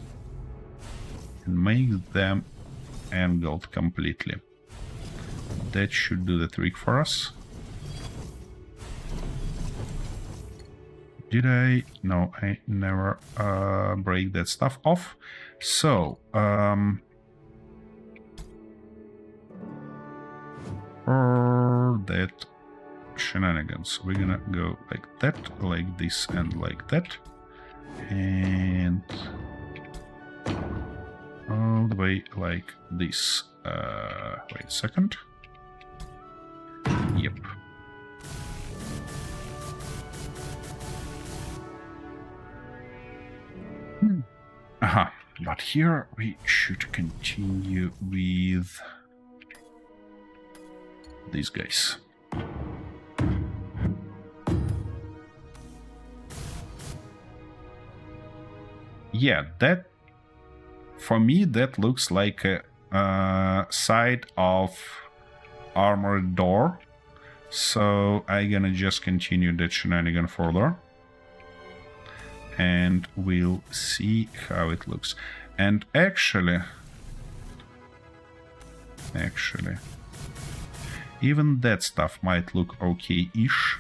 And make them angled completely. That should do the trick for us. Did I? No, I never break that stuff off. So, for that shenanigans, we're gonna go like that, like this, and like that. And all the way like this. Wait a second. Yep. Aha. But here we should continue with these guys. Yeah, that for me that looks like a side of armored door. So I'm gonna just continue that shenanigan further. And we'll see how it looks. And actually, even that stuff might look okay-ish,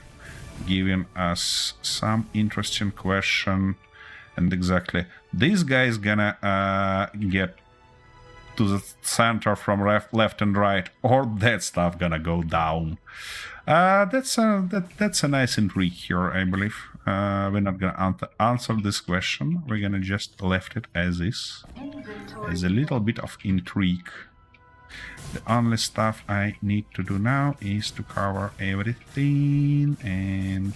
giving us some interesting question. And exactly, this guy's gonna get to the center from left and right, or that stuff gonna go down. That's a nice intrigue here, I believe. We're not gonna answer this question. We're gonna just left it as is, as a little bit of intrigue. The only stuff I need to do now is to cover everything and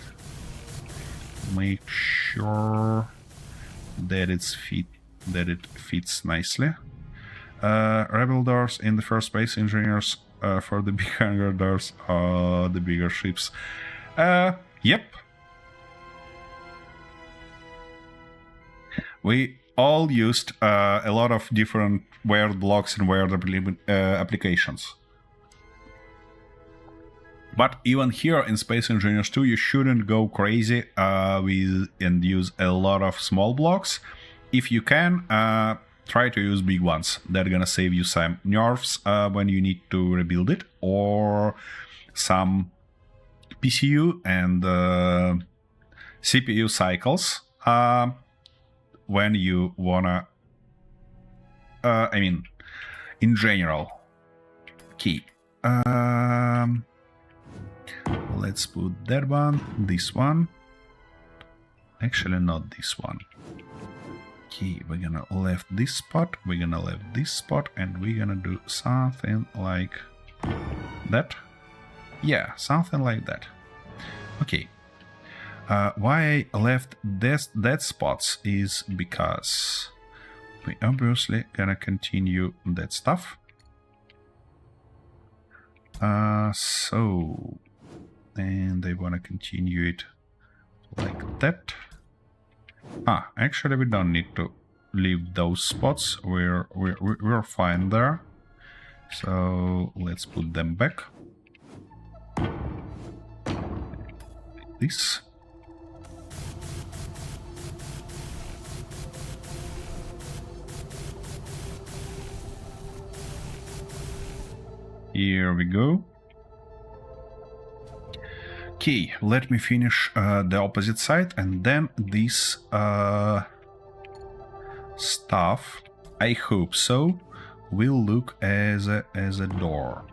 make sure that it fits nicely. Rebel doors in the first place, engineers for the big hangar doors, the bigger ships. Yep. We all used a lot of different weird blocks and weird applications. But even here in Space Engineers 2, you shouldn't go crazy with and use a lot of small blocks. If you can, try to use big ones. They're gonna save you some nerves when you need to rebuild it, or some PCU and CPU cycles when you wanna, I mean, in general. Okay. Let's put that one, this one. Actually, not this one. Okay, we're gonna left this spot, we're gonna left this spot, and we're gonna do something like that. Yeah, something like that. Okay. Why I left that spots is because we obviously gonna continue that stuff. So, and I wanna continue it like that. Actually, we don't need to leave those spots. We're fine there. So let's put them back. Like this. Here we go. Okay, let me finish the opposite side, and then this stuff, I hope so, will look as a door.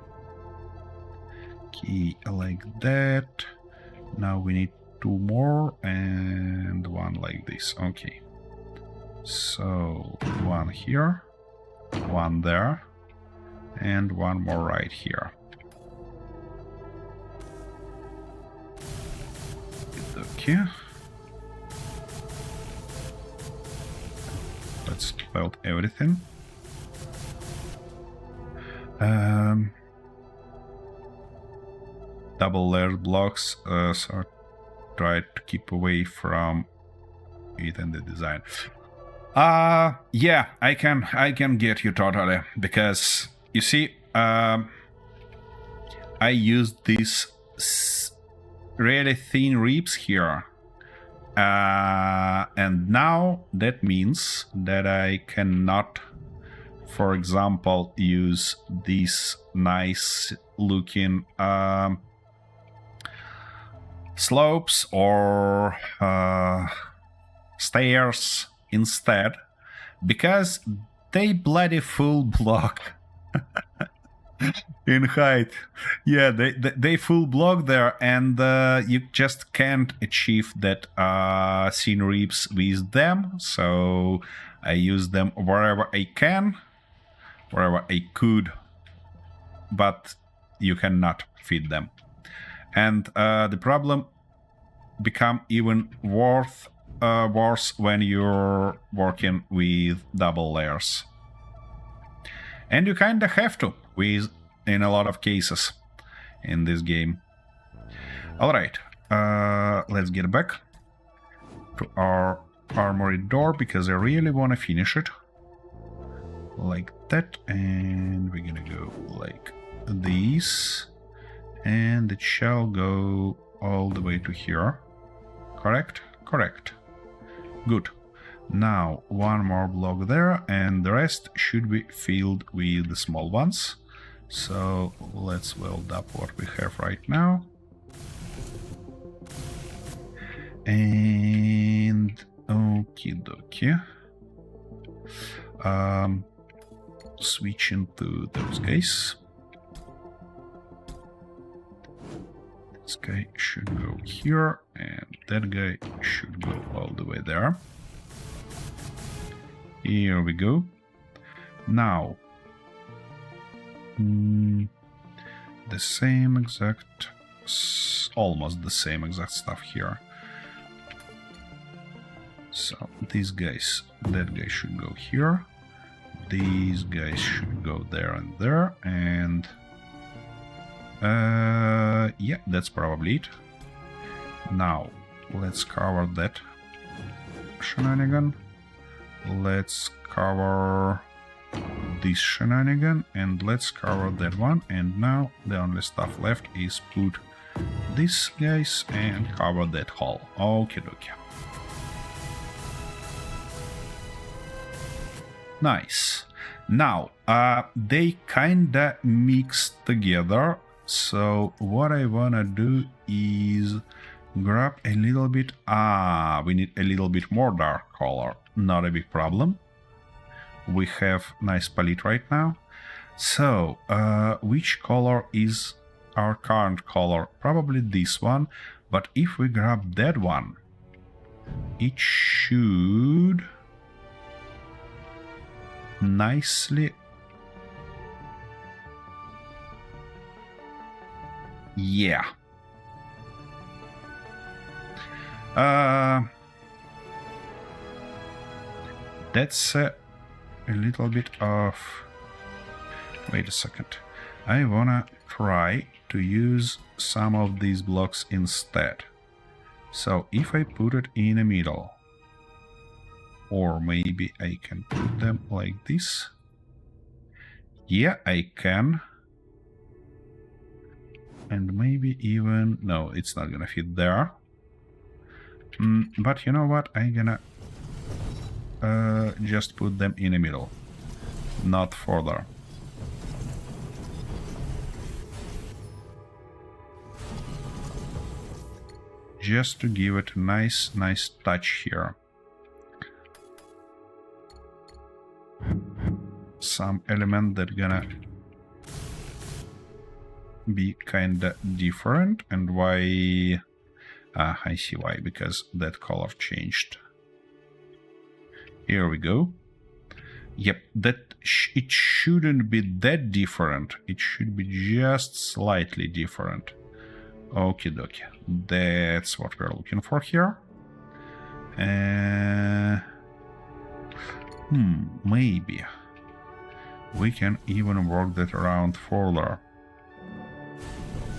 Okay, like that. Now we need two more and one like this. Okay. So one here, one there, and one more right here. Okay. Let's build everything. Double layered blocks, so try to keep away from it and the design. Yeah, I can get you totally, because you see, I used these really thin ribs here, and now that means that I cannot, for example, use these nice looking slopes or stairs instead, because they bloody full block in height. Yeah, they full block there, and you just can't achieve that scene reaps with them. So I use them wherever I can, wherever I could, but you cannot feed them. And the problem become even worse when you're working with double layers. And you kinda have to, in a lot of cases in this game. Alright, let's get back to our armory door, because I really want to finish it. Like that, and we're gonna go like this, and it shall go all the way to here. Correct? Correct. Good. Now, one more block there, and the rest should be filled with the small ones. So, let's weld up what we have right now. And... okie dokie. Switch into those guys. This guy should go here, and that guy should go all the way there. Here we go. Now, the same exact, almost the same exact stuff here. So these guys, that guy should go here. These guys should go there and there, and yeah, that's probably it. Now, let's cover that shenanigan. Let's cover this shenanigan, and let's cover that one. And now the only stuff left is put these guys and cover that hole. Okie dokie. Nice. Now, they kinda mix together. So what I wanna do is grab a little bit. We need a little bit more dark color. Not a big problem. We have nice palette right now. So, which color is our current color? Probably this one. But if we grab that one, it should nicely... yeah. That's a little bit of... wait a second. I wanna try to use some of these blocks instead. So if I put it in the middle, or maybe I can put them like this. Yeah, I can. And maybe even... no, it's not gonna fit there. But you know what? I'm gonna just put them in the middle, not further. Just to give it a nice touch here. Some element that gonna be kinda different. And why? I see why, because that color changed. Here we go. Yep, that it shouldn't be that different. It should be just slightly different. Okie dokie. That's what we're looking for here. Maybe we can even work that around further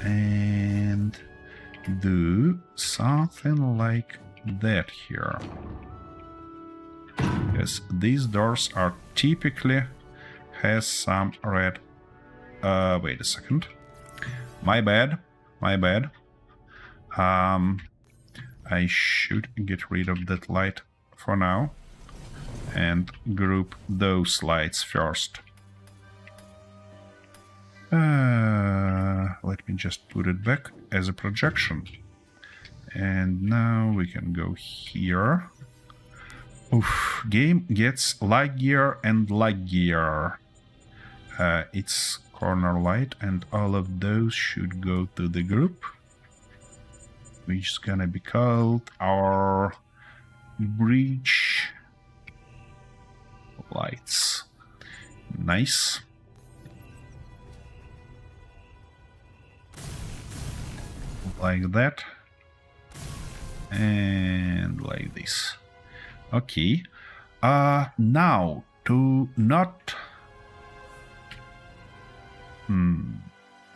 and do something like that here. Because these doors are typically has some red... wait a second. My bad. I should get rid of that light for now and group those lights first. Let me just put it back as a projection. And now we can go here. Oof, game gets laggier and laggier. It's corner light, and all of those should go to the group, which is gonna be called our bridge lights. Nice. Like that. And like this. Okay. Now to not...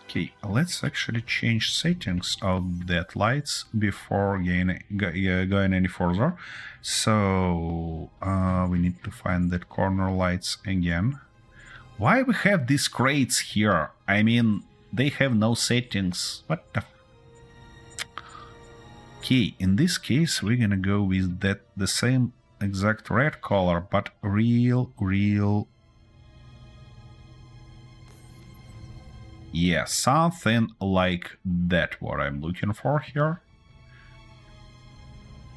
Okay, let's actually change settings of that lights before going any further. So we need to find that corner lights again. Why we have these crates here? I mean, they have no settings. What the... Okay, in this case we're gonna go with the same exact red color, but real... Yeah, something like that, what I'm looking for here.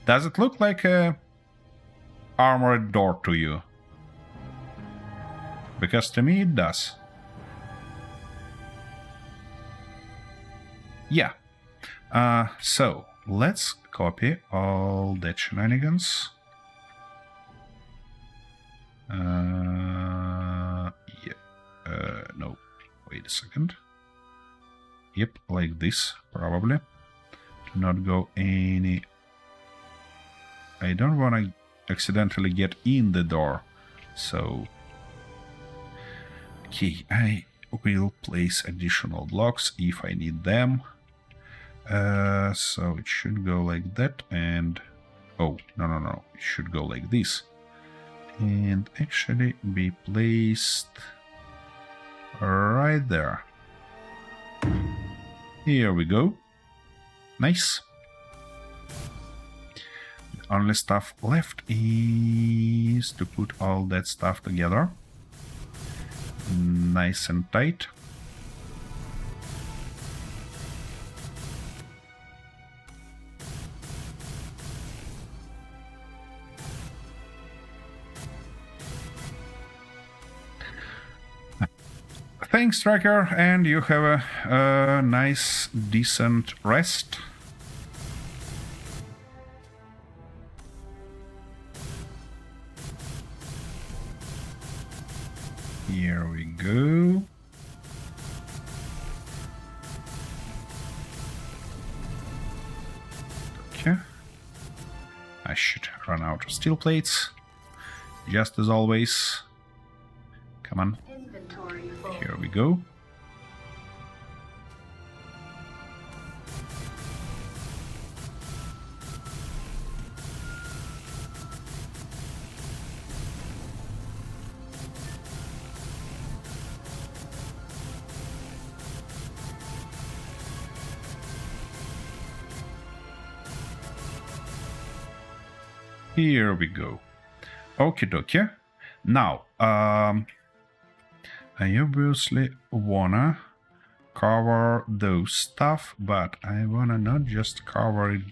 Does it look like a armored door to you? Because to me it does. Yeah. So, let's copy all that shenanigans. No, wait a second. Yep, like this, probably. To not go any... I don't want to accidentally get in the door, so... Okay, I will place additional blocks if I need them. So it should go like that, and... Oh, no, it should go like this. And actually be placed right there. Here we go. Nice. The only stuff left is to put all that stuff together. Nice and tight. Thanks, Tracker, and you have a nice, decent rest. Here we go. Okay. I should run out of steel plates, just as always. Come on. Here we go. Here we go. Okie dokie. Now, I obviously wanna cover those stuff, but I wanna not just cover it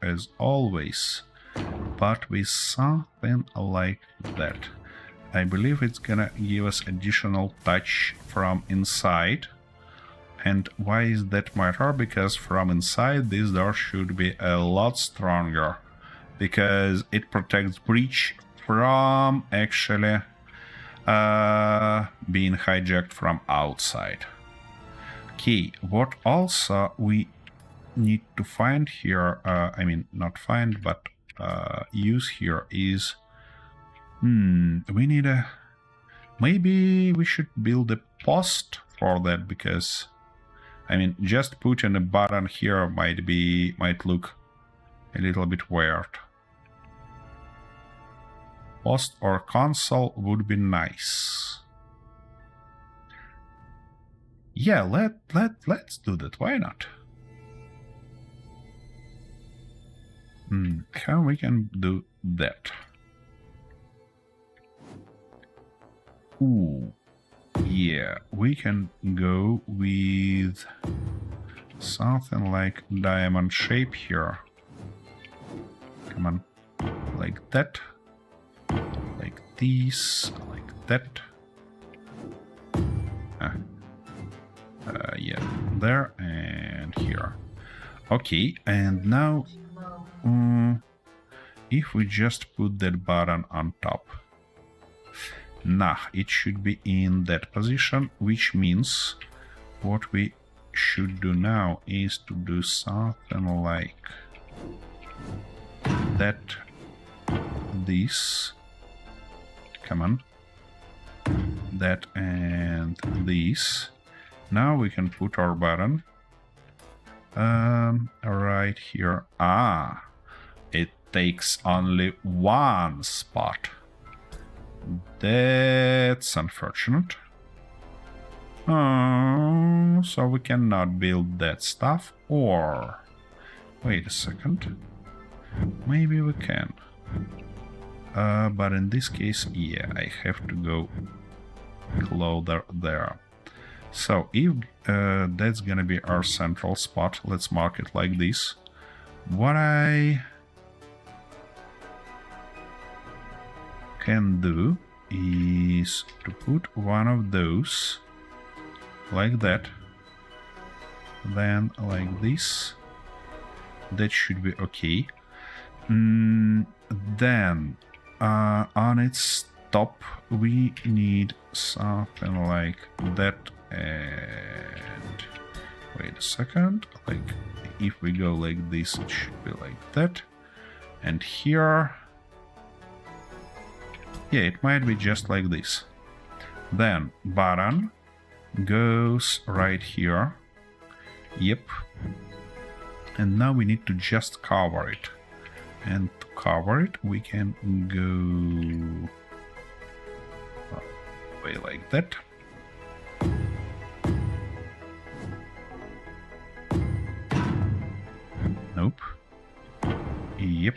as always, but with something like that. I believe it's gonna give us additional touch from inside. And why is that matter? Because from inside this door should be a lot stronger, because it protects breach from actually being hijacked from outside. Okay, what also we need to find here, I mean not find, but use here is, we need a, maybe we should build a post for that, because I mean just putting a button here might look a little bit weird. Post or console would be nice. Yeah, let's do that. Why not? How we can do that? Ooh, yeah, we can go with something like diamond shape here. Come on, like that. Like this, like that. Yeah, there and here. Okay, and now if we just put that button on top, nah, it should be in that position, which means what we should do now is to do something like that. This, come on, that and this. Now we can put our button right here. Ah, it takes only one spot. That's unfortunate. So we cannot build that stuff, or wait a second, maybe we can. But in this case, yeah, I have to go closer there. So if that's gonna be our central spot, let's mark it like this. What I can do is to put one of those like that, then like this. That should be okay. Then on its top we need something like that. And wait a second, like if we go like this, it should be like that. And here, yeah, it might be just like this. Then button goes right here. Yep. And now we need to just cover it. And to cover it, we can go way like that. Nope. Yep.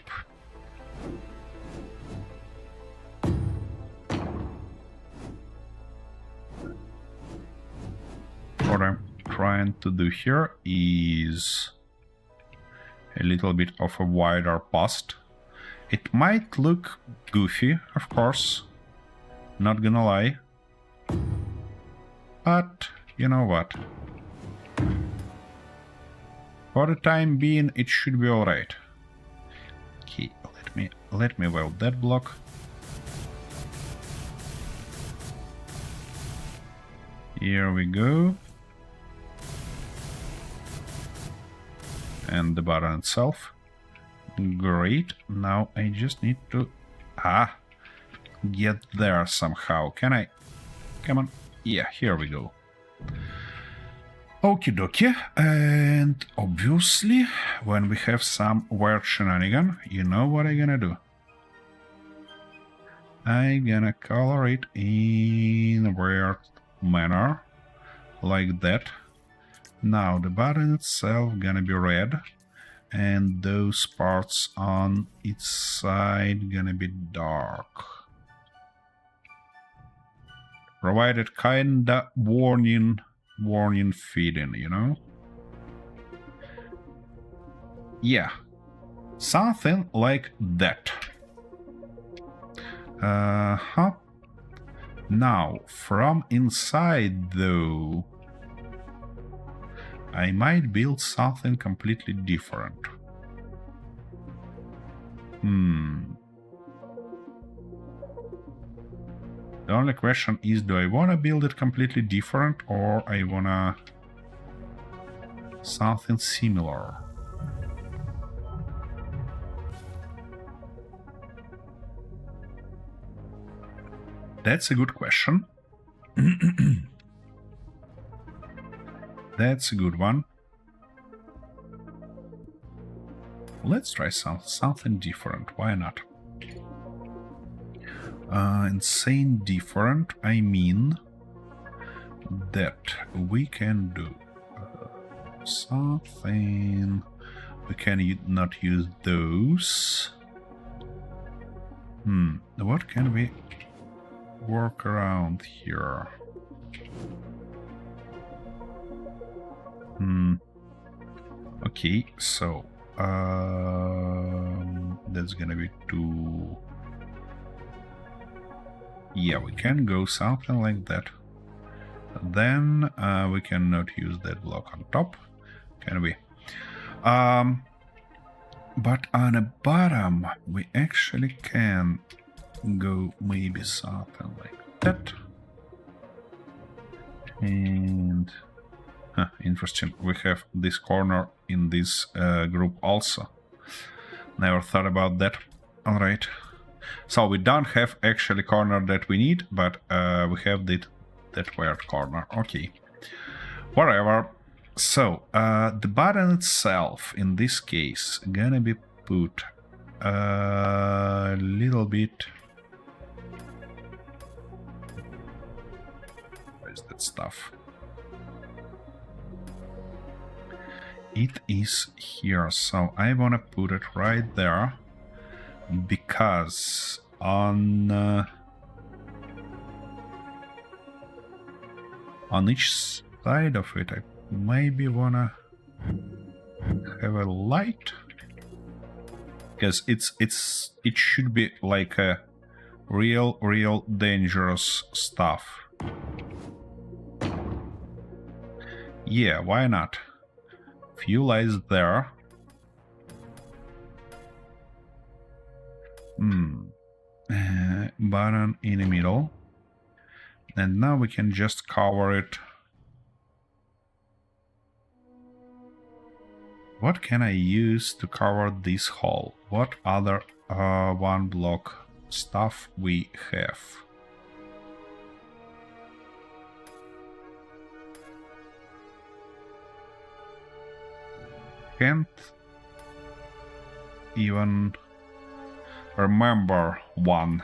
What I'm trying to do here is a little bit of a wider post. It might look goofy, of course, not gonna lie, but you know what? For the time being, it should be alright. Okay, let me weld that block. Here we go. And the button itself. Great. Now I just need to get there somehow. Can I? Come on. Yeah, here we go. Okie dokie. And obviously, when we have some weird shenanigan, you know what I'm gonna do? I'm gonna color it in a weird manner, like that. Now the button itself gonna be red, and those parts on its side gonna be dark. Provided kinda warning feeding, you know? Yeah, something like that. Now, from inside though, I might build something completely different. The only question is, do I want to build it completely different, or I want to something similar? That's a good question. That's a good one. Let's try something different. Why not? Insane different, I mean that we can do something. We can not use those. What can we work around here? Okay, so that's gonna be too. Yeah, we can go something like that. Then we cannot use that block on top, can we? But on the bottom, we actually can go maybe something like that. And interesting, we have this corner in this group also. Never thought about that. All right. So we don't have actually corner that we need, but we have that weird corner. Okay. Whatever. So the button itself, in this case, gonna be put a little bit. Where is that stuff? It is here, so I wanna put it right there, because on each side of it, I maybe wanna have a light, because it should be like a real dangerous stuff. Yeah, why not? Few lights there. Button in the middle, and now we can just cover it. What can I use to cover this hole? What other one block stuff we have? Can't even remember one.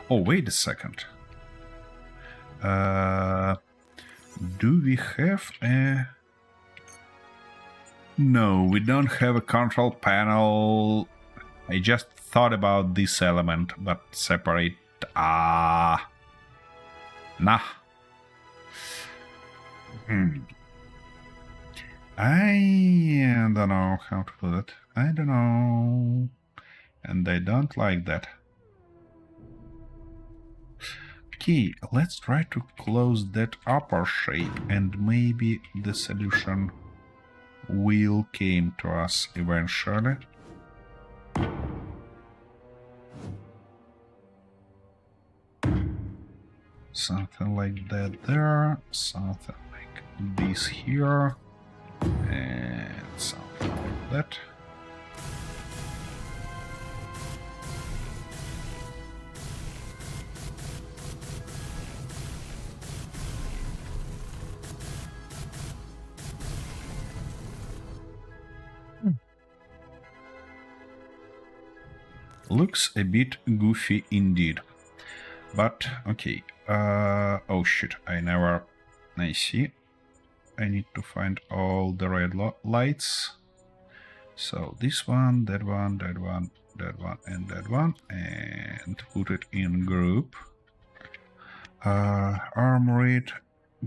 Oh, wait a second. Do we have a... No, we don't have a control panel. I just thought about this element, but separate... Nah. I don't know how to do that. I don't know. And I don't like that. Okay, let's try to close that upper shape, and maybe the solution will come to us eventually. Something like that there, something like this here, and something like that. Looks a bit goofy indeed, but okay. Oh shit, I see. I need to find all the red lights. So this one, that one, that one, that one, and that one, and put it in group. Armored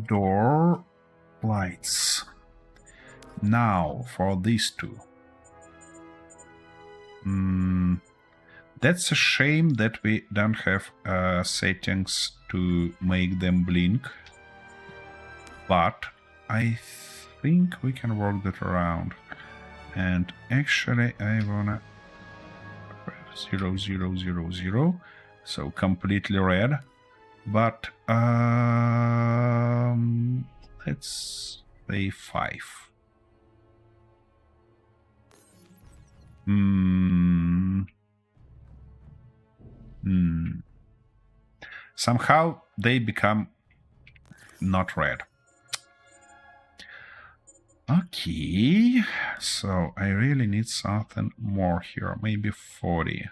door lights. Now for these two. That's a shame that we don't have settings to make them blink, but I think we can work that around. And actually I wanna 0, 0, 0, 0, so completely red, but let's say 5. Somehow they become not red. Okay, so I really need something more here, maybe 40.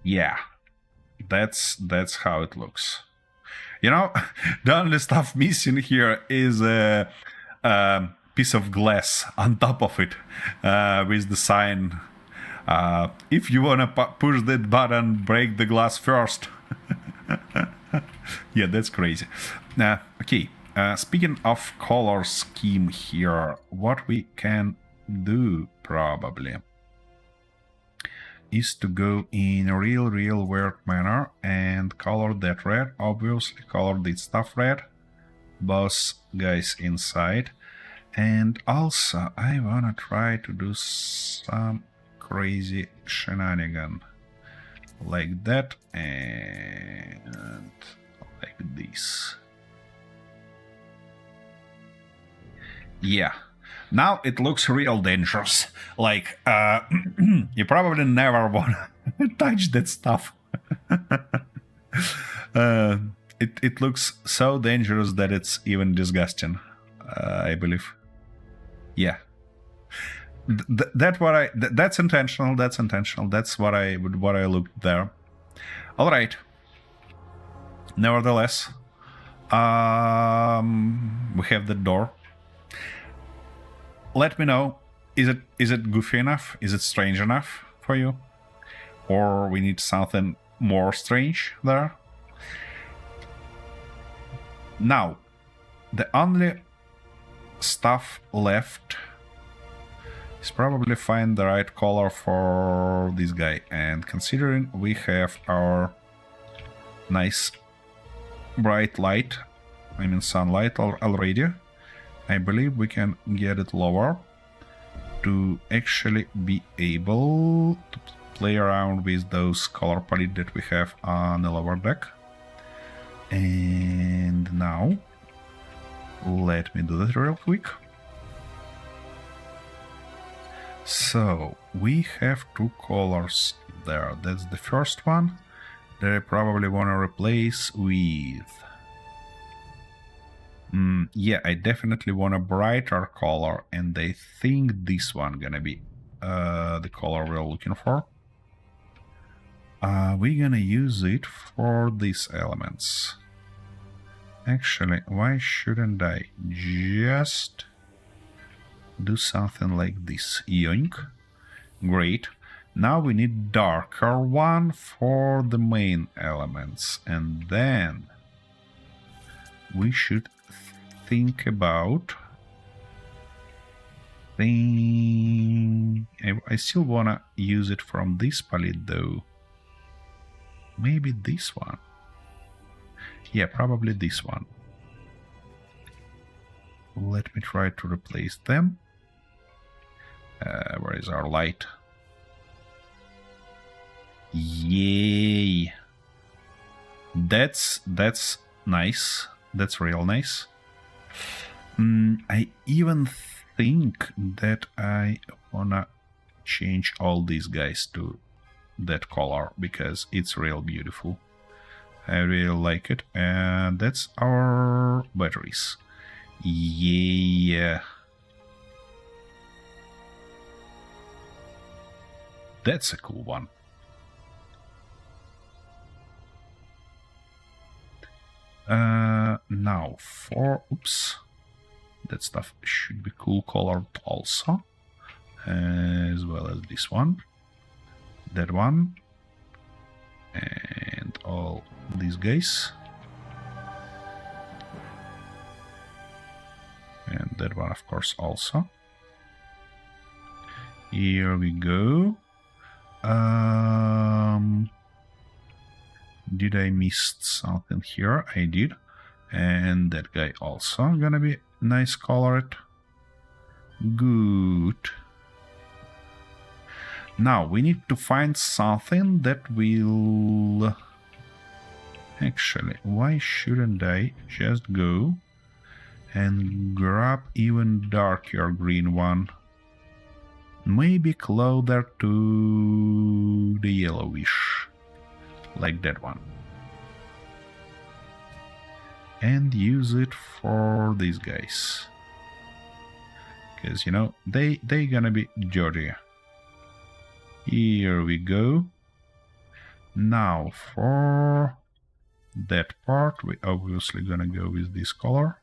Yeah, that's how it looks. You know, the only stuff missing here is a piece of glass on top of it with the sign. If you wanna push that button, break the glass first. Yeah, that's crazy. Okay, speaking of color scheme here, what we can do probably. is to go in a real weird manner and color that red. Obviously color this stuff red, both guys inside. And also I wanna try to do some crazy shenanigan like that and like this. Yeah, now it looks real dangerous. Like, you probably never wanna touch that stuff. It looks so dangerous that it's even disgusting, I believe. Yeah. That's intentional. That's intentional. That's what I looked there. All right. Nevertheless, we have the door. Let me know. Is it goofy enough? Is it strange enough for you, or we need something more strange there? Now, the only stuff left is probably find the right color for this guy, and considering we have our nice bright light, I mean sunlight already, I believe we can get it lower to actually be able to play around with those color palette that we have on the lower deck. And now let me do that real quick. So we have two colors there. That's the first one that I probably want to replace with. Yeah, I definitely want a brighter color, and I think this one gonna be the color we're looking for. We're gonna use it for these elements. Actually, why shouldn't I just do something like this? Yoink. Great. Now we need darker one for the main elements, and then we should think about I still wanna use it from this palette though. Maybe this one. Yeah, probably this one. Let me try to replace them. Where is our light? Yay! That's nice. That's real nice. I even think that I wanna change all these guys to that color because it's real beautiful. I really like it, and that's our batteries. Yeah. That's a cool one. Now for, oops, that stuff should be cool colored also, as well as this one, that one, and all these guys, and that one of course also. Here we go. Did I miss something here? I did. And that guy also gonna be nice colored. Good. Now we need to find something that will... Actually, why shouldn't I just go and grab even darker green one? Maybe closer to the yellowish, like that one. And use it for these guys. Because, you know, they gonna be dirty. Here we go. Now for that part, we obviously gonna go with this color.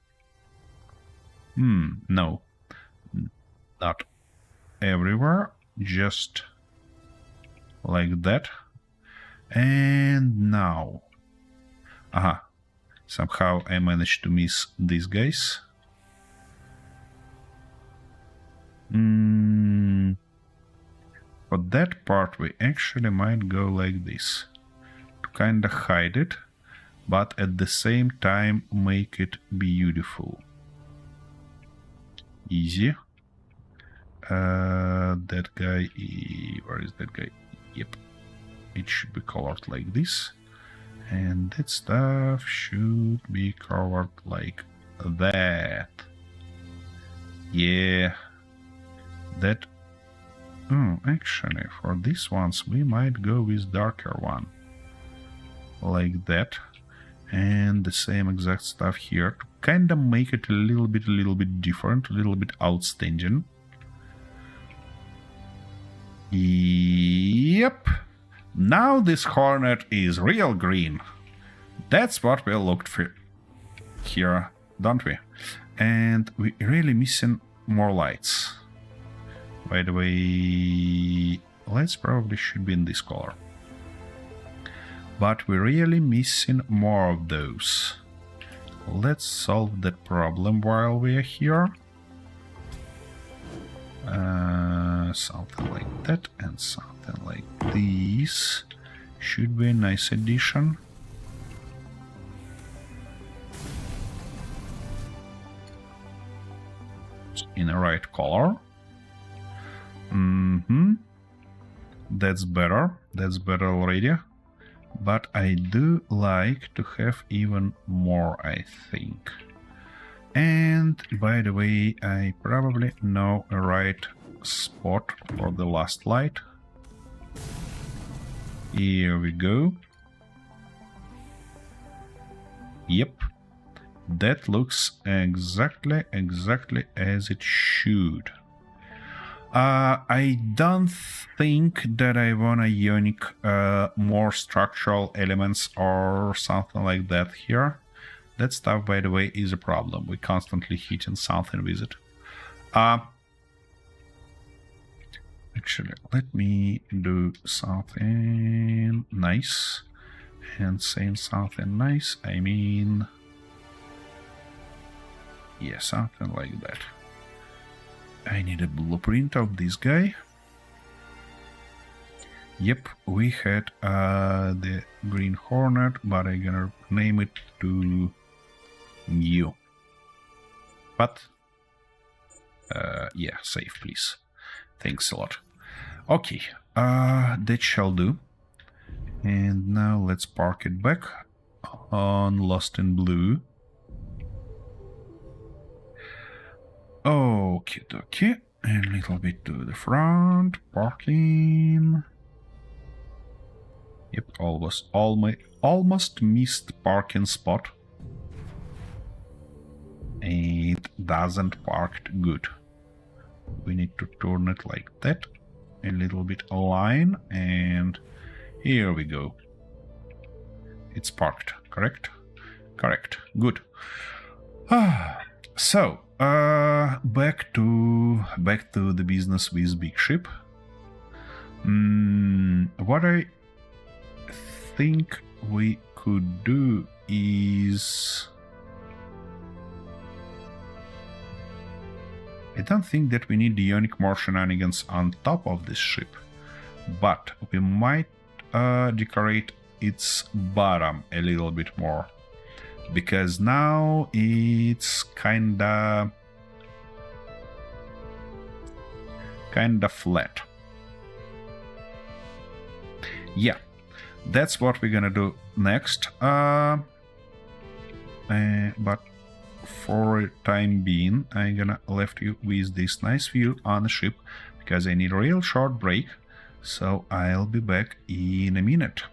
No. Not everywhere. Just like that. And now. Aha. Somehow I managed to miss these guys. for that part we actually might go like this. To kinda hide it, but at the same time make it beautiful. Easy. That guy, where is that guy? Yep, it should be colored like this, and that stuff should be covered like that. Yeah, that. Oh, actually, for these ones we might go with darker one, like that, and the same exact stuff here to kind of make it a little bit different, a little bit outstanding. Yep. Now this hornet is real green. That's what we looked for here, don't we? And we're really missing more lights. By the way, lights probably should be in this color. But we're really missing more of those. Let's solve that problem while we are here. Something like that and something like this should be a nice addition. In the right color. That's better. That's better already. But I do like to have even more, I think. And by the way, I probably know a right spot for the last light. Here we go. Yep. That looks exactly as it should. I don't think that I want a unique more structural elements or something like that here. That stuff, by the way, is a problem. We're constantly hitting something with it. Actually, let me do something nice. And saying something nice, I mean... yeah, something like that. I need a blueprint of this guy. Yep, we had the Green Hornet, but I'm gonna name it to new. But yeah, save please. Thanks a lot. Okay, that shall do. And now let's park it back on Lost in Blue. Okay, okay. A little bit to the front, parking. Yep, almost missed parking spot. It doesn't parked good. We need to turn it like that, a little bit align, and here we go. It's parked, correct? Correct, good. So, back to the business with Big Ship. What I think we could do is... I don't think that we need the Ionic more shenanigans on top of this ship, but we might decorate its bottom a little bit more, because now it's kinda flat. Yeah, that's what we're gonna do next. But for the time being, I'm gonna left you with this nice view on the ship, because I need a real short break, so I'll be back in a minute.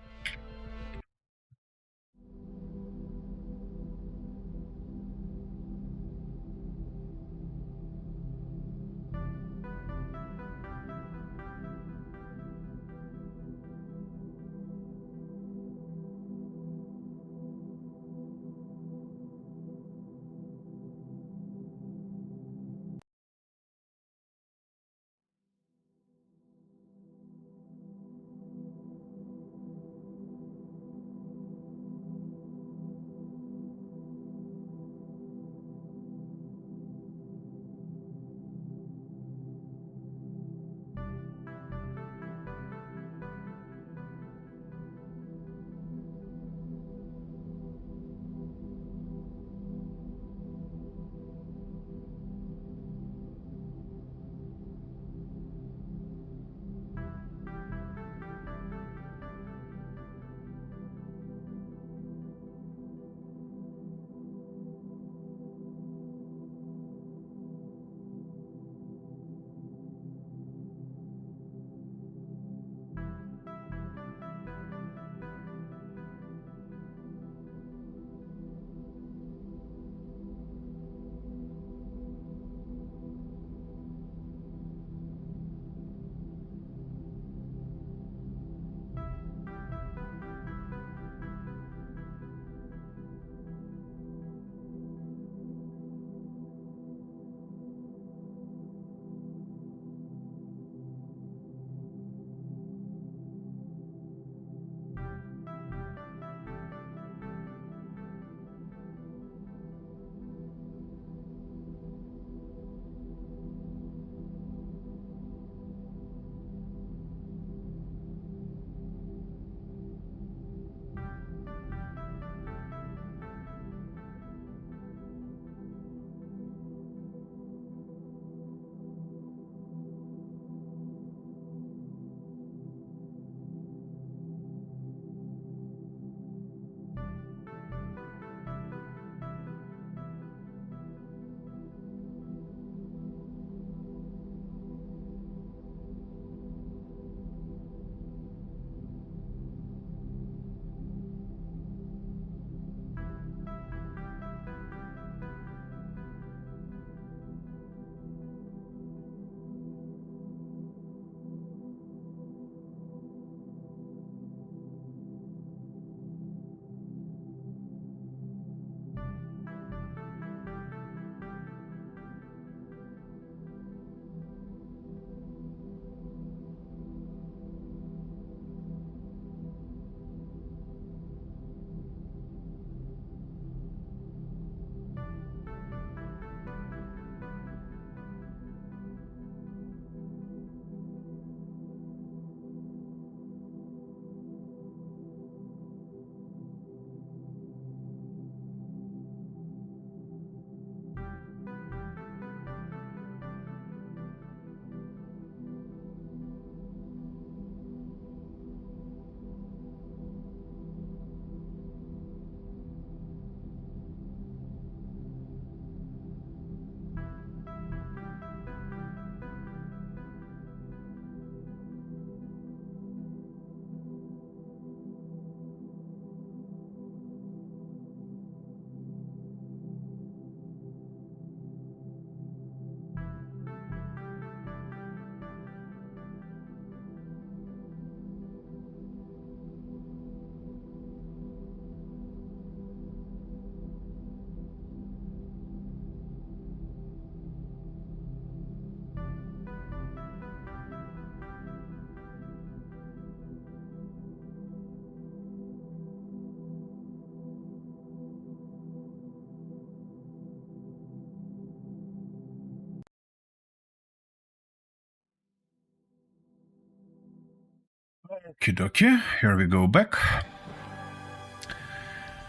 Okie dokie, here we go back.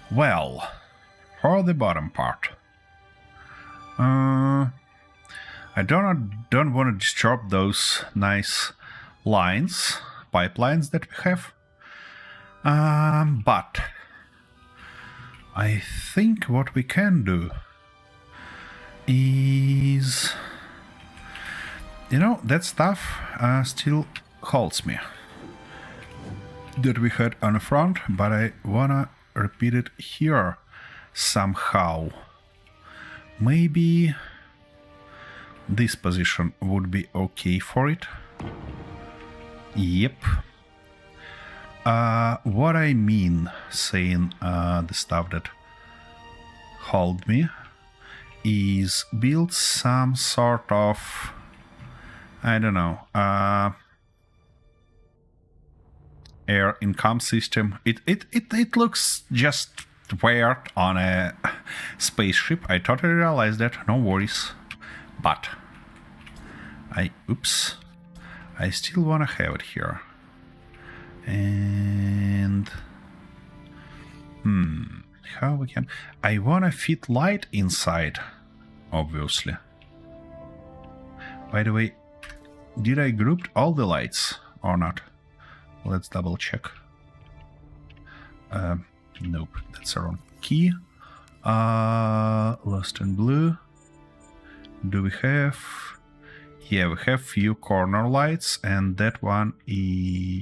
Well, for the bottom part. I don't want to disturb those nice lines, pipelines that we have. But I think what we can do is, you know, that stuff still holds me that we had on the front, but I wanna repeat it here somehow. Maybe this position would be okay for it. Yep. What I mean saying the stuff that hold me is build some sort of, I don't know, air income system. It looks just weird on a spaceship. I totally realize that, no worries. But I still wanna have it here. And how we can, I wanna fit light inside, obviously. By the way, did I group all the lights or not? Let's double check. Nope, that's the wrong key. Lost in blue. Do we have? Yeah, we have few corner lights, and that one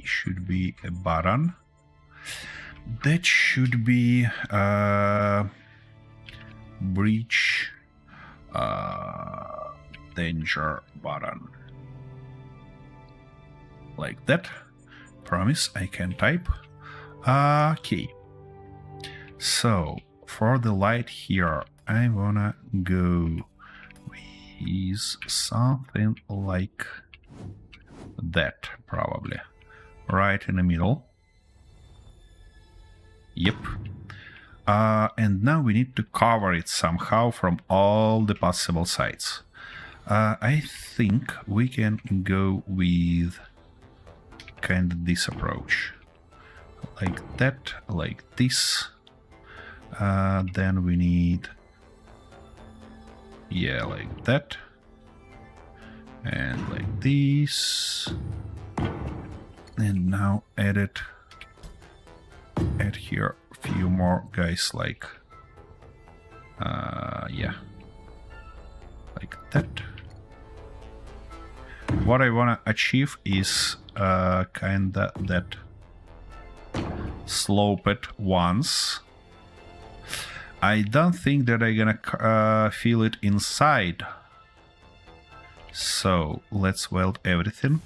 should be a button. That should be breach danger button. Like that. Promise I can type. Okay. So for the light here, I wanna go with something like that, probably. Right in the middle. Yep. And now we need to cover it somehow from all the possible sides. I think we can go with kind of this approach. Like that, like this. Then we need, yeah, like that. And like this. And now add here a few more guys like, yeah, like that. What I want to achieve is kinda that sloped ones. I don't think that I'm gonna feel it inside. So let's weld everything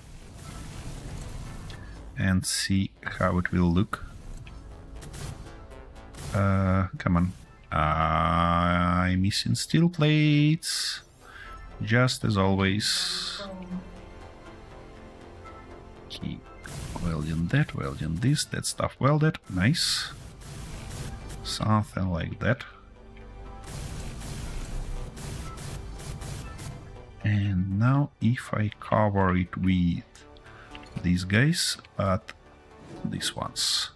and see how it will look. Come on. I'm missing steel plates, just as always. Keep welding that, welding this, that stuff welded. Nice. Something like that. And now if I cover it with these guys, but these ones,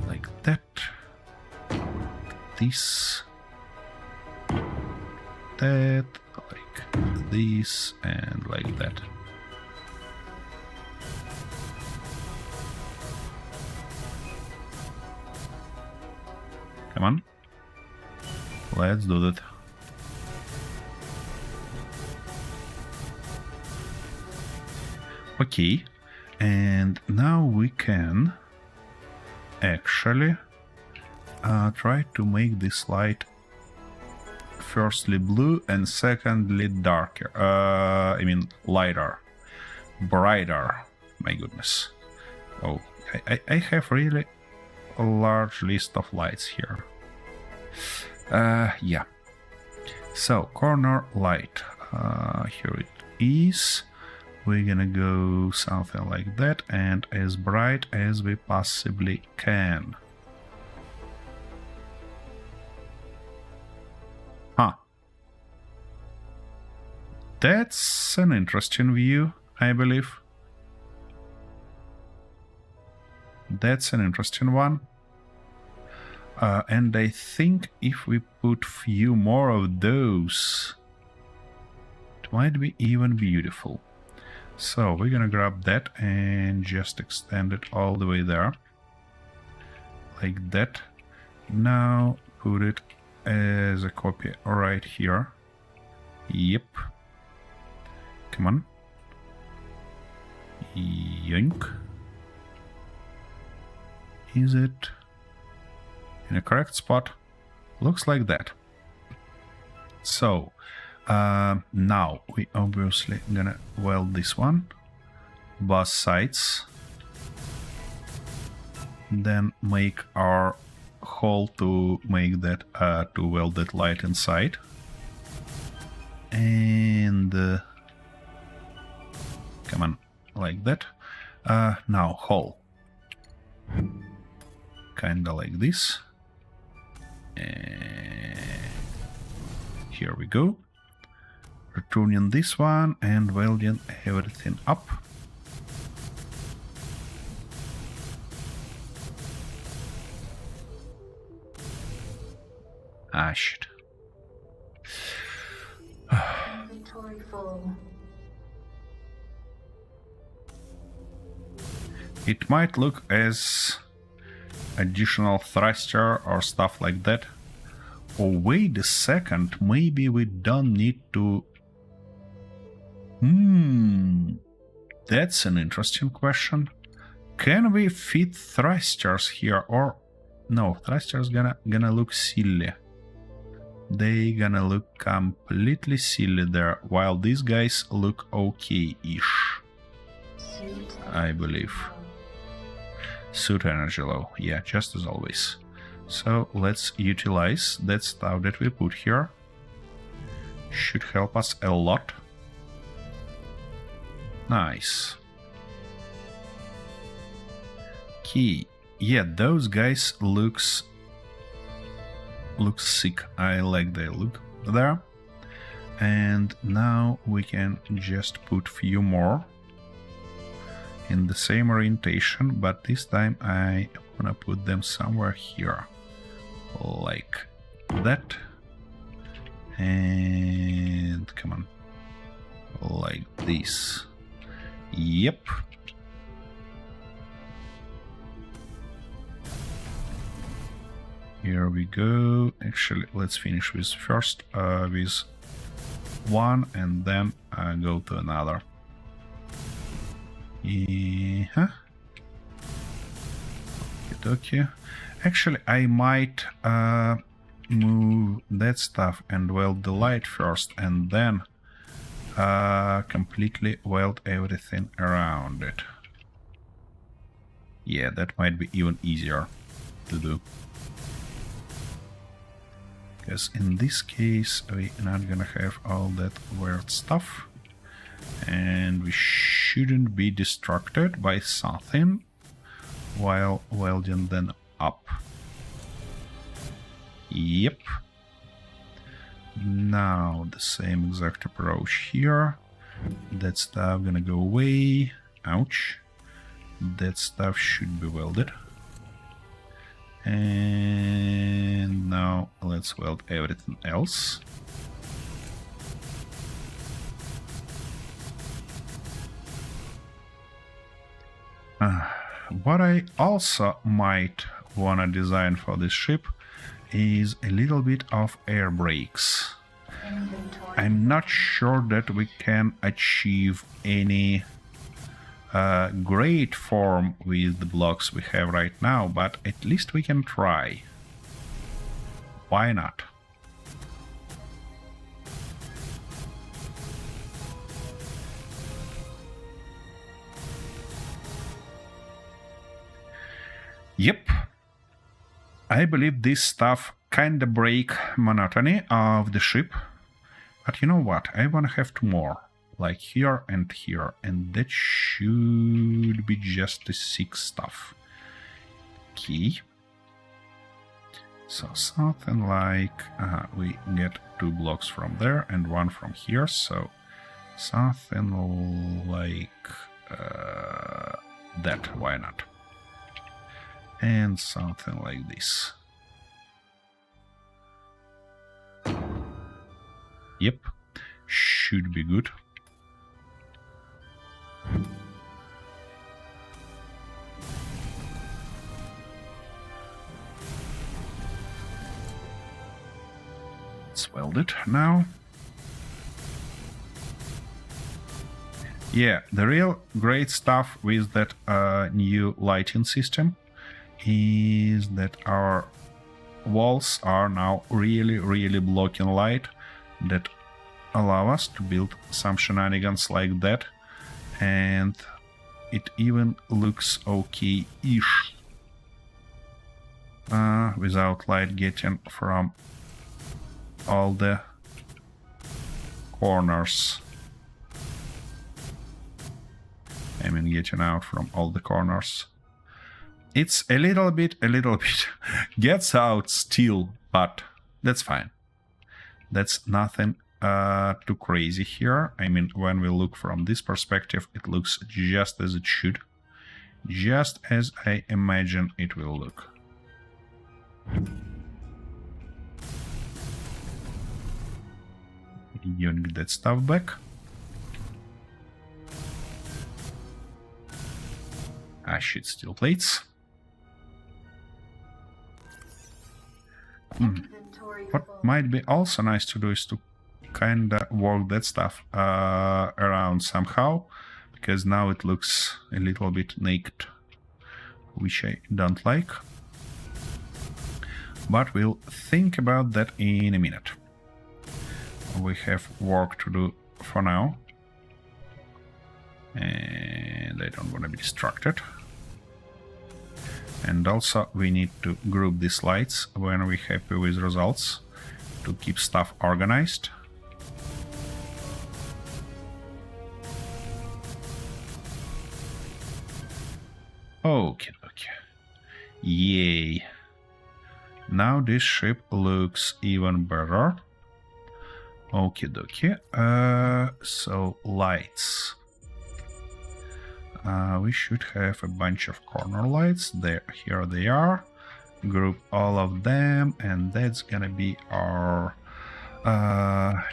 like that, this, that, like this, and like that. Come on, let's do that. Okay, and now we can actually try to make this light firstly blue and secondly darker. I mean lighter, brighter. My goodness. Oh, I have really a large list of lights here. Yeah. So corner light. Here it is. We're gonna go something like that and as bright as we possibly can. Huh. That's an interesting view, I believe. That's an interesting one. And I think if we put few more of those, it might be even beautiful. So we're gonna grab that and just extend it all the way there. Like that. Now put it as a copy right here. Yep. Come on. Yoink. Is it in a correct spot? Looks like that. So now we obviously gonna weld this one, both sides, then make our hole to make that to weld that light inside, and come on, like that. Now hole, kinda like this. Here we go. Returning this one and welding everything up. Ah, shit. Inventory full. It might look as additional thruster or stuff like that. Oh, wait a second, maybe we don't need to... That's an interesting question. Can we fit thrusters here, or... No, thrusters gonna look silly. They gonna look completely silly there, while these guys look okay-ish. I believe. Suit energy low, yeah, just as always. So let's utilize that stuff that we put here. Should help us a lot. Nice. Key. Yeah, those guys looks sick. I like the look there. And now we can just put few more in the same orientation, but this time I wanna put them somewhere here, like that, and come on, like this. Yep. Here we go. Actually, let's finish with first with one and then go to another. Yeah. Okay. Actually, I might move that stuff and weld the light first, and then completely weld everything around it. Yeah, that might be even easier to do. Because in this case, we're not gonna have all that weird stuff. And we shouldn't be distracted by something while welding them up. Yep. Now the same exact approach here. That stuff gonna go away. Ouch. That stuff should be welded. And now let's weld everything else. What I also might wanna design for this ship is a little bit of air brakes. I'm not sure that we can achieve any great form with the blocks we have right now, but at least we can try. Why not? Yep. I believe this stuff kinda break monotony of the ship. But you know what? I wanna have two more. Like here, and that should be just the sick stuff. Key. So something like we get 2 blocks from there and 1 from here, so something like that. Why not? and something like this. Yep, should be good. Let's weld it now. Yeah, the real great stuff with that new lighting system is that our walls are now really blocking light that allow us to build some shenanigans like that, and it even looks okay-ish without light getting from all the corners. I mean, getting out from all the corners. It's a little bit gets out still, but that's fine. That's nothing too crazy here. I mean, when we look from this perspective, it looks just as it should. Just as I imagine it will look. Yoink that stuff back. Ah shit, steel plates. Inventory What full. might be also nice to do is to kinda work that stuff around somehow, because now it looks a little bit naked, which I don't like. But we'll think about that in a minute. We have work to do for now. And I don't want to be distracted. And also we need to group these lights when we're happy with results to keep stuff organized. Okay. Yay. Now this ship looks even better. Okie dokie. So lights. We should have a bunch of corner lights. Here they are. Group all of them, and that's gonna be our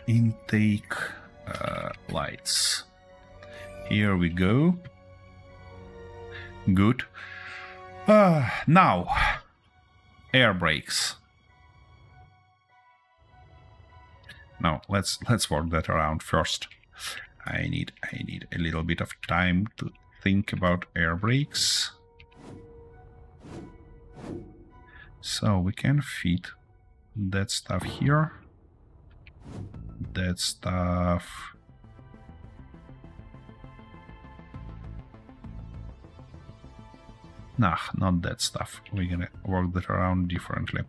intake lights. Here we go. Good. Now, air brakes. No, let's work that around first. I need a little bit of time to think about air brakes. So we can fit that stuff here. That stuff. Nah, not that stuff. We're gonna work that around differently.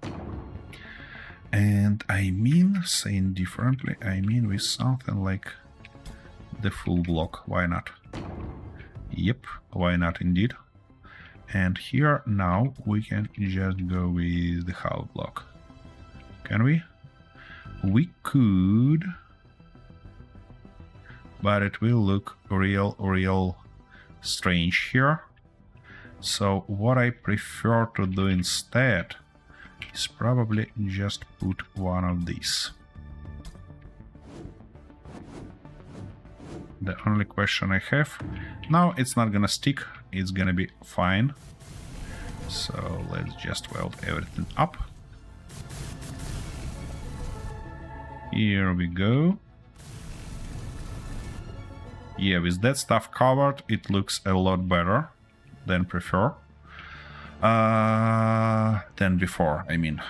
And I mean, saying differently, I mean with something like the full block. Why not? Yep, why not indeed? And here now we can just go with the half block. Can we? We could, but it will look real strange here. So what I prefer to do instead is probably just put one of these. The only question I have, now it's not gonna stick, it's gonna be fine. So let's just weld everything up. Here we go. Yeah, with that stuff covered, it looks a lot better than before. I mean.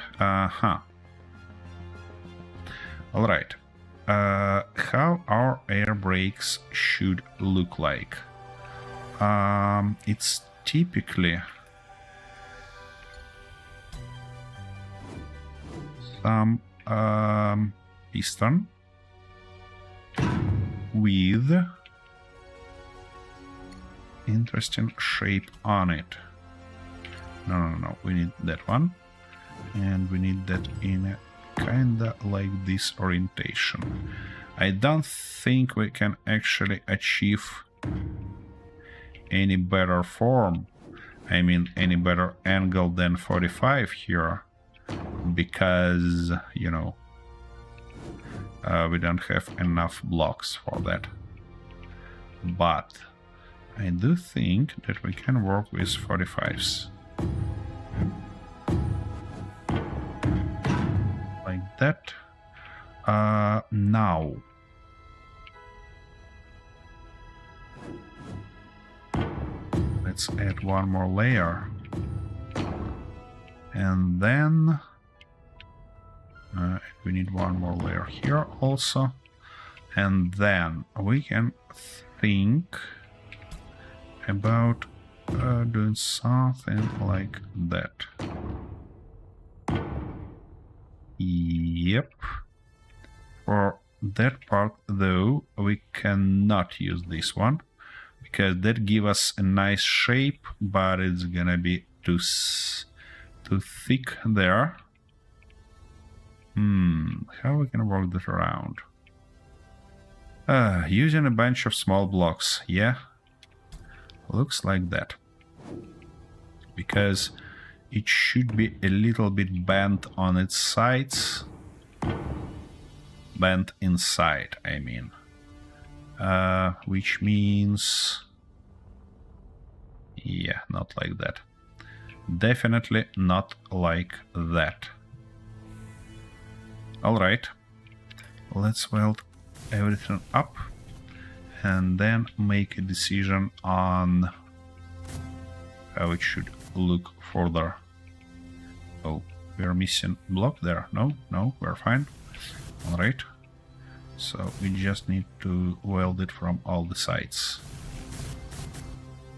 Alright. How our air brakes should look like? It's typically some piston with interesting shape on it. No, we need that one, and we need that in a kinda like this orientation. I don't think we can actually achieve any better form I mean, any better angle than 45 here, because, you know, we don't have enough blocks for that. But I do think that we can work with 45s. Like that. Now. Let's add one more layer. And then we need one more layer here also. And then we can think about doing something like that. Yep. For that part, though, we cannot use this one, because that gives us a nice shape, but it's gonna be too thick there. How we can work that around? Using a bunch of small blocks, yeah. Looks like that. Because it should be a little bit bent on its sides. Bent inside, I mean. Which means... yeah, not like that. Definitely not like that. Alright. Let's weld everything up. And then make a decision on how it should look further. Oh, we're missing block there. No, we're fine. Alright. So we just need to weld it from all the sides.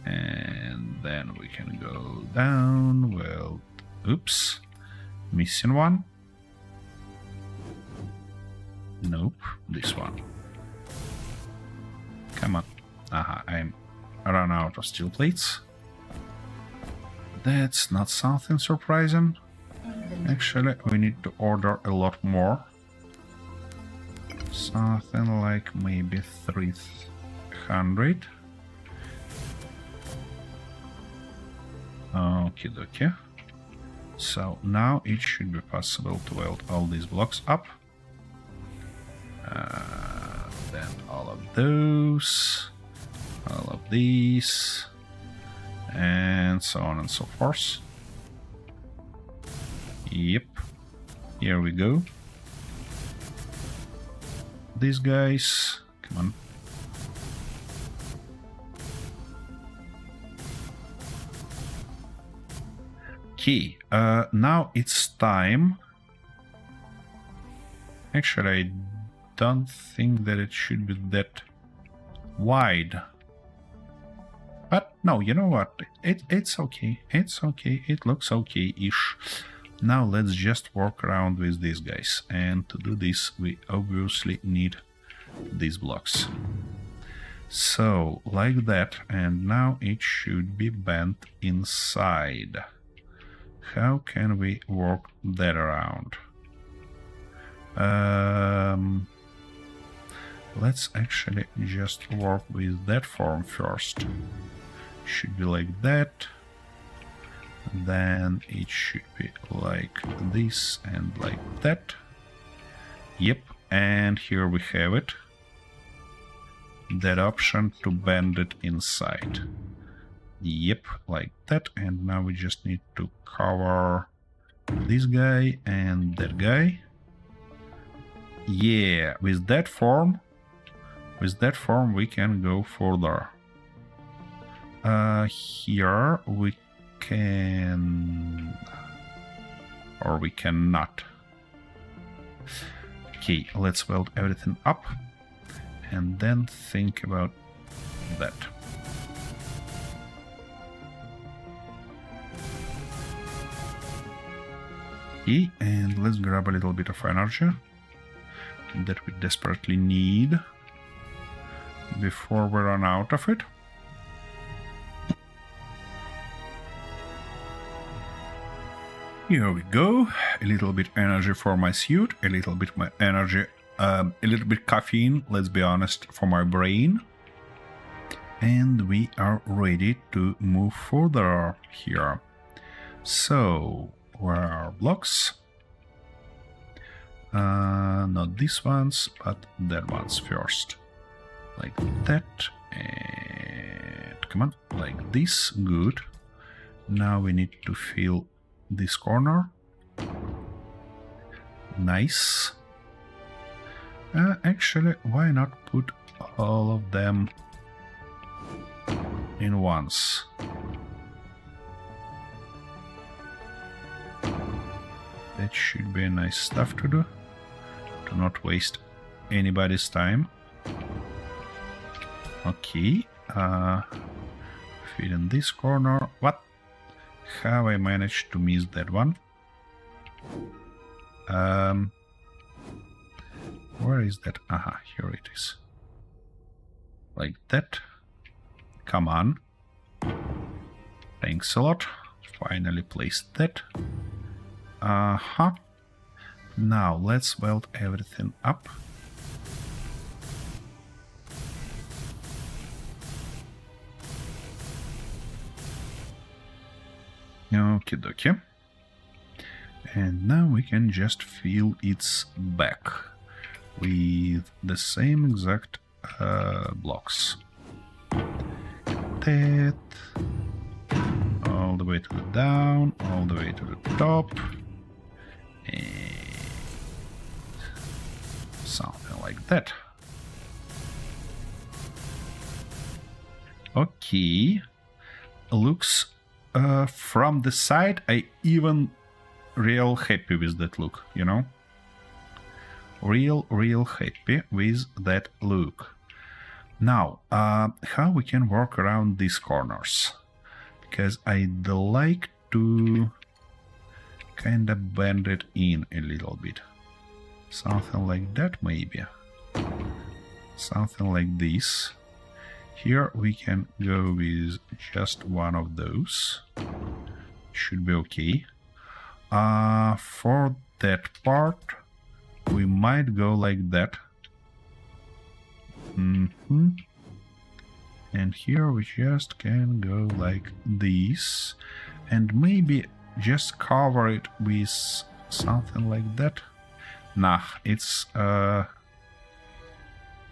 And then we can go down, weld. Oops. Missing one. Nope, this one. Come on. Aha, I'm run out of steel plates. That's not something surprising. Actually, we need to order a lot more. Something like maybe 300. Okie dokie. So now it should be possible to weld all these blocks up. Then all of those, all of these, and so on and so forth. Yep, here we go. These guys, come on. Okay, now it's time. Actually, I don't think that it should be that wide. But no, you know what? It's okay. It's okay. It looks okay-ish. Now let's just work around with these guys. And to do this, we obviously need these blocks. So, like that. And now it should be bent inside. How can we work that around? Let's actually just work with that form first. Should be like that. Then it should be like this and like that. Yep, and here we have it. That option to bend it inside. Yep, like that. And now we just need to cover this guy and that guy. Yeah, with that form we can go further. Here we can, or we cannot. Okay, let's weld everything up and then think about that. Okay, and let's grab a little bit of energy that we desperately need before we run out of it. Here we go. A little bit energy for my suit, a little bit my energy, a little bit caffeine, let's be honest, for my brain. And we are ready to move further here. So, where are blocks? Not these ones, but that ones first. Like that. And come on, like this. Good. Now we need to fill this corner. Nice. Actually, why not put all of them in once? That should be nice stuff to do, to not waste anybody's time. Okay, fit in this corner. What? How I managed to miss that one? Where is that? Aha, here it is. Like that. Come on. Thanks a lot. Finally placed that. Now let's weld everything up. Okie dokie. And now we can just fill its back with the same exact blocks. That all the way to the down, all the way to the top, and something like that. Okay, looks from the side, I even real happy with that look, you know? Real happy with that look. Now, how we can work around these corners? Because I'd like to kind of bend it in a little bit. Something like that, maybe. Something like this. Here we can go with just one of those. Should be okay. For that part, we might go like that. And here we just can go like this. And maybe just cover it with something like that. Nah, it's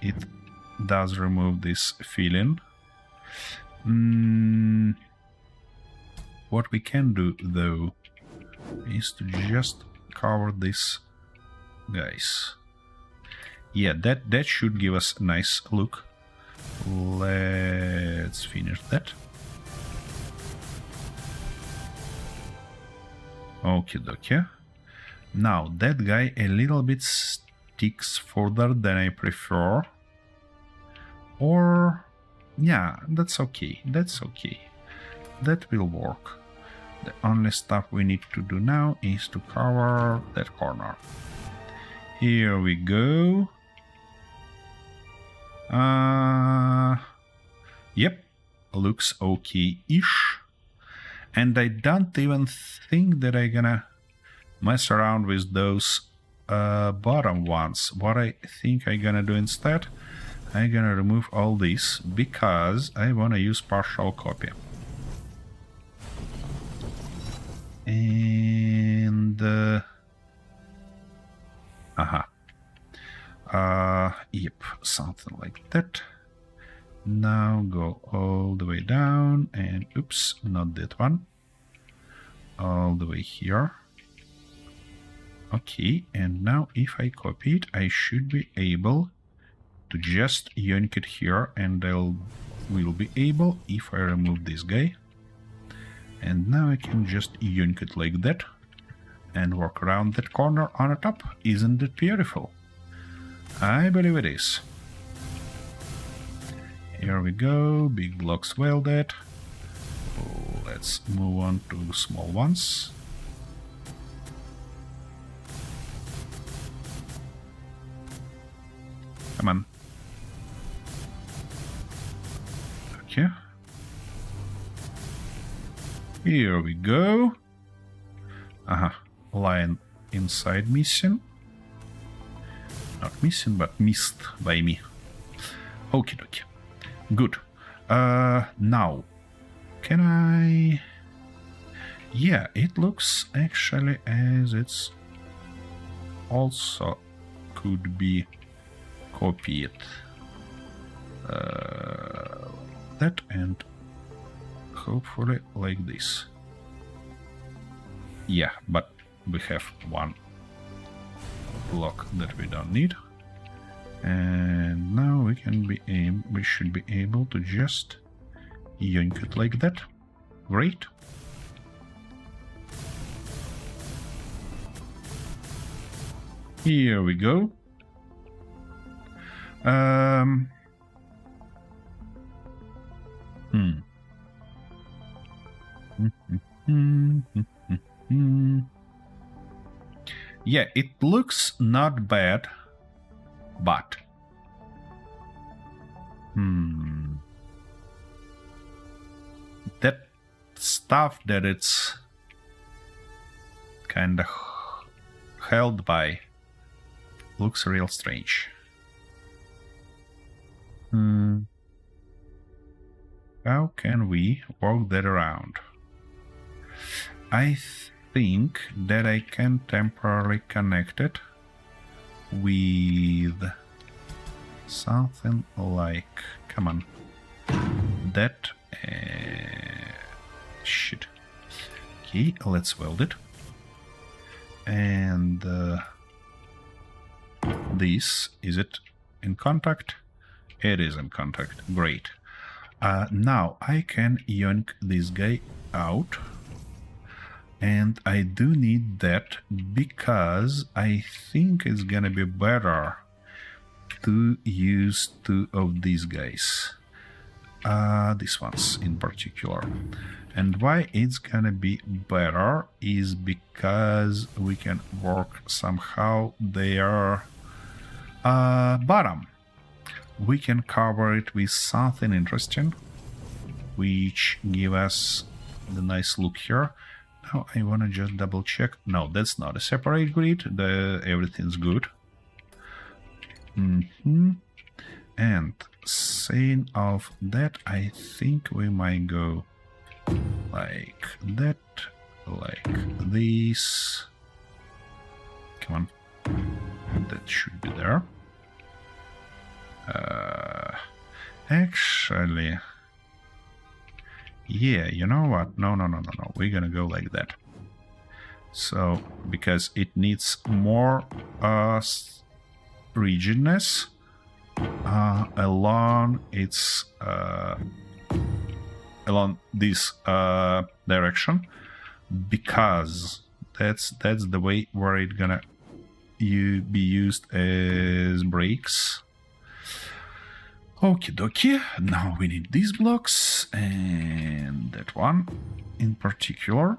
it does remove this feeling. What we can do though is to just cover this guys. Yeah, that should give us a nice look. Let's finish that. Okie dokie. Now that guy a little bit sticks further than I prefer. Or yeah, that's okay. That's okay. That will work. The only stuff we need to do now is to cover that corner. Here we go. Yep, looks okay-ish. And I don't even think that I'm gonna mess around with those bottom ones. What I think I'm gonna do instead, I'm gonna remove all this because I wanna use partial copy. And yep, something like that. Now go all the way down and oops, not that one. All the way here. Okay, and now if I copy it, I should be able to just yoink it here, and I will be able if I remove this guy. And now I can just yoink it like that and work around that corner on the top. Isn't it beautiful? I believe it is. Here we go, big blocks welded. Let's move on to small ones. Come on. Okay. Here we go. Line inside missing. Not missing, but missed by me. Okie dokie. Good. Now, can I... Yeah, it looks actually as it's also could be copied. That and hopefully like this. Yeah, but we have one block that we don't need. And now we should be able to just yoink it like that. Great. Here we go. Yeah, it looks not bad, but that stuff that it's kind of held by looks real strange. How can we work that around? I think that I can temporarily connect it with something like, come on, that, shit. Okay, let's weld it. And this, is it in contact? It is in contact, great. Now I can yoink this guy out. And I do need that because I think it's gonna be better to use two of these guys. These ones in particular. And why it's gonna be better is because we can work somehow their bottom. We can cover it with something interesting, which give us the nice look here. Now I want to just double check. No, that's not a separate grid. Everything's good. And saying of that, I think we might go like that, like this. Come on, that should be there. Actually, yeah, you know what? No. We're gonna go like that. So, because it needs more rigidness along its along this direction, because that's the way where it's gonna be used as brakes. Okie dokie, now we need these blocks and that one in particular.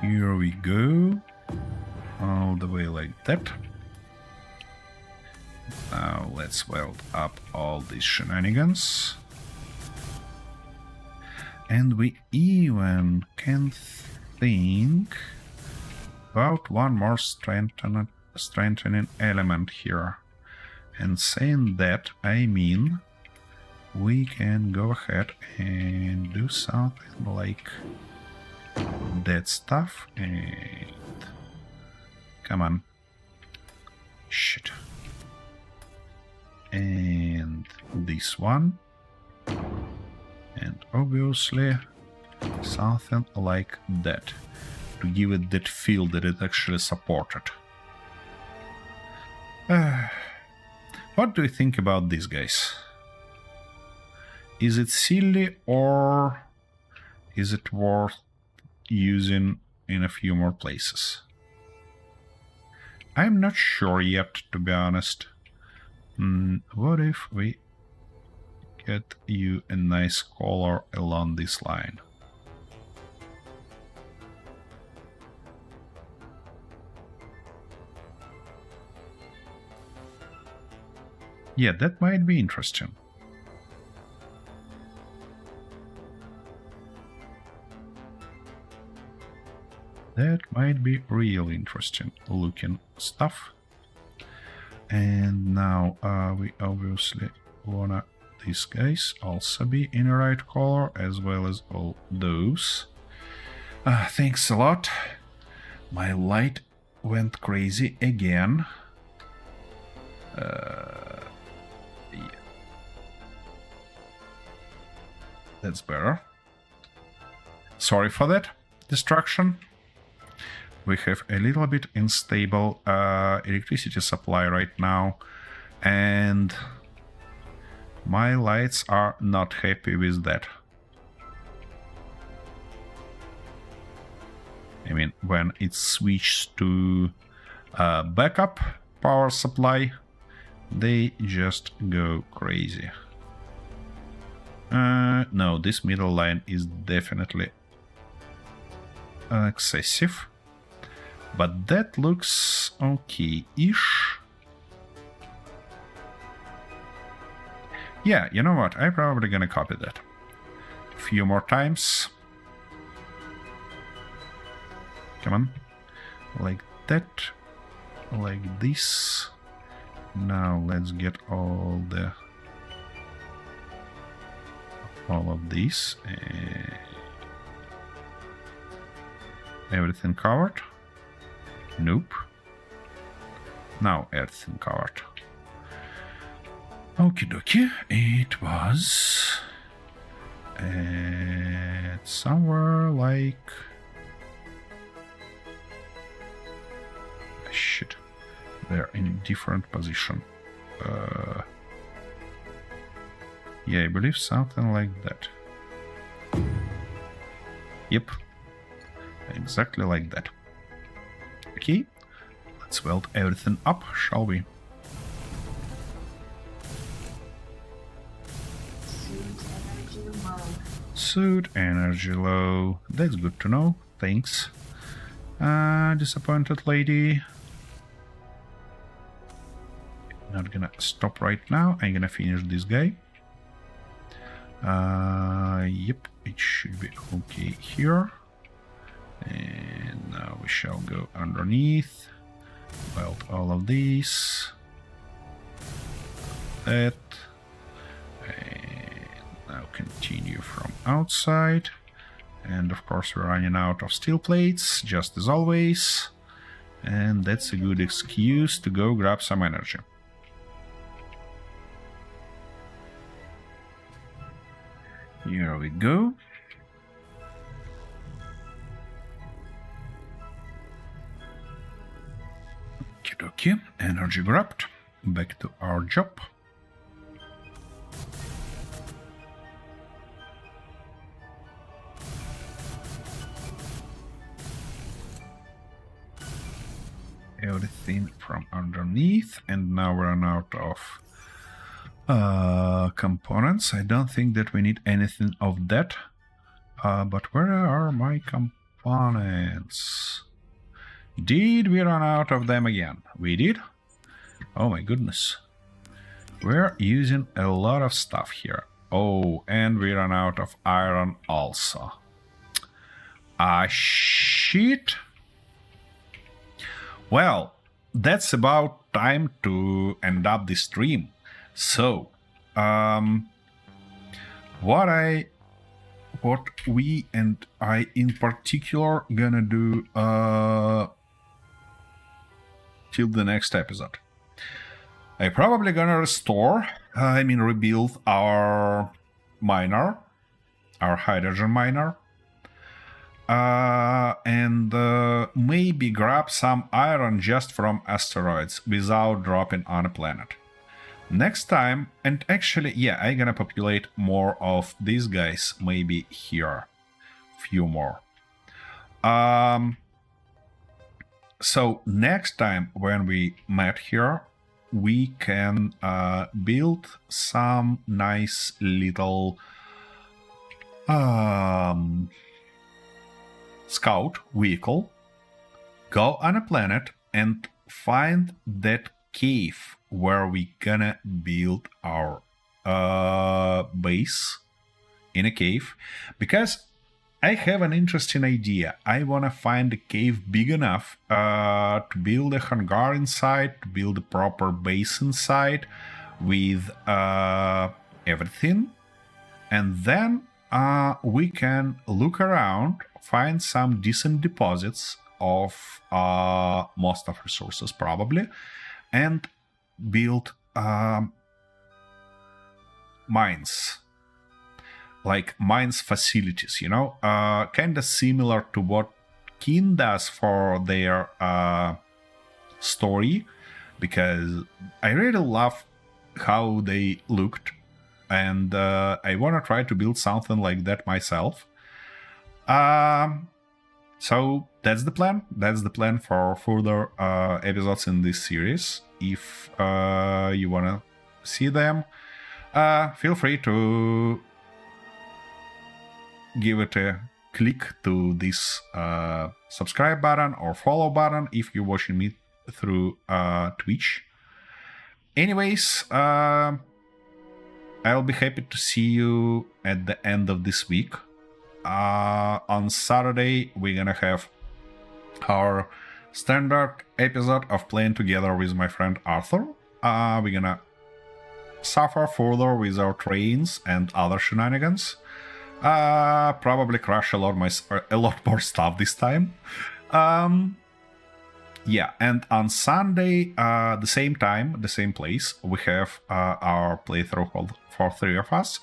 Here we go, all the way like that. Now let's weld up all these shenanigans. And we even can think about one more strengthening element here. And saying that, I mean we can go ahead and do something like that stuff. And come on, shit. And this one, and obviously something like that to give it that feel that it actually supported. What do you think about these guys? Is it silly or is it worth using in a few more places? I'm not sure yet, to be honest. What if we get you a nice color along this line? Yeah, that might be interesting. That might be real interesting looking stuff. And now we obviously wanna these guys also be in the right color, as well as all those. Thanks a lot. My light went crazy again. Yeah. That's better. Sorry for that distraction. We have a little bit unstable electricity supply right now, and my lights are not happy with that. I mean, when it switched to backup power supply, they just go crazy. No, this middle line is definitely excessive, but that looks okay-ish. Yeah, you know what? I'm probably gonna copy that a few more times. Come on. Like that. Like this. Now let's get all of these. Everything covered? Nope. Now everything covered. Okie dokie. It was somewhere like... Shit. They're in different position. Yeah, I believe something like that. Yep. Exactly like that. Okay. Let's weld everything up, shall we? Suit energy low. That's good to know. Thanks. Disappointed lady. Not gonna stop right now. I'm gonna finish this guy. Yep, it should be okay here. And now we shall go underneath. Weld all of these. That. And now continue from outside. And of course we're running out of steel plates, just as always. And that's a good excuse to go grab some energy. Here we go. Okie, energy grabbed. Back to our job. Everything from underneath, and now we run out of components. I don't think that we need anything of that. But where are my components? Did we run out of them again? We did? Oh my goodness. We're using a lot of stuff here. Oh, and we ran out of iron also. Shit. Well, that's about time to end up the stream. So, what we and I in particular gonna do till the next episode. I probably gonna rebuild our miner, our hydrogen miner, and maybe grab some iron just from asteroids without dropping on a planet. Next time, and actually, yeah, I'm gonna populate more of these guys, maybe here, few more. So next time when we met here, we can build some nice little scout vehicle, go on a planet and find that cave where we gonna build our base in a cave, because I have an interesting idea. I want to find a cave big enough to build a hangar inside, to build a proper base inside with everything. And then we can look around, find some decent deposits of most of resources probably, and build mines. Like mines facilities, kind of similar to what Keen does for their story, because I really love how they looked, and I want to try to build something like that myself. So that's the plan. That's the plan for further episodes in this series. If you want to see them, feel free to give it a click to this subscribe button or follow button if you're watching me through Twitch. Anyways, I'll be happy to see you at the end of this week. On Saturday, we're gonna have our standard episode of playing together with my friend Arthur. We're gonna suffer further with our trains and other shenanigans. Probably crush a lot more stuff this time. Yeah, and on Sunday, the same time, the same place, we have our playthrough for three of us,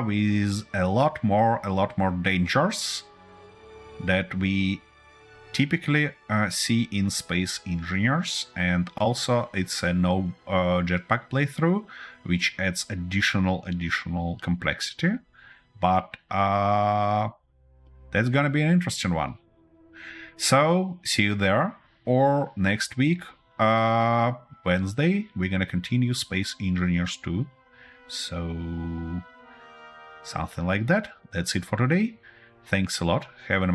with a lot more dangers that we typically see in Space Engineers, and also it's a no jetpack playthrough, which adds additional complexity. But that's gonna be an interesting one. So see you there, or next week, Wednesday, we're gonna continue Space Engineers 2. So something like that. That's it for today. Thanks a lot. Have a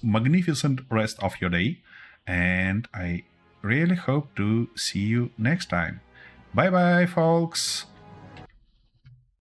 magnificent rest of your day, and I really hope to see you next time. Bye bye, folks.